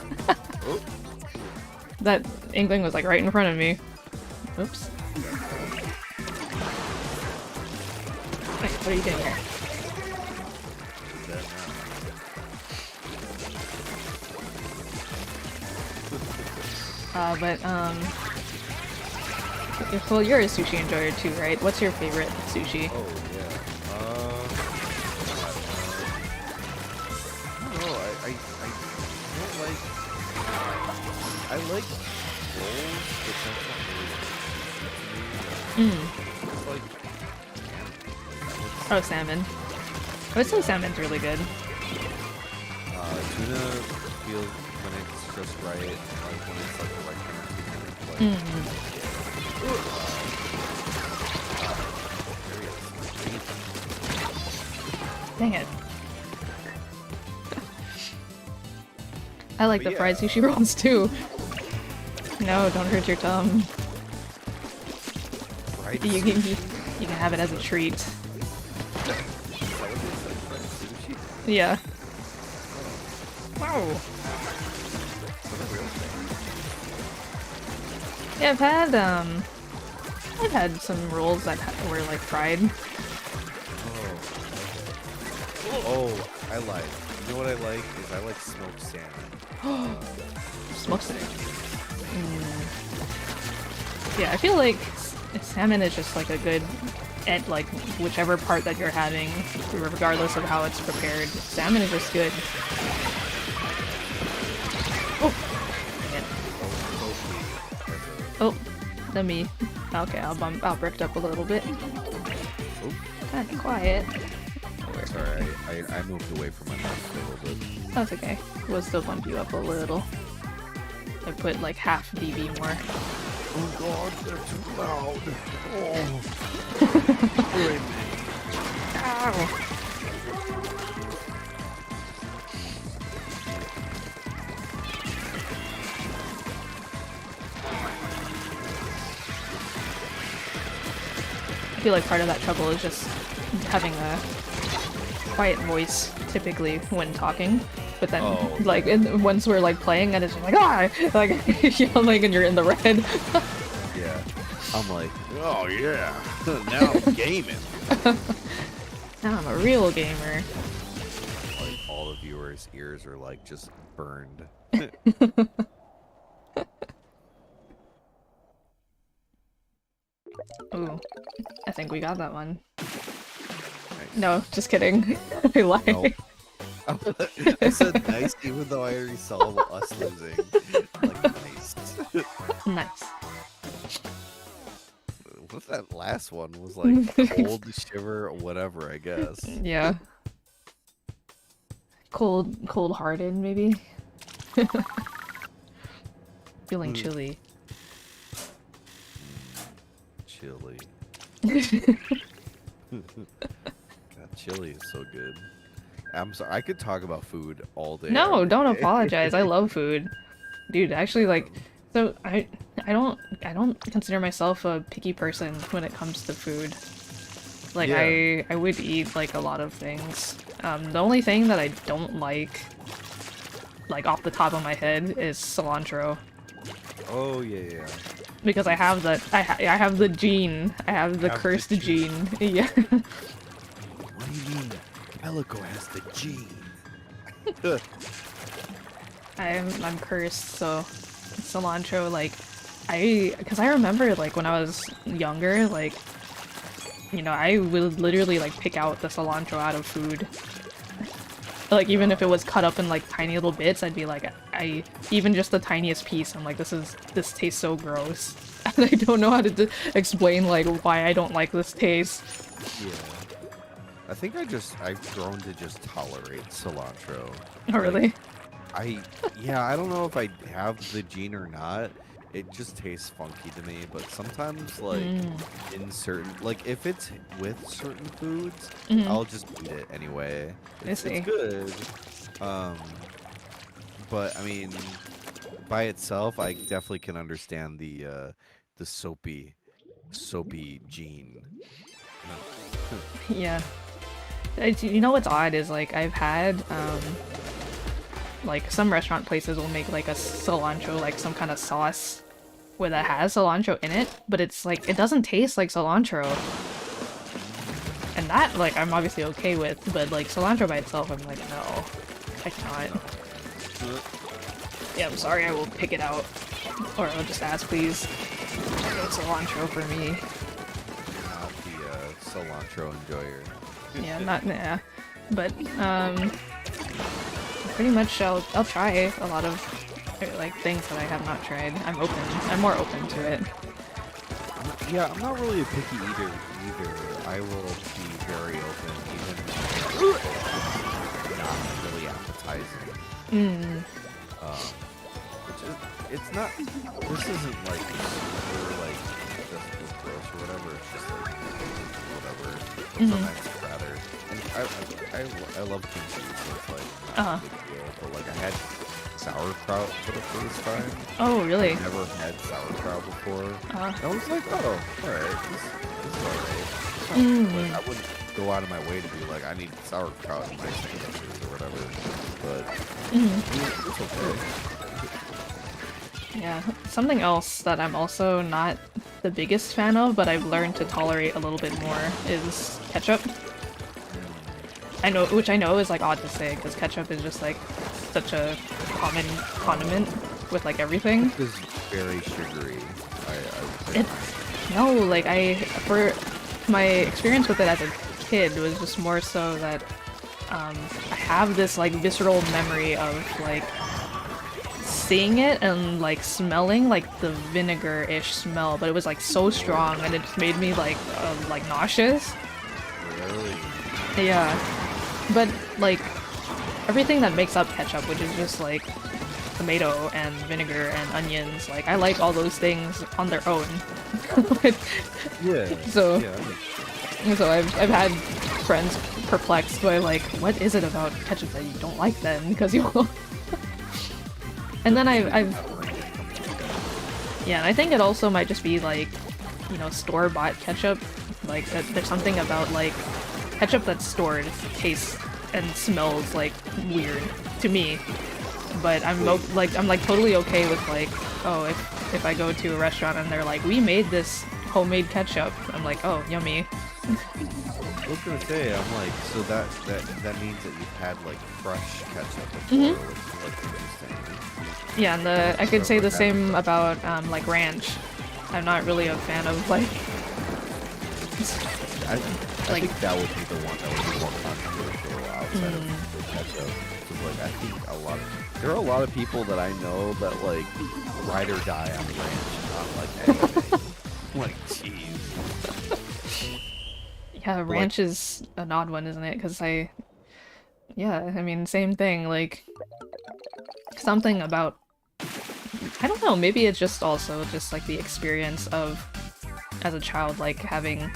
That inkling was like right in front of me. Oops. Wait, what are you doing here? Well, you're a sushi enjoyer too, right? What's your favorite sushi? Oh yeah. I don't know. I don't like. I like rolls, but that's not really. It's like. Oh, salmon. I would say salmon's really good. Tuna feels when it's just right, like when it's like the right kind of Dang it. I like the fried sushi rolls too. No, don't hurt your tongue. Fried You can have it as a treat. Yeah. Wow. Yeah, I've had some rolls that were like fried. Oh, I like. You know what I like is I like smoked salmon. Smoked salmon. Yeah, I feel like salmon is just like a good at like whichever part that you're having, regardless of how it's prepared. Salmon is just good. Oh, oh, let me. Okay, I'll brick up a little bit. Kind of quiet. Sorry, I moved away from my mouse a little bit. That's okay. We'll still bump you up a little. I put like half dB more. Oh god, they're too loud. Oh. Ow. I feel like part of that trouble is just having a quiet voice, typically, when talking. But then, like, once we're, like, playing, and it's just like, ah! Like, yelling, and you're in the red. Yeah. I'm like, oh yeah, now I'm gaming. Now I'm a real gamer. Like, all the viewers' ears are, like, just burned. Ooh. I think we got that one. Nice. No, just kidding. I lied. Nope. I said nice even though I already saw us losing. Like, nice. Nice. What that last one was like cold, shiver, whatever, I guess. Yeah. Cold-hearted, maybe? Feeling chilly. Chili. God, chili is so good. I'm sorry, I could talk about food all day. No, don't apologize. I love food. Dude, actually, like, so I don't consider myself a picky person when it comes to food. Like, Yeah. I would eat, like, a lot of things. The only thing that I don't like off the top of my head, is cilantro. Oh, yeah. Because I have the, I have the gene. I have the cursed gene. Yeah. What do you mean? Calico has the gene. I'm cursed, so cilantro, like, because I remember, like, when I was younger, like, you know, I would literally, like, pick out the cilantro out of food. Like, even if it was cut up in, like, tiny little bits, I'd be like, even just the tiniest piece, I'm like, this tastes so gross. And I don't know how to explain, like, why I don't like this taste. Yeah. I think I've grown to just tolerate cilantro. Oh, really? Yeah, I don't know if I have the gene or not. It just tastes funky to me, but sometimes, like, in certain, like, if it's with certain foods, I'll just eat it anyway. It's good. But, I mean, by itself, I definitely can understand the soapy gene. Yeah. You know what's odd is like I've had like some restaurant places will make like a cilantro, like some kind of sauce where that has cilantro in it, but it's like it doesn't taste like cilantro. And that like I'm obviously okay with, but like cilantro by itself I'm like no, I cannot. Yeah, I'm sorry, I will pick it out. Or I'll just ask please. No cilantro for me. Not the cilantro enjoyer. Yeah, not yeah. But pretty much I'll try a lot of like things that I have not tried. I'm more open to it. Yeah, I'm not really a picky eater either. I will be very open, even not really appetizing. Mm. It's not. This isn't like super like just gross or whatever. It's just like whatever. Sometimes it's rather. And I love kimchi, so it's like not a big deal. But like I had sauerkraut for the first time. Oh, really? I've never had sauerkraut before. And I was like, oh, alright, this is alright. But I wouldn't go out of my way to be like, I need sauerkraut in my sandwiches or whatever. But it's okay. Yeah, something else that I'm also not the biggest fan of, but I've learned to tolerate a little bit more is ketchup. Which I know is like odd to say, because ketchup is just like such a common condiment with like everything. It's very sugary. No, like for my experience with it as a kid was just more so that I have this like visceral memory of like seeing it and like smelling like the vinegar-ish smell, but it was like so strong and it just made me like nauseous. Really? Yeah, but like everything that makes up ketchup, which is just like tomato and vinegar and onions, like I like all those things on their own. Yeah. So I've had friends perplexed by like, what is it about ketchup that you don't like then? Because you will. And then and I think it also might just be like, you know, store-bought ketchup. Like there's something about like ketchup that's stored tastes and smells like weird to me. But I'm like totally okay with like, oh, if I go to a restaurant and they're like, we made this homemade ketchup, I'm like, oh, yummy. I was gonna say, I'm like, so that means that you've had like fresh ketchup before, which is like interesting. Yeah, and I could say the same about like ranch. I'm not really a fan of like. I think that would be the one that would be more controversial outside of the ketchup. Because like I think there are a lot of people that I know that like ride or die on ranch, not like anything. Like jeez. Yeah, ranch is an odd one, isn't it? Because I mean, same thing. Like something about, I don't know. Maybe it's just also just like the experience of as a child, like having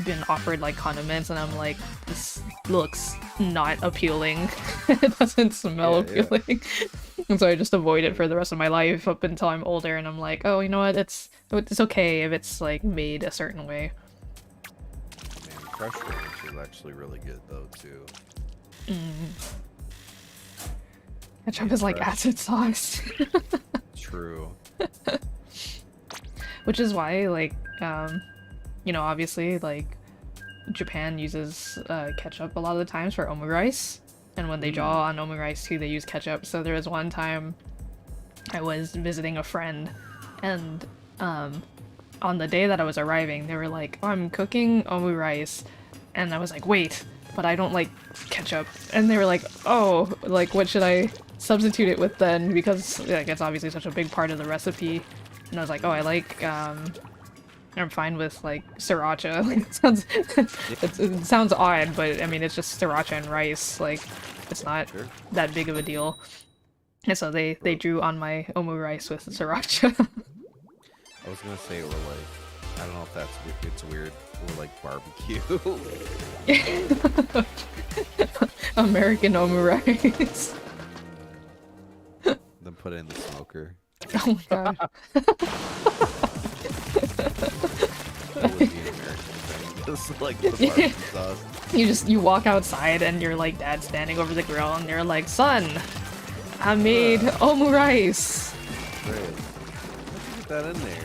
been offered like condiments, and I'm like, this looks not appealing. It doesn't smell appealing. And so I just avoid it for the rest of my life up until I'm older, and I'm like, oh, you know what? It's okay if it's like made a certain way. Man, fresh ranch is actually really good though too. Ketchup is like acid sauce. True. Which is why, like, you know, obviously, like, Japan uses ketchup a lot of the times for omurice, and when they draw on omurice too, they use ketchup. So there was one time I was visiting a friend, and on the day that I was arriving, they were like, oh, I'm cooking omurice, and I was like, wait, but I don't like ketchup. And they were like, oh, like, what should I substitute it with then? Because, like, it's obviously such a big part of the recipe. And I was like, oh, I like, I'm fine with, like, sriracha. Like, it sounds odd, but, I mean, it's just sriracha and rice. Like, it's not that big of a deal. And so they drew on my omurice with sriracha. I was gonna say, or like, I don't know if it's weird, or like barbecue. American omurice. Then put it in the smoker. Oh my god. That would be an American thing. Just like the barbecue sauce. You walk outside and your like dad standing over the grill and you're like, son, I made omurice. Great. Let's get that in there.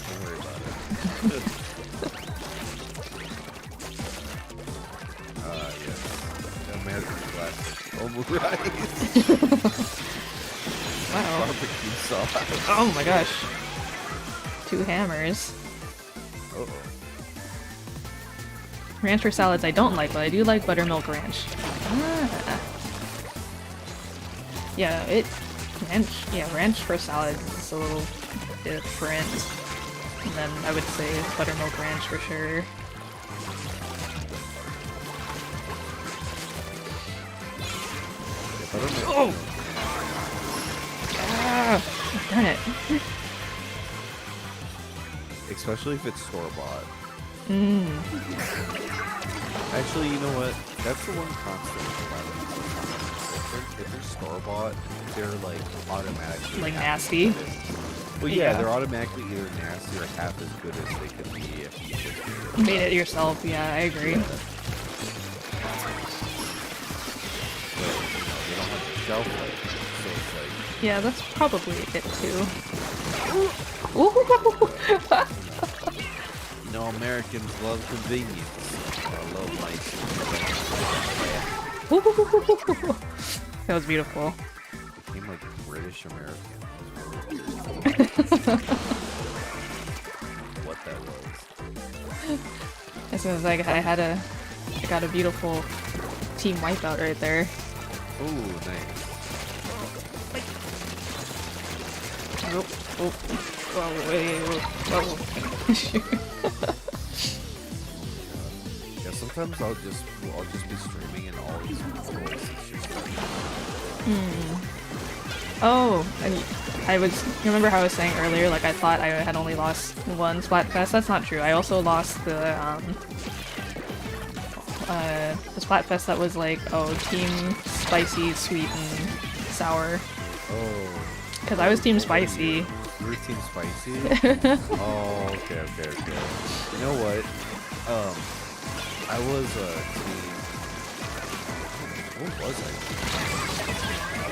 Don't worry about it. Yes. American classic. Omurice. Wow. Barbecue sauce. Oh my gosh. 2 hammers. Uh-oh. Ranch for salads I don't like, but I do like buttermilk ranch. Ah. Yeah, ranch for salads is a little different. And then I would say buttermilk ranch for sure. Oh! Ah! Darn it. Especially if it's store-bought. Mmm. Actually, you know what? That's the one constant about it. If they're store-bought, they're like automatically Like nasty? Well, yeah, they're automatically either nasty or half as good as they could be if you just Made it yourself, yeah, I agree. They don't have the shelf life, so it's like... Yeah, that's probably it too. Ooh. You know, Americans love convenience. I love my... That was beautiful. Became like British American. What that was. As soon as I got a beautiful team wipeout right there. Ooh, nice. Oh, oh, whoa, wait, whoa. Yeah, sometimes I'll just be streaming and all these voices just like... Oh, and you remember how I was saying earlier, like I thought I had only lost 1 Splatfest? That's not true. I also lost the Splatfest that was like, oh, team spicy, sweet, and sour. Oh. Because I was team spicy. You were team spicy? Oh, okay. You know what? I was team... What was I?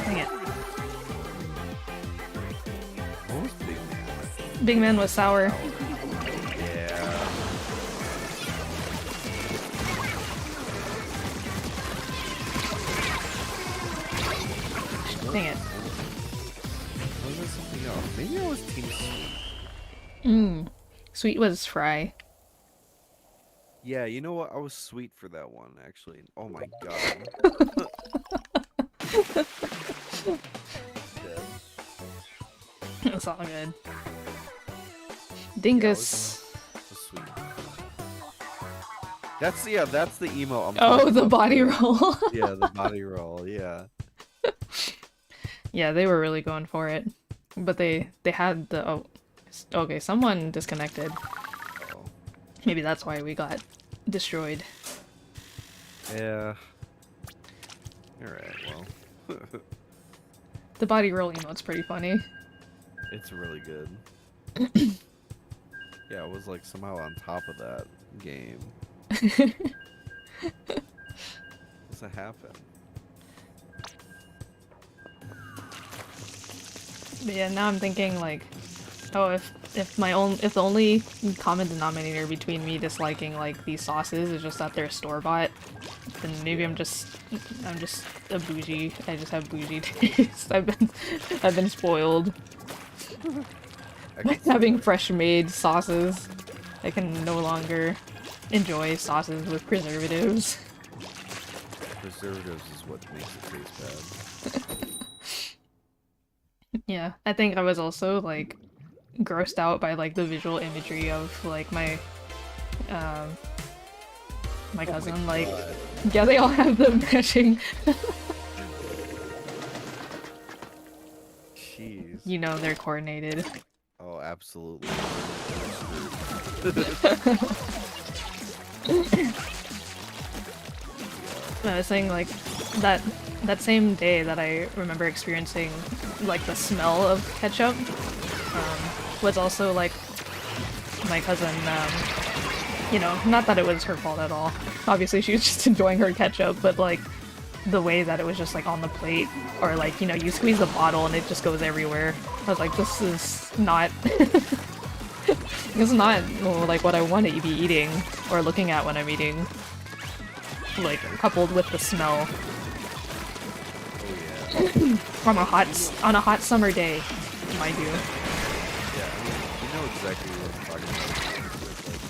Dang it. What was Big Man? Big Man was sour. Yeah. Dang it. Was it something else? Maybe I was team sweet. Sweet was Fry. Yeah, you know what? I was sweet for that one, actually. Oh my god. It's all good. Dingus. Was sweet. That's the emo I'm Oh, talking the about. body roll. Yeah, the body roll, yeah. Yeah, they were really going for it. But they had the... Oh, okay, someone disconnected. Oh. Maybe that's why we got destroyed. Yeah. Alright, well. The body roll emote's pretty funny. It's really good. Yeah, it was like somehow on top of that game. What's that happen? But yeah, now I'm thinking like, oh, if the only common denominator between me disliking like these sauces is just that they're store-bought, then maybe I'm just a bougie. I just have bougie taste. I've been spoiled. Having fresh-made sauces, I can no longer enjoy sauces with preservatives. Preservatives is what makes it taste bad. Yeah, I think I was also like grossed out by like the visual imagery of like my cousin. My Like, God. yeah, they all have the matching. Jeez. You know, they're coordinated. Oh, absolutely. I was saying like that same day that I remember experiencing like the smell of ketchup was also like my cousin, you know, not that it was her fault at all, obviously she was just enjoying her ketchup, but like the way that it was just like on the plate, or like, you know, you squeeze the bottle and it just goes everywhere. I was like, this is not this is not like what I want to be eating or looking at when I'm eating, like coupled with the smell. Oh yeah. on a hot summer day, mind you. Yeah, I mean, you know exactly what I'm talking about. With, like,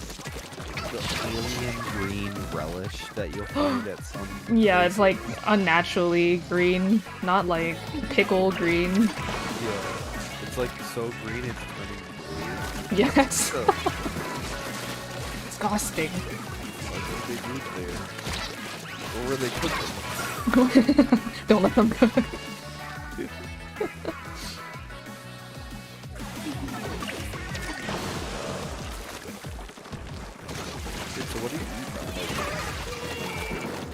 the alien green relish that you'll find at some. Yeah, it's like unnaturally green, not like pickle green. Yeah, it's like so green it's turning blue. Yes. So, Disgusting. like what they do there. Or where they cook them. Don't let them cook. So what do you eat on like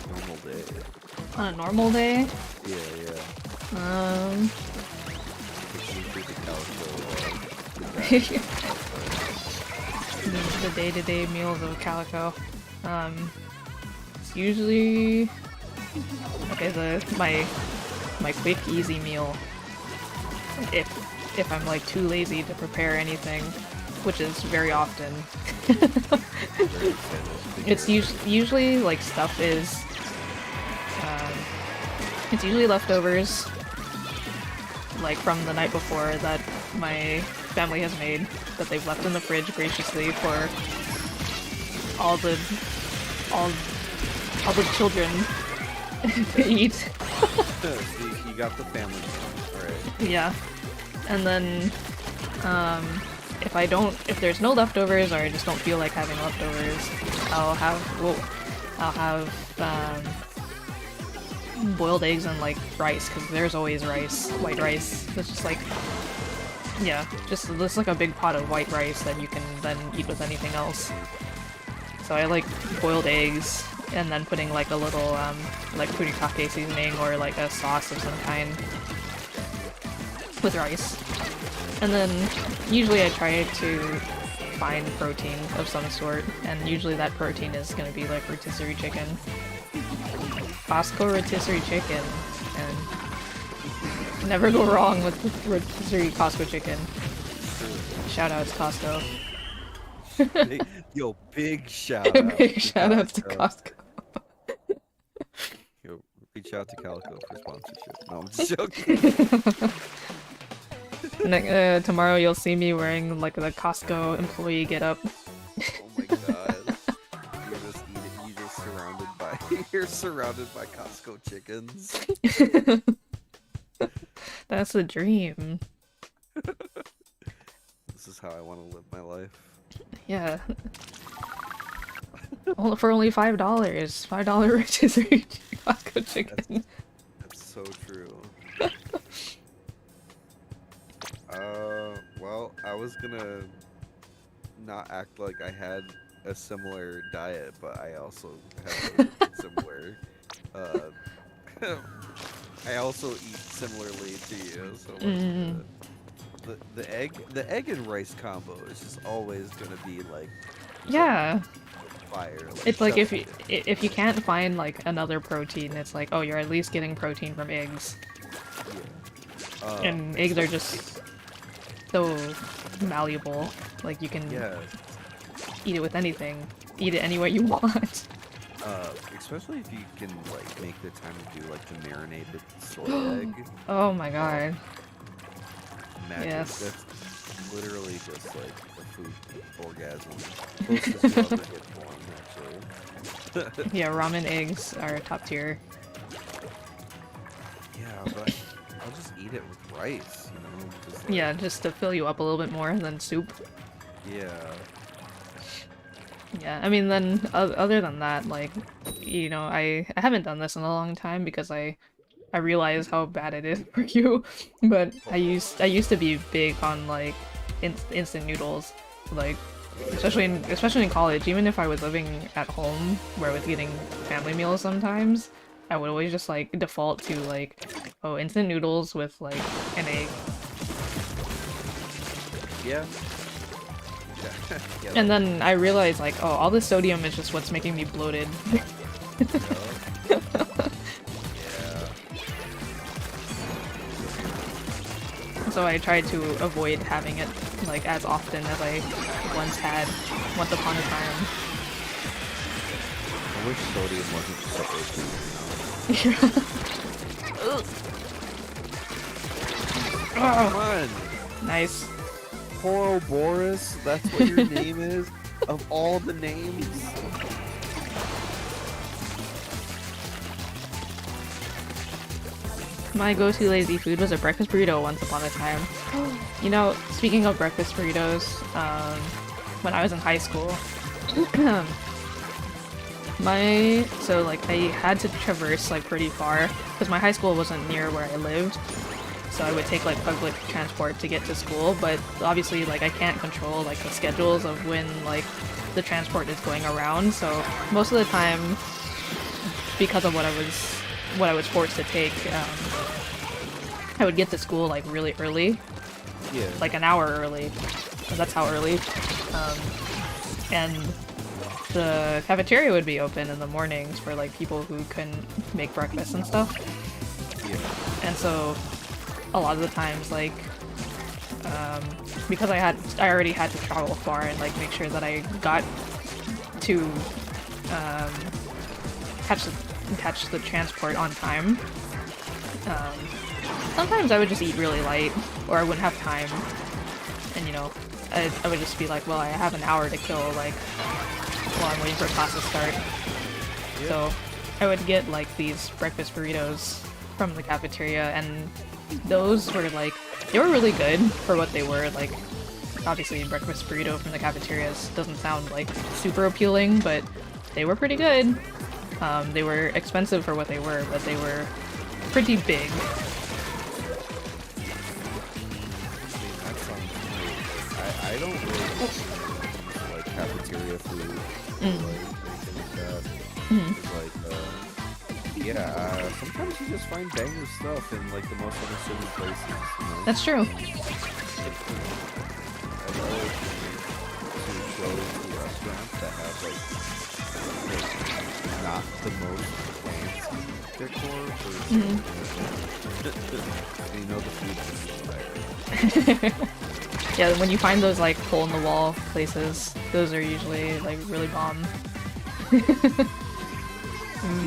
a normal day? On a normal day? Yeah, yeah. The day-to-day meals of Calico. It's usually okay. My quick, easy meal. If I'm like too lazy to prepare anything, which is very often. It's usually like stuff is. It's usually leftovers, like from the night before that my family has made, that they've left in the fridge graciously for all the children to eat. So you got the family, alright. Yeah, and then if there's no leftovers or I just don't feel like having leftovers, I'll have boiled eggs and like rice, because there's always rice, white rice. It's just like, yeah, just like a big pot of white rice that you can then eat with anything else. So I like boiled eggs and then putting like a little like furikake seasoning or like a sauce of some kind with rice. And then usually I try to find protein of some sort, and usually that protein is going to be like rotisserie chicken. Costco rotisserie chicken, and never go wrong with rotisserie Costco chicken. Shout out to Costco. Big shout out. Big shout out to Costco. Yo, reach out to Calico for sponsorship. No, I'm just joking. Tomorrow you'll see me wearing like the Costco employee getup. Oh my god. You're surrounded by Costco chickens. That's the dream. This is how I want to live my life. Yeah. For only $5. $5 rotisserie Costco chicken. That's so true. Well, I was gonna not act like I had a similar diet, but I also have a similar, I also eat similarly to you, so the egg and rice combo is just always gonna be like, yeah, fire. Like, it's like if you can't find like another protein, it's like, oh, you're at least getting protein from eggs. Yeah. And eggs are just so malleable, like you can eat it with anything, eat it any way you want. Especially if you can like make the time to do like the marinated soy egg. Oh my god. Magic. Yes. That's literally just like a food orgasm. Closest you'll ever get to one, actually. Yeah, ramen eggs are top tier. Yeah, but I'll just eat it with rice, you know? Just like, Yeah, just to fill you up a little bit more than soup. yeah. Yeah, I mean, then other than that, like, you know, I haven't done this in a long time because I realize how bad it is for you. But I used to be big on like instant noodles, like especially in college. Even if I was living at home where I was getting family meals sometimes, I would always just like default to like, oh, instant noodles with like an egg. Yeah. Yeah, And then I realized like, oh, all this sodium is just what's making me bloated. Yeah. So I tried to avoid having it like as often as I once had once upon a time. I wish sodium wasn't so open, you know? Come on! Nice. Ouroboros, that's what your name is? Of all the names? My go-to lazy food was a breakfast burrito once upon a time. You know, speaking of breakfast burritos, when I was in high school, I had to traverse like pretty far because my high school wasn't near where I lived, so I would take like public transport to get to school. But obviously, like I can't control like the schedules of when like the transport is going around. So most of the time, because of what I was forced to take, I would get to school like really early, Yeah. like an hour early. That's how early. And the cafeteria would be open in the mornings for like people who couldn't make breakfast and stuff. Yeah. And so a lot of the times, like, because I already had to travel far and like make sure that I got to catch the transport on time. Sometimes I would just eat really light, or I wouldn't have time, and you know, I would just be like, well, I have an hour to kill, like, while I'm waiting for class to start. Yeah. So I would get like these breakfast burritos from the cafeteria, and those were like, they were really good for what they were. Like, obviously breakfast burrito from the cafeterias doesn't sound like super appealing, but they were pretty good. They were expensive for what they were, but they were pretty big. That sounds great. I don't really like cafeteria food or like anything like that. Like, yeah, sometimes you just find banger stuff in like the most unassuming places, you know? That's true. I've always wanted to go to restaurants that have like not the most fancy decor for and you know the food is fire. Yeah, when you find those like hole-in-the-wall places, those are usually like really bomb.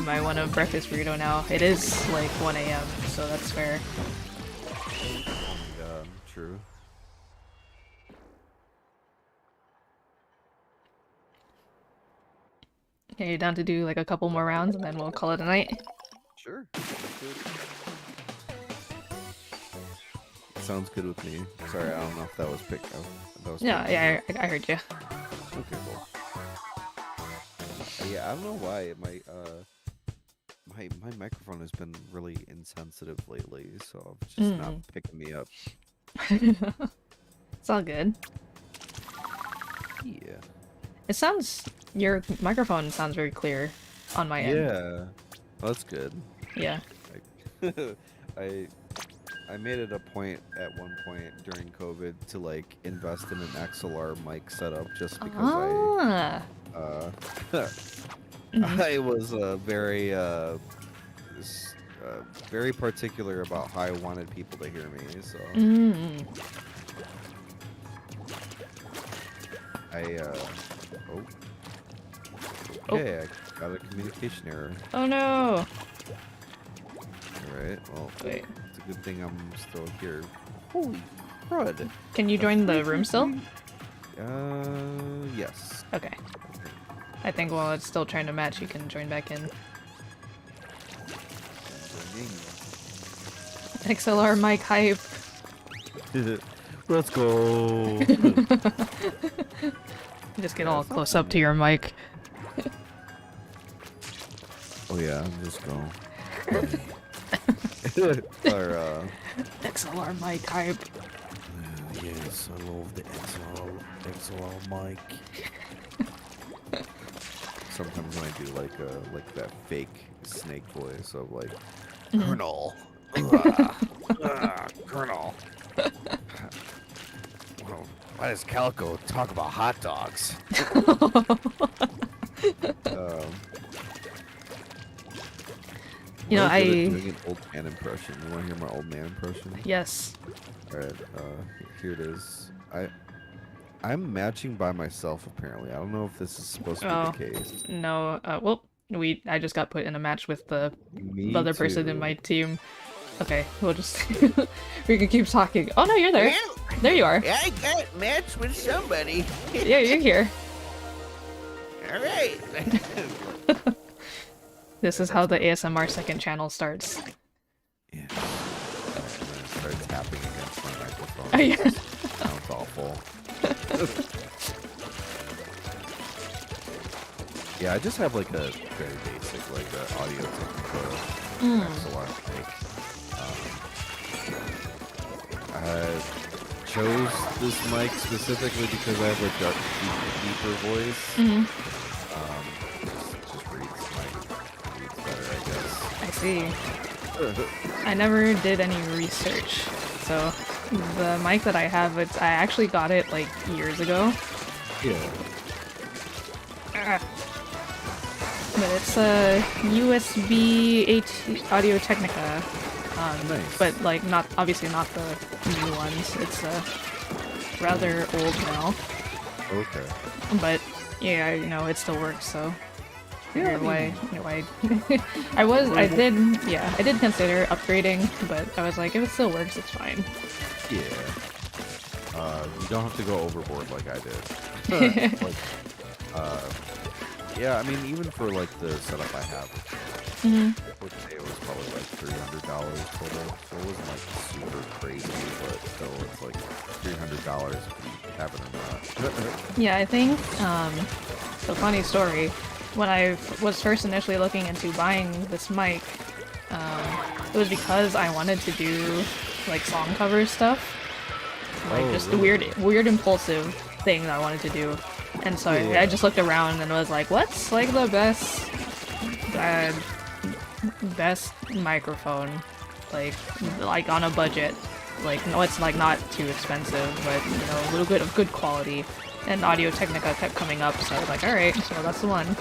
I want a breakfast burrito now. It is like 1 a.m., so that's fair. Oh my god, true. Okay, you down to do like a couple more rounds and then we'll call it a night? Sure. Sounds good with me. Sorry, I don't know if that was picked up. Yeah, I heard you. Okay, cool. Yeah, I don't know why my microphone has been really insensitive lately, so it's just not picking me up. It's all good. Yeah. Your microphone sounds very clear on my end. Yeah. Well, that's good. Yeah. I made it a point at one point during COVID to like invest in an XLR mic setup just because I was very particular about how I wanted people to hear me, so okay, I got a communication error. Oh no! Alright, well, Wait. it's a good thing I'm still here. Holy crud. Can you join the room still? Yes. Okay. I think while it's still trying to match, you can join back in. XLR mic hype. Let's go. Just get all close up to your mic. Oh yeah, let's go. Or XLR mic hype. yes, I love the XLR mic. Sometimes when I do like that fake snake voice of like Colonel. Colonel. Well, why does Calico talk about hot dogs? You know, really good at doing an old man impression. You want to hear my old man impression? Yes. All right, here it is. I'm matching by myself apparently. I don't know if this is supposed to be the case. No. Well, I just got put in a match with the other person in my team. Okay, we'll just we can keep talking. Oh no, you're there. Well, There you are. I got matched with somebody. Yeah, you're here. All right. This is how the ASMR second channel starts. Yeah. I'm gonna start tapping against my microphone. Oh, yeah. Sounds awful. Yeah, I just have like a very basic audio technical XLR mic. I chose this mic specifically because I have a deeper voice. Just reads better, I guess. I see. I never did any research, so the mic that I have, I actually got it like years ago. Yeah. But it's a USB Audio Technica. Nice. But like obviously not the new ones. It's rather old now. Okay. But yeah, you know, it still works, so Yeah, why I did consider upgrading, but I was like, if it still works, it's fine. Yeah. You don't have to go overboard like I did. Yeah, I mean, even for like the setup I have, I would say it was probably like $300 total. So it wasn't like super crazy, but still, it's like $300 if you have it or not. Yeah, I think a funny story. When I was first initially looking into buying this mic, it was because I wanted to do like song cover stuff, like just really? the weird impulsive thing that I wanted to do. And so I just looked around and was like, what's like the best microphone, like on a budget, like no, it's like not too expensive, but you know, a little bit of good quality. And Audio Technica kept coming up, so I was like, all right, so that's the one.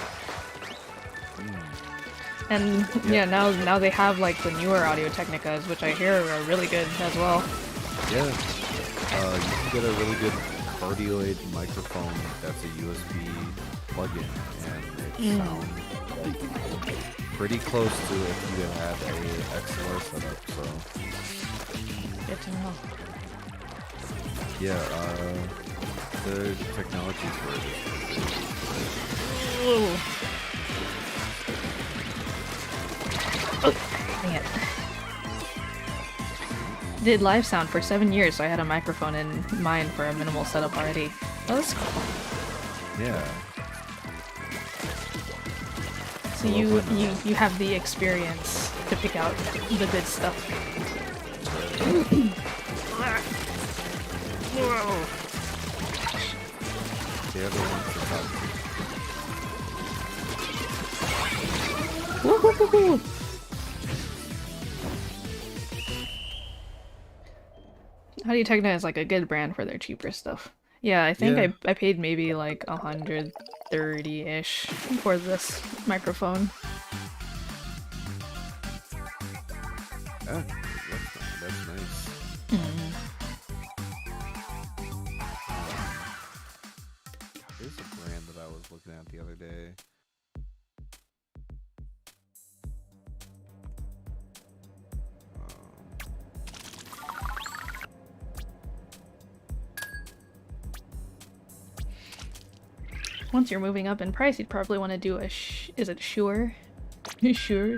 And yeah, now they have like the newer Audio Technicas, which I hear are really good as well. Yeah. You can get a really good cardioid microphone that's a USB plug-in, and it sounds like pretty close to if you had a XLR setup, so Good to know. yeah, the technology for it Ooh. Oh, dang it. Did live sound for 7 years, so I had a microphone in mind for a minimal setup already. Oh, that's cool. yeah. So you have the experience to pick out the good stuff. The other one's Woo-hoo-hoo-hoo. Audio Technica is like a good brand for their cheaper stuff. Yeah, I think Yeah. I paid maybe like 130-ish for this microphone. yeah, that's nice. There's a brand that I was looking at the other day. Once you're moving up in price, you'd probably want to do a is it Shure? Shure?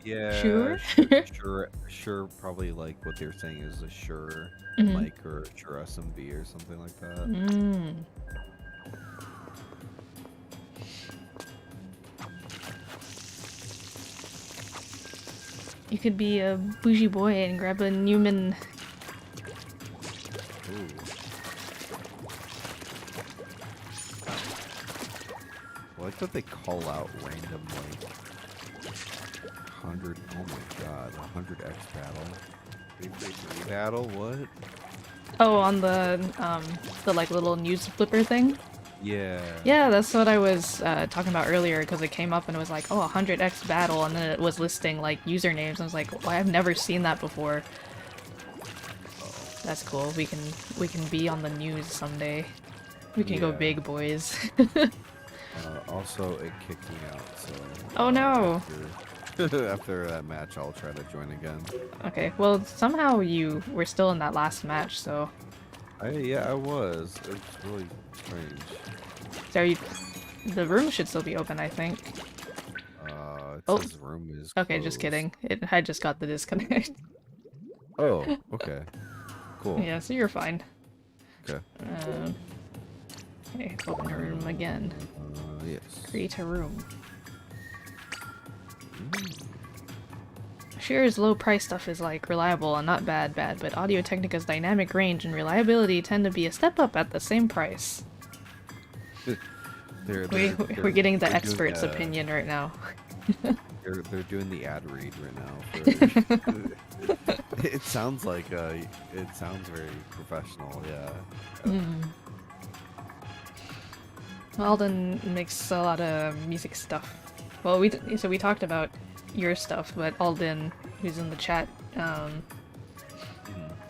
Yeah, Shure? sure. Probably like what they're saying is a Shure Mhm. mic or a Shure SMB or something like that. Mm. You could be a bougie boy and grab a Newman. Ooh. I like that they call out random like 100. Oh my god, 100x battle. 333 battle. What? Oh, on the like little news flipper thing. Yeah. Yeah, that's what I was talking about earlier, because it came up and it was like, oh, 100x battle, and then it was listing like usernames. I was like, well, I've never seen that before. That's cool. We can be on the news someday. We can go Yeah. big, boys. Also, it kicked me out, so... Oh no! After that match, I'll try to join again. Okay, well, somehow you were still in that last match, so... Yeah, I was. It was really strange. So are you... The room should still be open, I think. It says the room is Okay, just closed. kidding. I just got the disconnect. Oh, okay. Cool. Yeah, so you're fine. Okay. Okay, open a room again. Yes. Create a room. Shure's low price stuff is like reliable and not bad, but Audio Technica's dynamic range and reliability tend to be a step up at the same price. We're getting the expert's opinion right now. They're doing the ad read right now. For, it sounds like it sounds very professional. Yeah. Alden makes a lot of music stuff. Well, we talked about your stuff, but Alden, who's in the chat,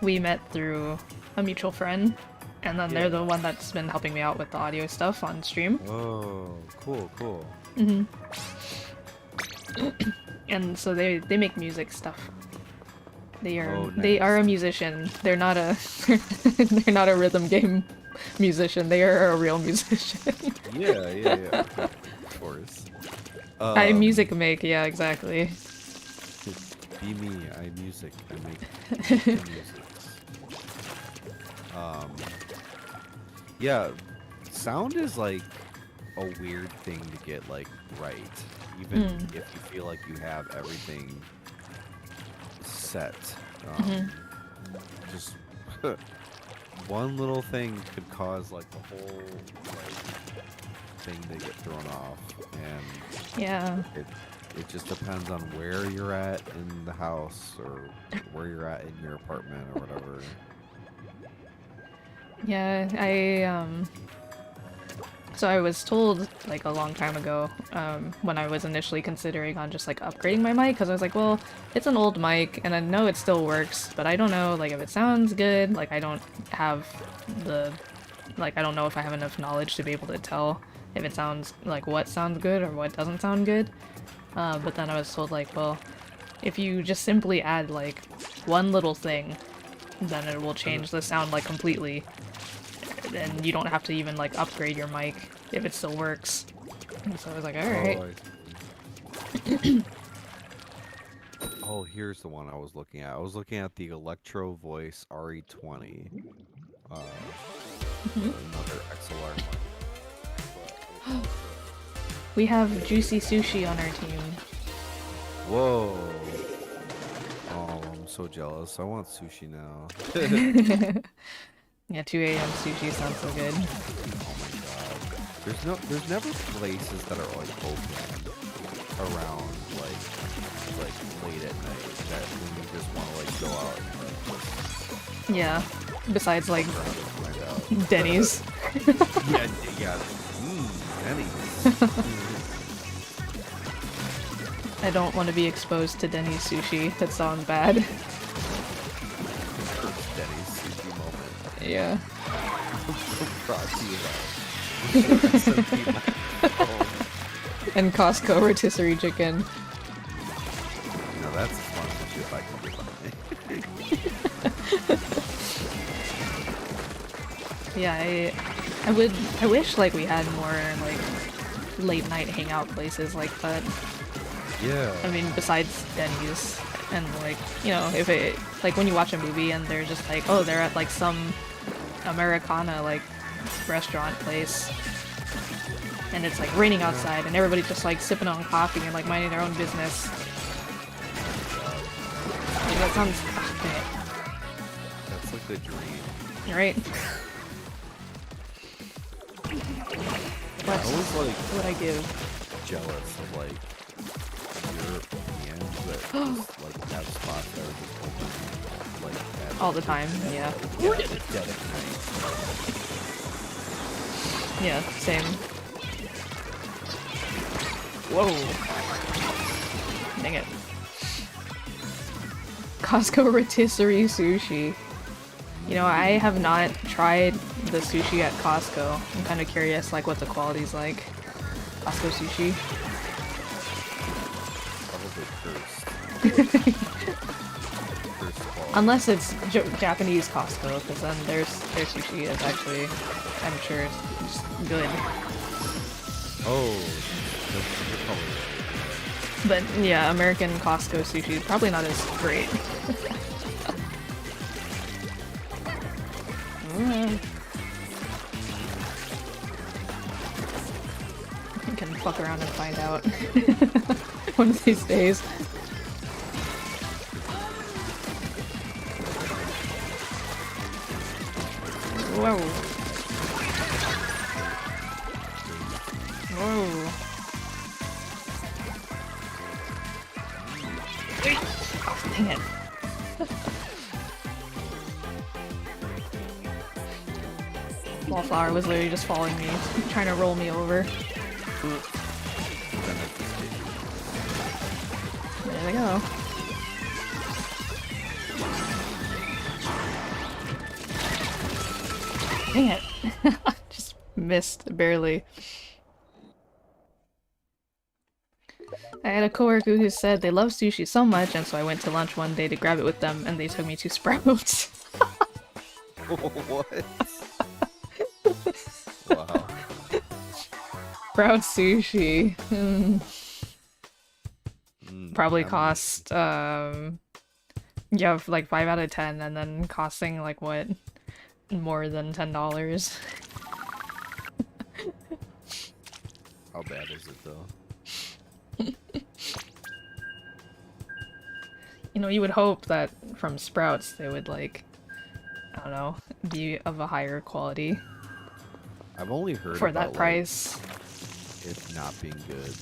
we met through a mutual friend, and then they're the one that's been helping me out with the audio stuff on stream. Oh, cool, cool. And so they make music stuff. They are Oh, they nice. are a musician. They're not a they're not a rhythm game musician. They are a real musician. Yeah. Of course. I music make, yeah, exactly. Be me. I music. I make music. Yeah, sound is like a weird thing to get like right, even if you feel like you have everything set. Just one little thing could cause like the whole like thing to get thrown off, and Yeah. it just depends on where you're at in the house or where you're at in your apartment or whatever. Yeah, so I was told like a long time ago, when I was initially considering on just like upgrading my mic, because I was like, well, it's an old mic and I know it still works, but I don't know like if it sounds good. Like I don't have I don't know if I have enough knowledge to be able to tell if it sounds like what sounds good or what doesn't sound good. But then I was told like, well, if you just simply add like one little thing, then it will change the sound like completely. And you don't have to even like upgrade your mic if it still works. And so I was like, alright. Oh, here's the one I was looking at. I was looking at the Electro Voice RE20. Another XLR mic. We have Juicy Sushi on our team. Whoa. Oh, I'm so jealous. I want sushi now. Yeah, 2 a.m. sushi sounds so good. Oh my god. There's never places that are like open around like late at night that when you just want to like go out and Yeah. Besides like find out. Denny's. yeah. Denny's. I don't want to be exposed to Denny's sushi. That sounds bad. Denny's sushi moment. Yeah. Brought to you by SMP. And Costco rotisserie chicken. No, that's a sponsorship I can get. Yeah, I wish like we had more like late night hangout places like that. Yeah. I mean, besides Denny's, and like, you know, if it like when you watch a movie and they're just like, oh, they're at like some Americana like restaurant place, and it's like raining outside, and everybody's just like sipping on coffee and like minding their own business. Like, that sounds. That's like the dream. Right? I was like What I give? jealous of like Europeans that just like have spots that are just open like at All the time, yeah. dead at night. Yeah, same. Whoa. Dang it. Costco rotisserie sushi. You know, I have not tried the sushi at Costco. I'm kind of curious, like, what the quality's like. Costco sushi. Probably cursed. Cursed quality. Unless it's Japanese Costco, because then their sushi is actually, I'm sure, it's good. Oh, you're probably right. But yeah, American Costco sushi is probably not as great. I can fuck around and find out one of these days. Whoa. Whoa. Oh, dang it. Wallflower was literally just following me, trying to roll me over. There we go. Dang it. Just missed, barely. I had a coworker who said they love sushi so much, and so I went to lunch one day to grab it with them, and they took me to Sprouts. What? Wow. Sprouts sushi. Probably cost, yeah, like 5 out of 10, and then costing, like, what? More than $10. How bad is it, though? You know, you would hope that from Sprouts they would, like, I don't know, be of a higher quality. I've only heard for about, that price. Like, it not being good.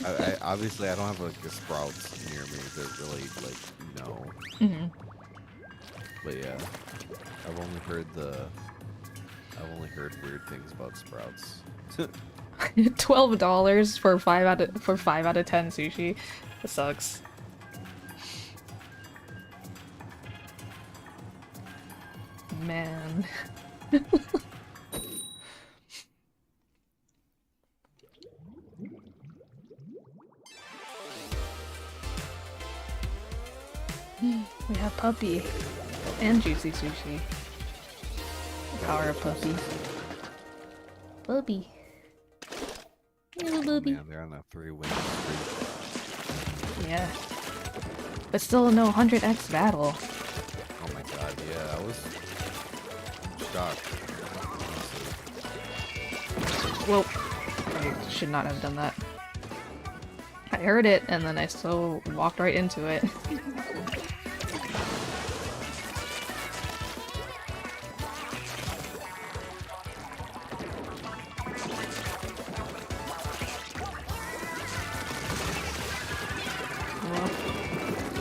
I obviously I don't have like a Sprouts near me that really like know. But yeah, I've only heard weird things about Sprouts. $12 for 5 out of 10 sushi. That sucks. Man. We have puppy and juicy sushi. The power of puppy. Bubby. Little bubby. Man, they're on a 3-win streak. Yeah. But still no 100x battle. Oh my god, yeah, I was shocked. Well, I should not have done that. I heard it and then I still walked right into it.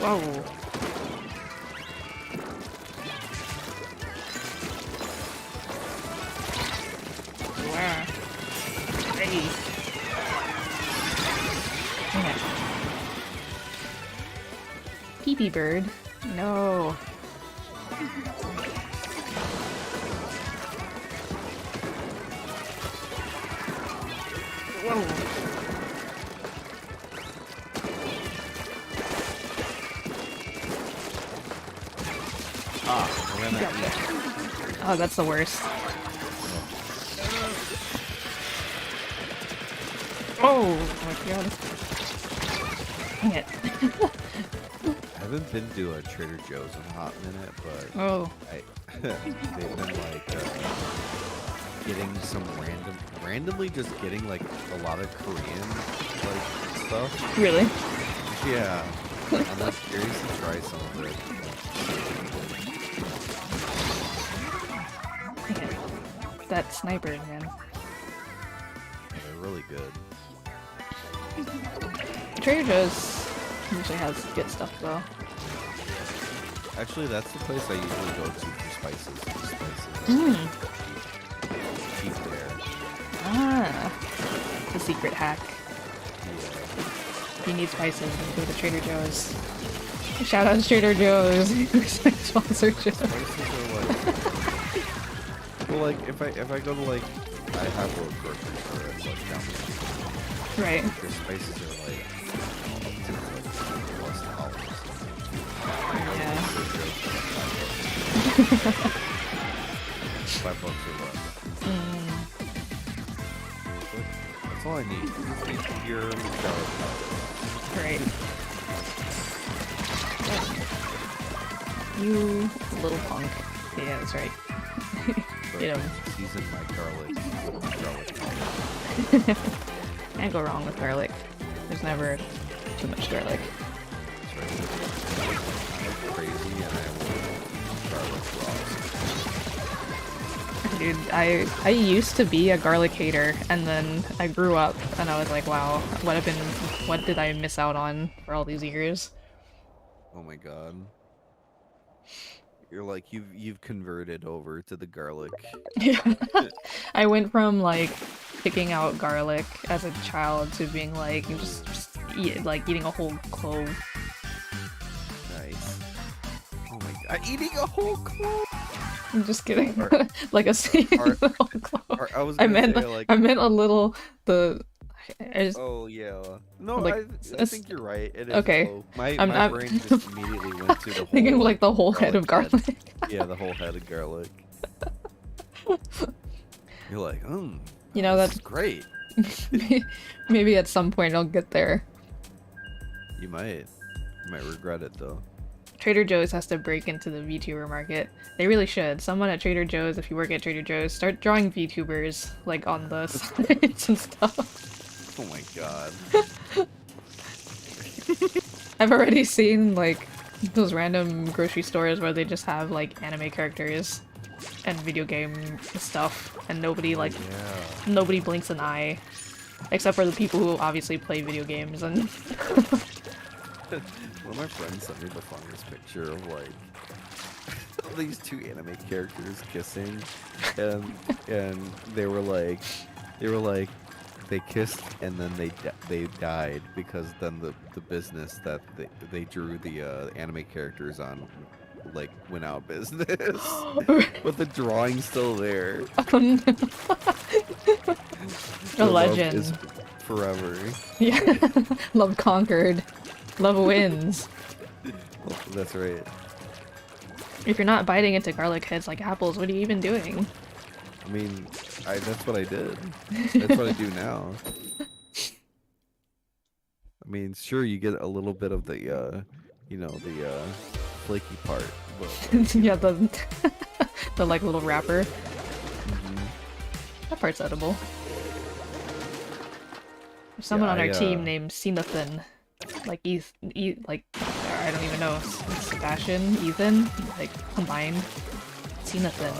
Whoa. Wow. Hey. Dang it. Pee-pee bird. No. Whoa. Oh, that's the worst. Oh my god. Dang it. I haven't been to a Trader Joe's in a hot minute, but they've been like getting some randomly just getting like a lot of Korean like stuff. Really? Yeah. I'm not curious to try some of it. That sniper, man. Yeah, they're really good. Trader Joe's usually has good stuff though. Actually, that's the place I usually go to for spices. Mm. Cheap Ah, the secret hack. Yeah. You need spices, then go to Trader Joe's. Shout out to Trader Joe's. Sponsorship. Spices are like, well, like if I go to like, I have a grocery store that's like down the street. Right. The spices are like, $6 plus. Yeah. $5 or less. That's all I need. Just need pure garlic powder. Right. You little punk. Yeah, that's right. But Get him. season my garlic with garlic powder. Can't go wrong with garlic. There's never too much garlic. That's right. I'm crazy and I will eat garlic raw. Dude, I used to be a garlic hater, and then I grew up, and I was like, wow, what did I miss out on for all these years? Oh my god. You're like you've converted over to the garlic. Yeah. I went from like picking out garlic as a child to being like just eating a whole clove. Nice. Oh my god. Eating a whole clove. I'm just kidding. Or- Like a single clove. Or I was I gonna meant say like I meant a little I just oh yeah. No, like, I think you're right. It is okay. clove. My I'm brain just immediately went to the whole thinking like the whole head of garlic. Yeah, the whole head of garlic. You're like, You know, this that's is great. maybe at some point I'll get there. You might regret it though. Trader Joe's has to break into the VTuber market. They really should. Someone at Trader Joe's, if you work at Trader Joe's, start drawing VTubers like on the sides and stuff. Oh my god. I've already seen like those random grocery stores where they just have like anime characters and video game stuff, and nobody like Yeah. nobody blinks an eye, except for the people who obviously play video games. And One of my friends sent me the funniest picture of like these two anime characters kissing, and they were like they kissed and then they died because then the business that they drew the anime characters on like went out of business, but the drawing's still there. oh no. The A love legend. is forever. Yeah. Love conquered. Love wins. That's right. If you're not biting into garlic heads like apples, what are you even doing? I mean, that's what I did. That's what I do now. I mean, sure, you get a little bit of the, the flaky part, but Yeah, the the like little wrapper. mhm. That part's edible. There's someone Yeah, on our I, team named Sinathan. Like like I don't even know. Sebastian, Ethan, like combined. Sinathan.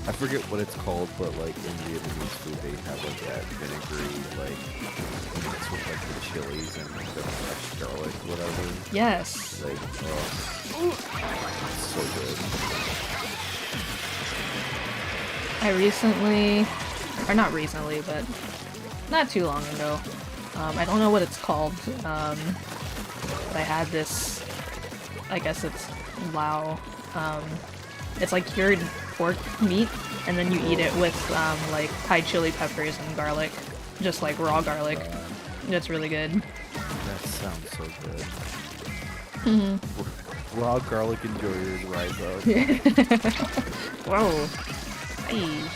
I forget what it's called, but like in Vietnamese food, they have like that vinegary, like mixed with like the chilies and like the fresh garlic, whatever. Yes. Like, oh, it's so good. I recently, or not recently, but not too long ago. I don't know what it's called. But I had this. I guess it's Lao. It's like cured pork meat, and then you eat it with like Thai chili peppers and garlic, just like raw garlic. It's really good. That sounds so good. Mm-hmm. Raw garlic enjoyers rise up. Whoa. Hey.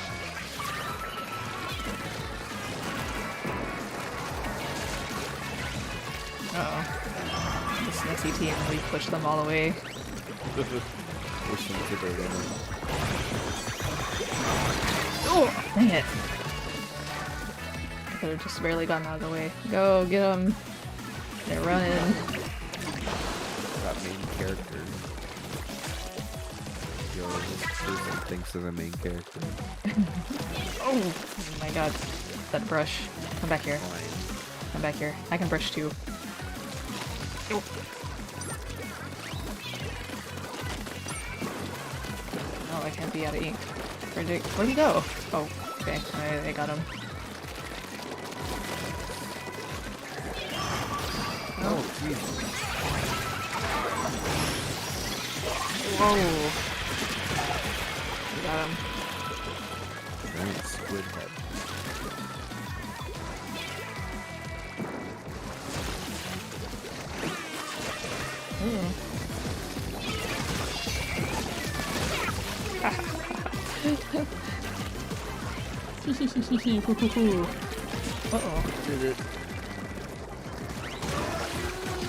Uh-oh. This messy team, we pushed them all away. Push them to the limit. Oh, dang it. I could have just barely gotten out of the way. Go, get them. They're running. That main character. Yo, this person thinks of the main character. Oh my god. That brush. Come back here. Fine. Come back here. I can brush too. Oh. No, I can't be out of ink. Where'd he go? Oh. Okay, I got him. Oh, Jesus. Whoa! We got him. Giant squid head. Ooh. Uh-oh. Did it.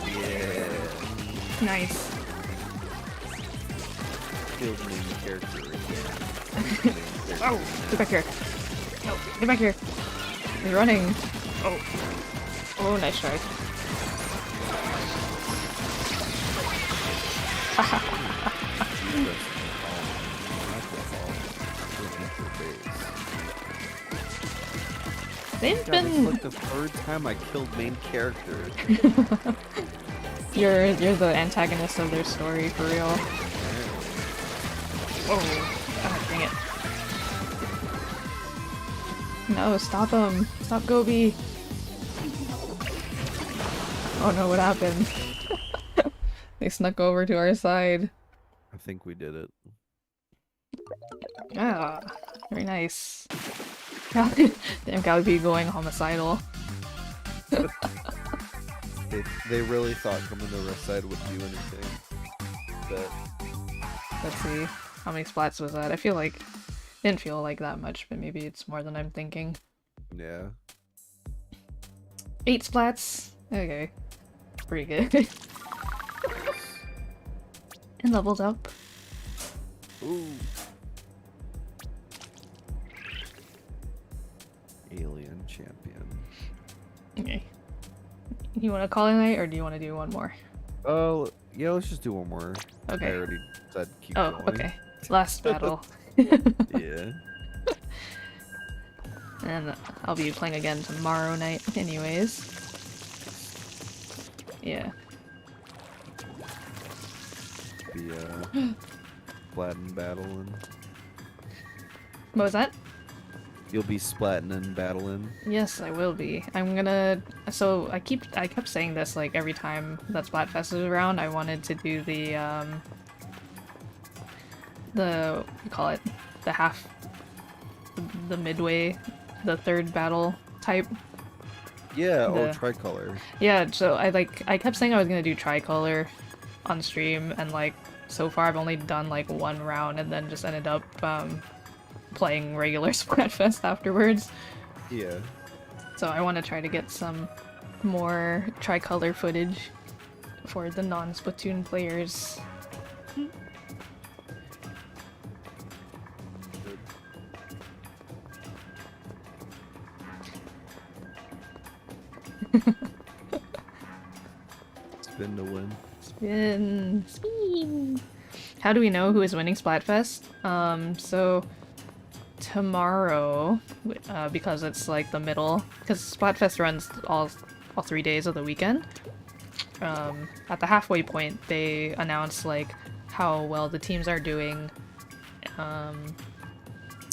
Yeah. Nice. Killed main character again. Oh, get back here. No, get back here. He's running. Oh. Oh, nice try. They've God, it's been... like the third time I killed main character. You're the antagonist of their story, for real. Whoa. Ah, dang it. No, stop him. Stop Gobi. Oh no, what happened? They snuck over to our side. I think we did it. Ah, very nice. Damn, Galaxy going homicidal. They really thought coming to our side would do anything. But Let's see. How many splats was that? I feel like... Didn't feel like that much, but maybe it's more than I'm thinking. yeah. 8 splats? Okay. Pretty good. And leveled up. Ooh. Alien champion. Okay. You want to call it a night, or do you want to do one more? Oh, yeah, let's just do one more. Okay. I already said keep Oh, going. okay. Last battle. Yeah. And I'll be playing again tomorrow night anyways. Yeah. Be splatting battling. What was that? You'll be splatting and battling. Yes, I will be. I'm gonna... So, I kept saying this, like, every time that Splatfest is around. I wanted to do the, what do you call it? The half... The midway... The third battle type. Yeah, The- tricolor. Yeah, so I kept saying I was gonna do tricolor on stream, and, like, so far I've only done, like, one round, and then just ended up, playing regular Splatfest afterwards. Yeah. So I want to try to get some more tricolor footage for the non-Splatoon players. Spin to win. Spin! Spin! How do we know who is winning Splatfest? So tomorrow, because it's like the middle, because Splatfest runs all 3 days of the weekend. At the halfway point, they announce like how well the teams are doing, and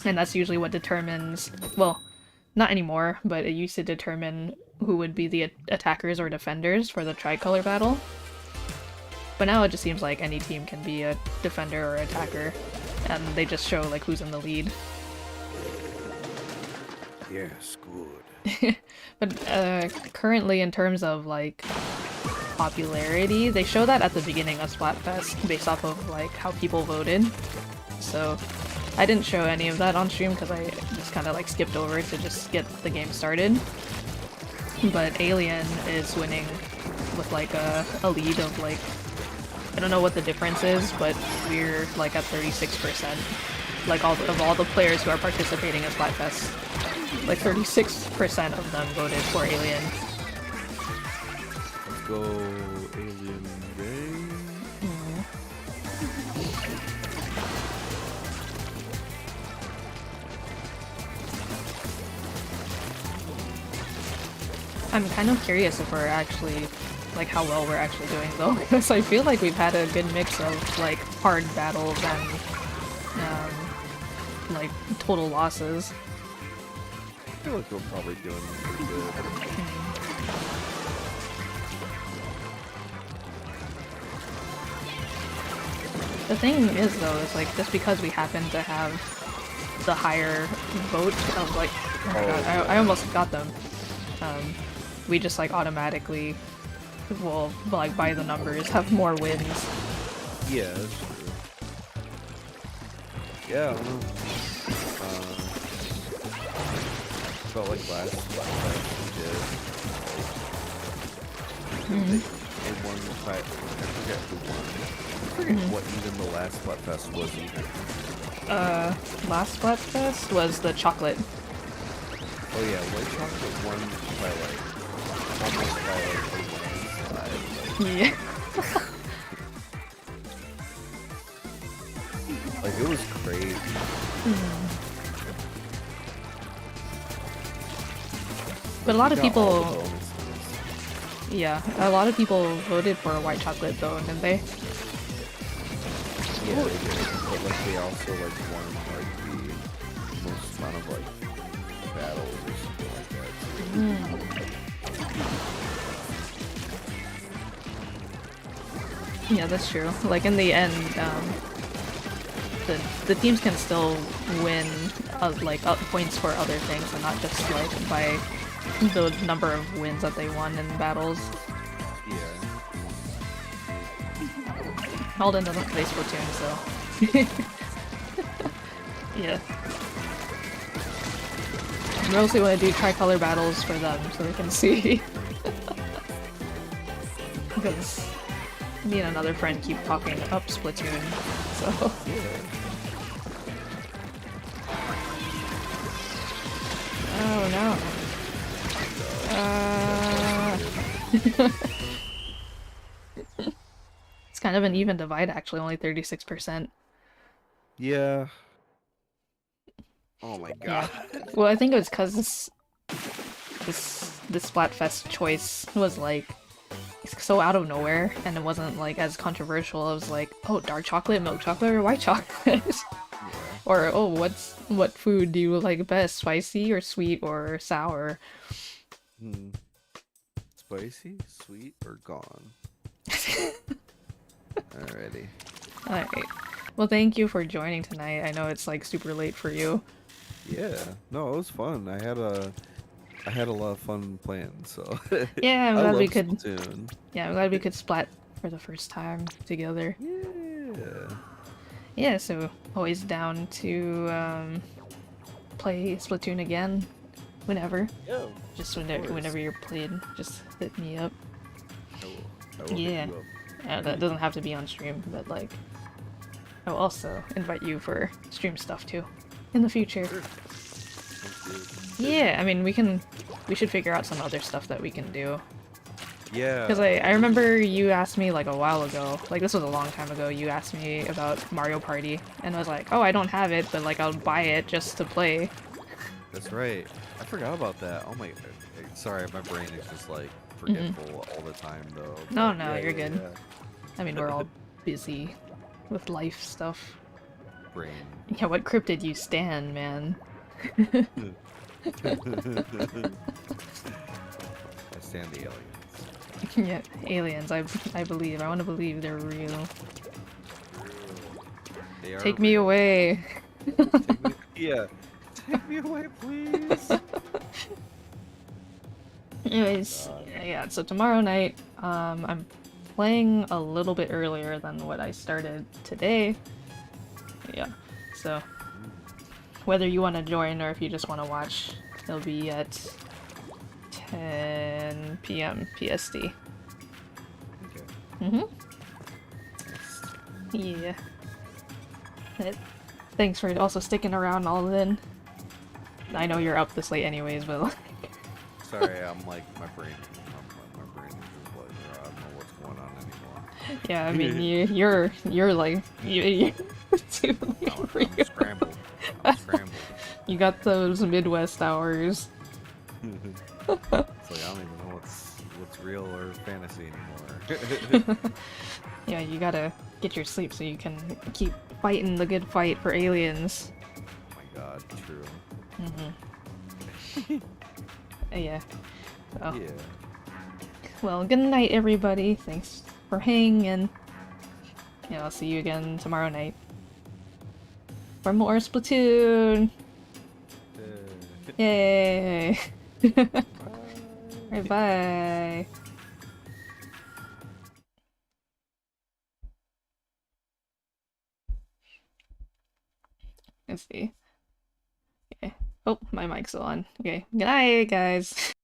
that's usually what determines. Well, not anymore, but it used to determine who would be the attackers or defenders for the tricolor battle. But now it just seems like any team can be a defender or attacker, and they just show like who's in the lead. Yes, good. But currently, in terms of like popularity, they show that at the beginning of Splatfest based off of like how people voted. So I didn't show any of that on stream because I just kind of like skipped over it to just get the game started. But Alien is winning with like a lead of like, I don't know what the difference is, but we're like at 36%. Like all the players who are participating in Splatfest, like 36% of them voted for Alien. Let's go, Alien Gang. I'm kind of curious if we're actually, like how well we're actually doing though, because I feel like we've had a good mix of like hard battles and like total losses. feel like we're probably doing pretty good. The thing is, though, is like just because we happen to have the higher vote of like, oh my god, I almost got them. We just like automatically will like by the numbers have more wins. Yeah, that's true. Yeah, I don't know. Felt like last we did. They won the fight. I forget who won. I forget what even the last Splatfest was either. Last Splatfest was the chocolate. Oh yeah, white chocolate won by like almost by like a landslide. Yeah. Like it was crazy. But a lot of We got all people, the bonuses. yeah, a lot of people voted for white chocolate though, didn't they? Yeah, they did. But like they also like won like the most amount of like battles or something like that. Yeah, that's true. Like in the end, the teams can still win like points for other things, and not just like by the number of wins that they won in battles. Yeah. Alden doesn't play Splatoon, so yeah. I mostly want to do tricolor battles for them so they can see. Because me and another friend keep talking up Splatoon, so. Oh no. It's kind of an even divide actually, only 36%. Yeah. Oh my god. Well, I think it was because this Splatfest choice was like so out of nowhere, and it wasn't like as controversial. It was like, oh, dark chocolate, milk chocolate, or white chocolate, or oh, what food do you like best, spicy or sweet or sour? Spicy, sweet, or gone? Alrighty. Alright. Well, thank you for joining tonight. I know it's like super late for you. Yeah. No, it was fun. I had a lot of fun plans, so Yeah, I'm I glad love we could. Splatoon. Yeah, I'm glad we could splat for the first time together. Yeah. Yeah, so always down to play Splatoon again, whenever. Yeah. Just whenever you're playing, just hit me up. I will Yeah. hit you up. That doesn't have to be on stream, but like, I will also invite you for stream stuff too, in the future. Sure. Sounds good. Yeah, I mean we should figure out some other stuff that we can do. Yeah. Because I remember you asked me like a while ago, like this was a long time ago, you asked me about Mario Party, and I was like, oh, I don't have it, but like I'll buy it just to play. That's right. I forgot about that. Oh my. Sorry, my brain is just like forgetful all the time though. No, But no, yeah, you're yeah, good. yeah. I mean, we're all busy with life stuff. Brain. Yeah, what crypt did you stand, man? I stand the aliens. Yeah, aliens, I believe. I want to believe they're real. They are Take me real. away. Take me, yeah. Take me away, please. Anyways, yeah, so tomorrow night, I'm playing a little bit earlier than what I started today. Yeah, so whether you want to join or if you just want to watch, it'll be at 10 p.m. PST. Okay. Yeah. Thanks for also sticking around all in. I know you're up this late anyways, but like... Sorry, I'm like my brain is just like I don't know what's going on anymore. Yeah, I mean, you're like you're too late for you. I'm scrambled. I'm scrambled. You got those Midwest hours. It's like I don't even know what's real or fantasy anymore. Yeah, you gotta get your sleep so you can keep fighting the good fight for aliens. Oh my god, true. Yeah. So, Yeah. well, good night, everybody. Thanks for hanging, and yeah, I'll see you again tomorrow night for more Splatoon. Yay! Alright, bye. Let's see. Okay. Oh, my mic's on. Okay. Good night, guys.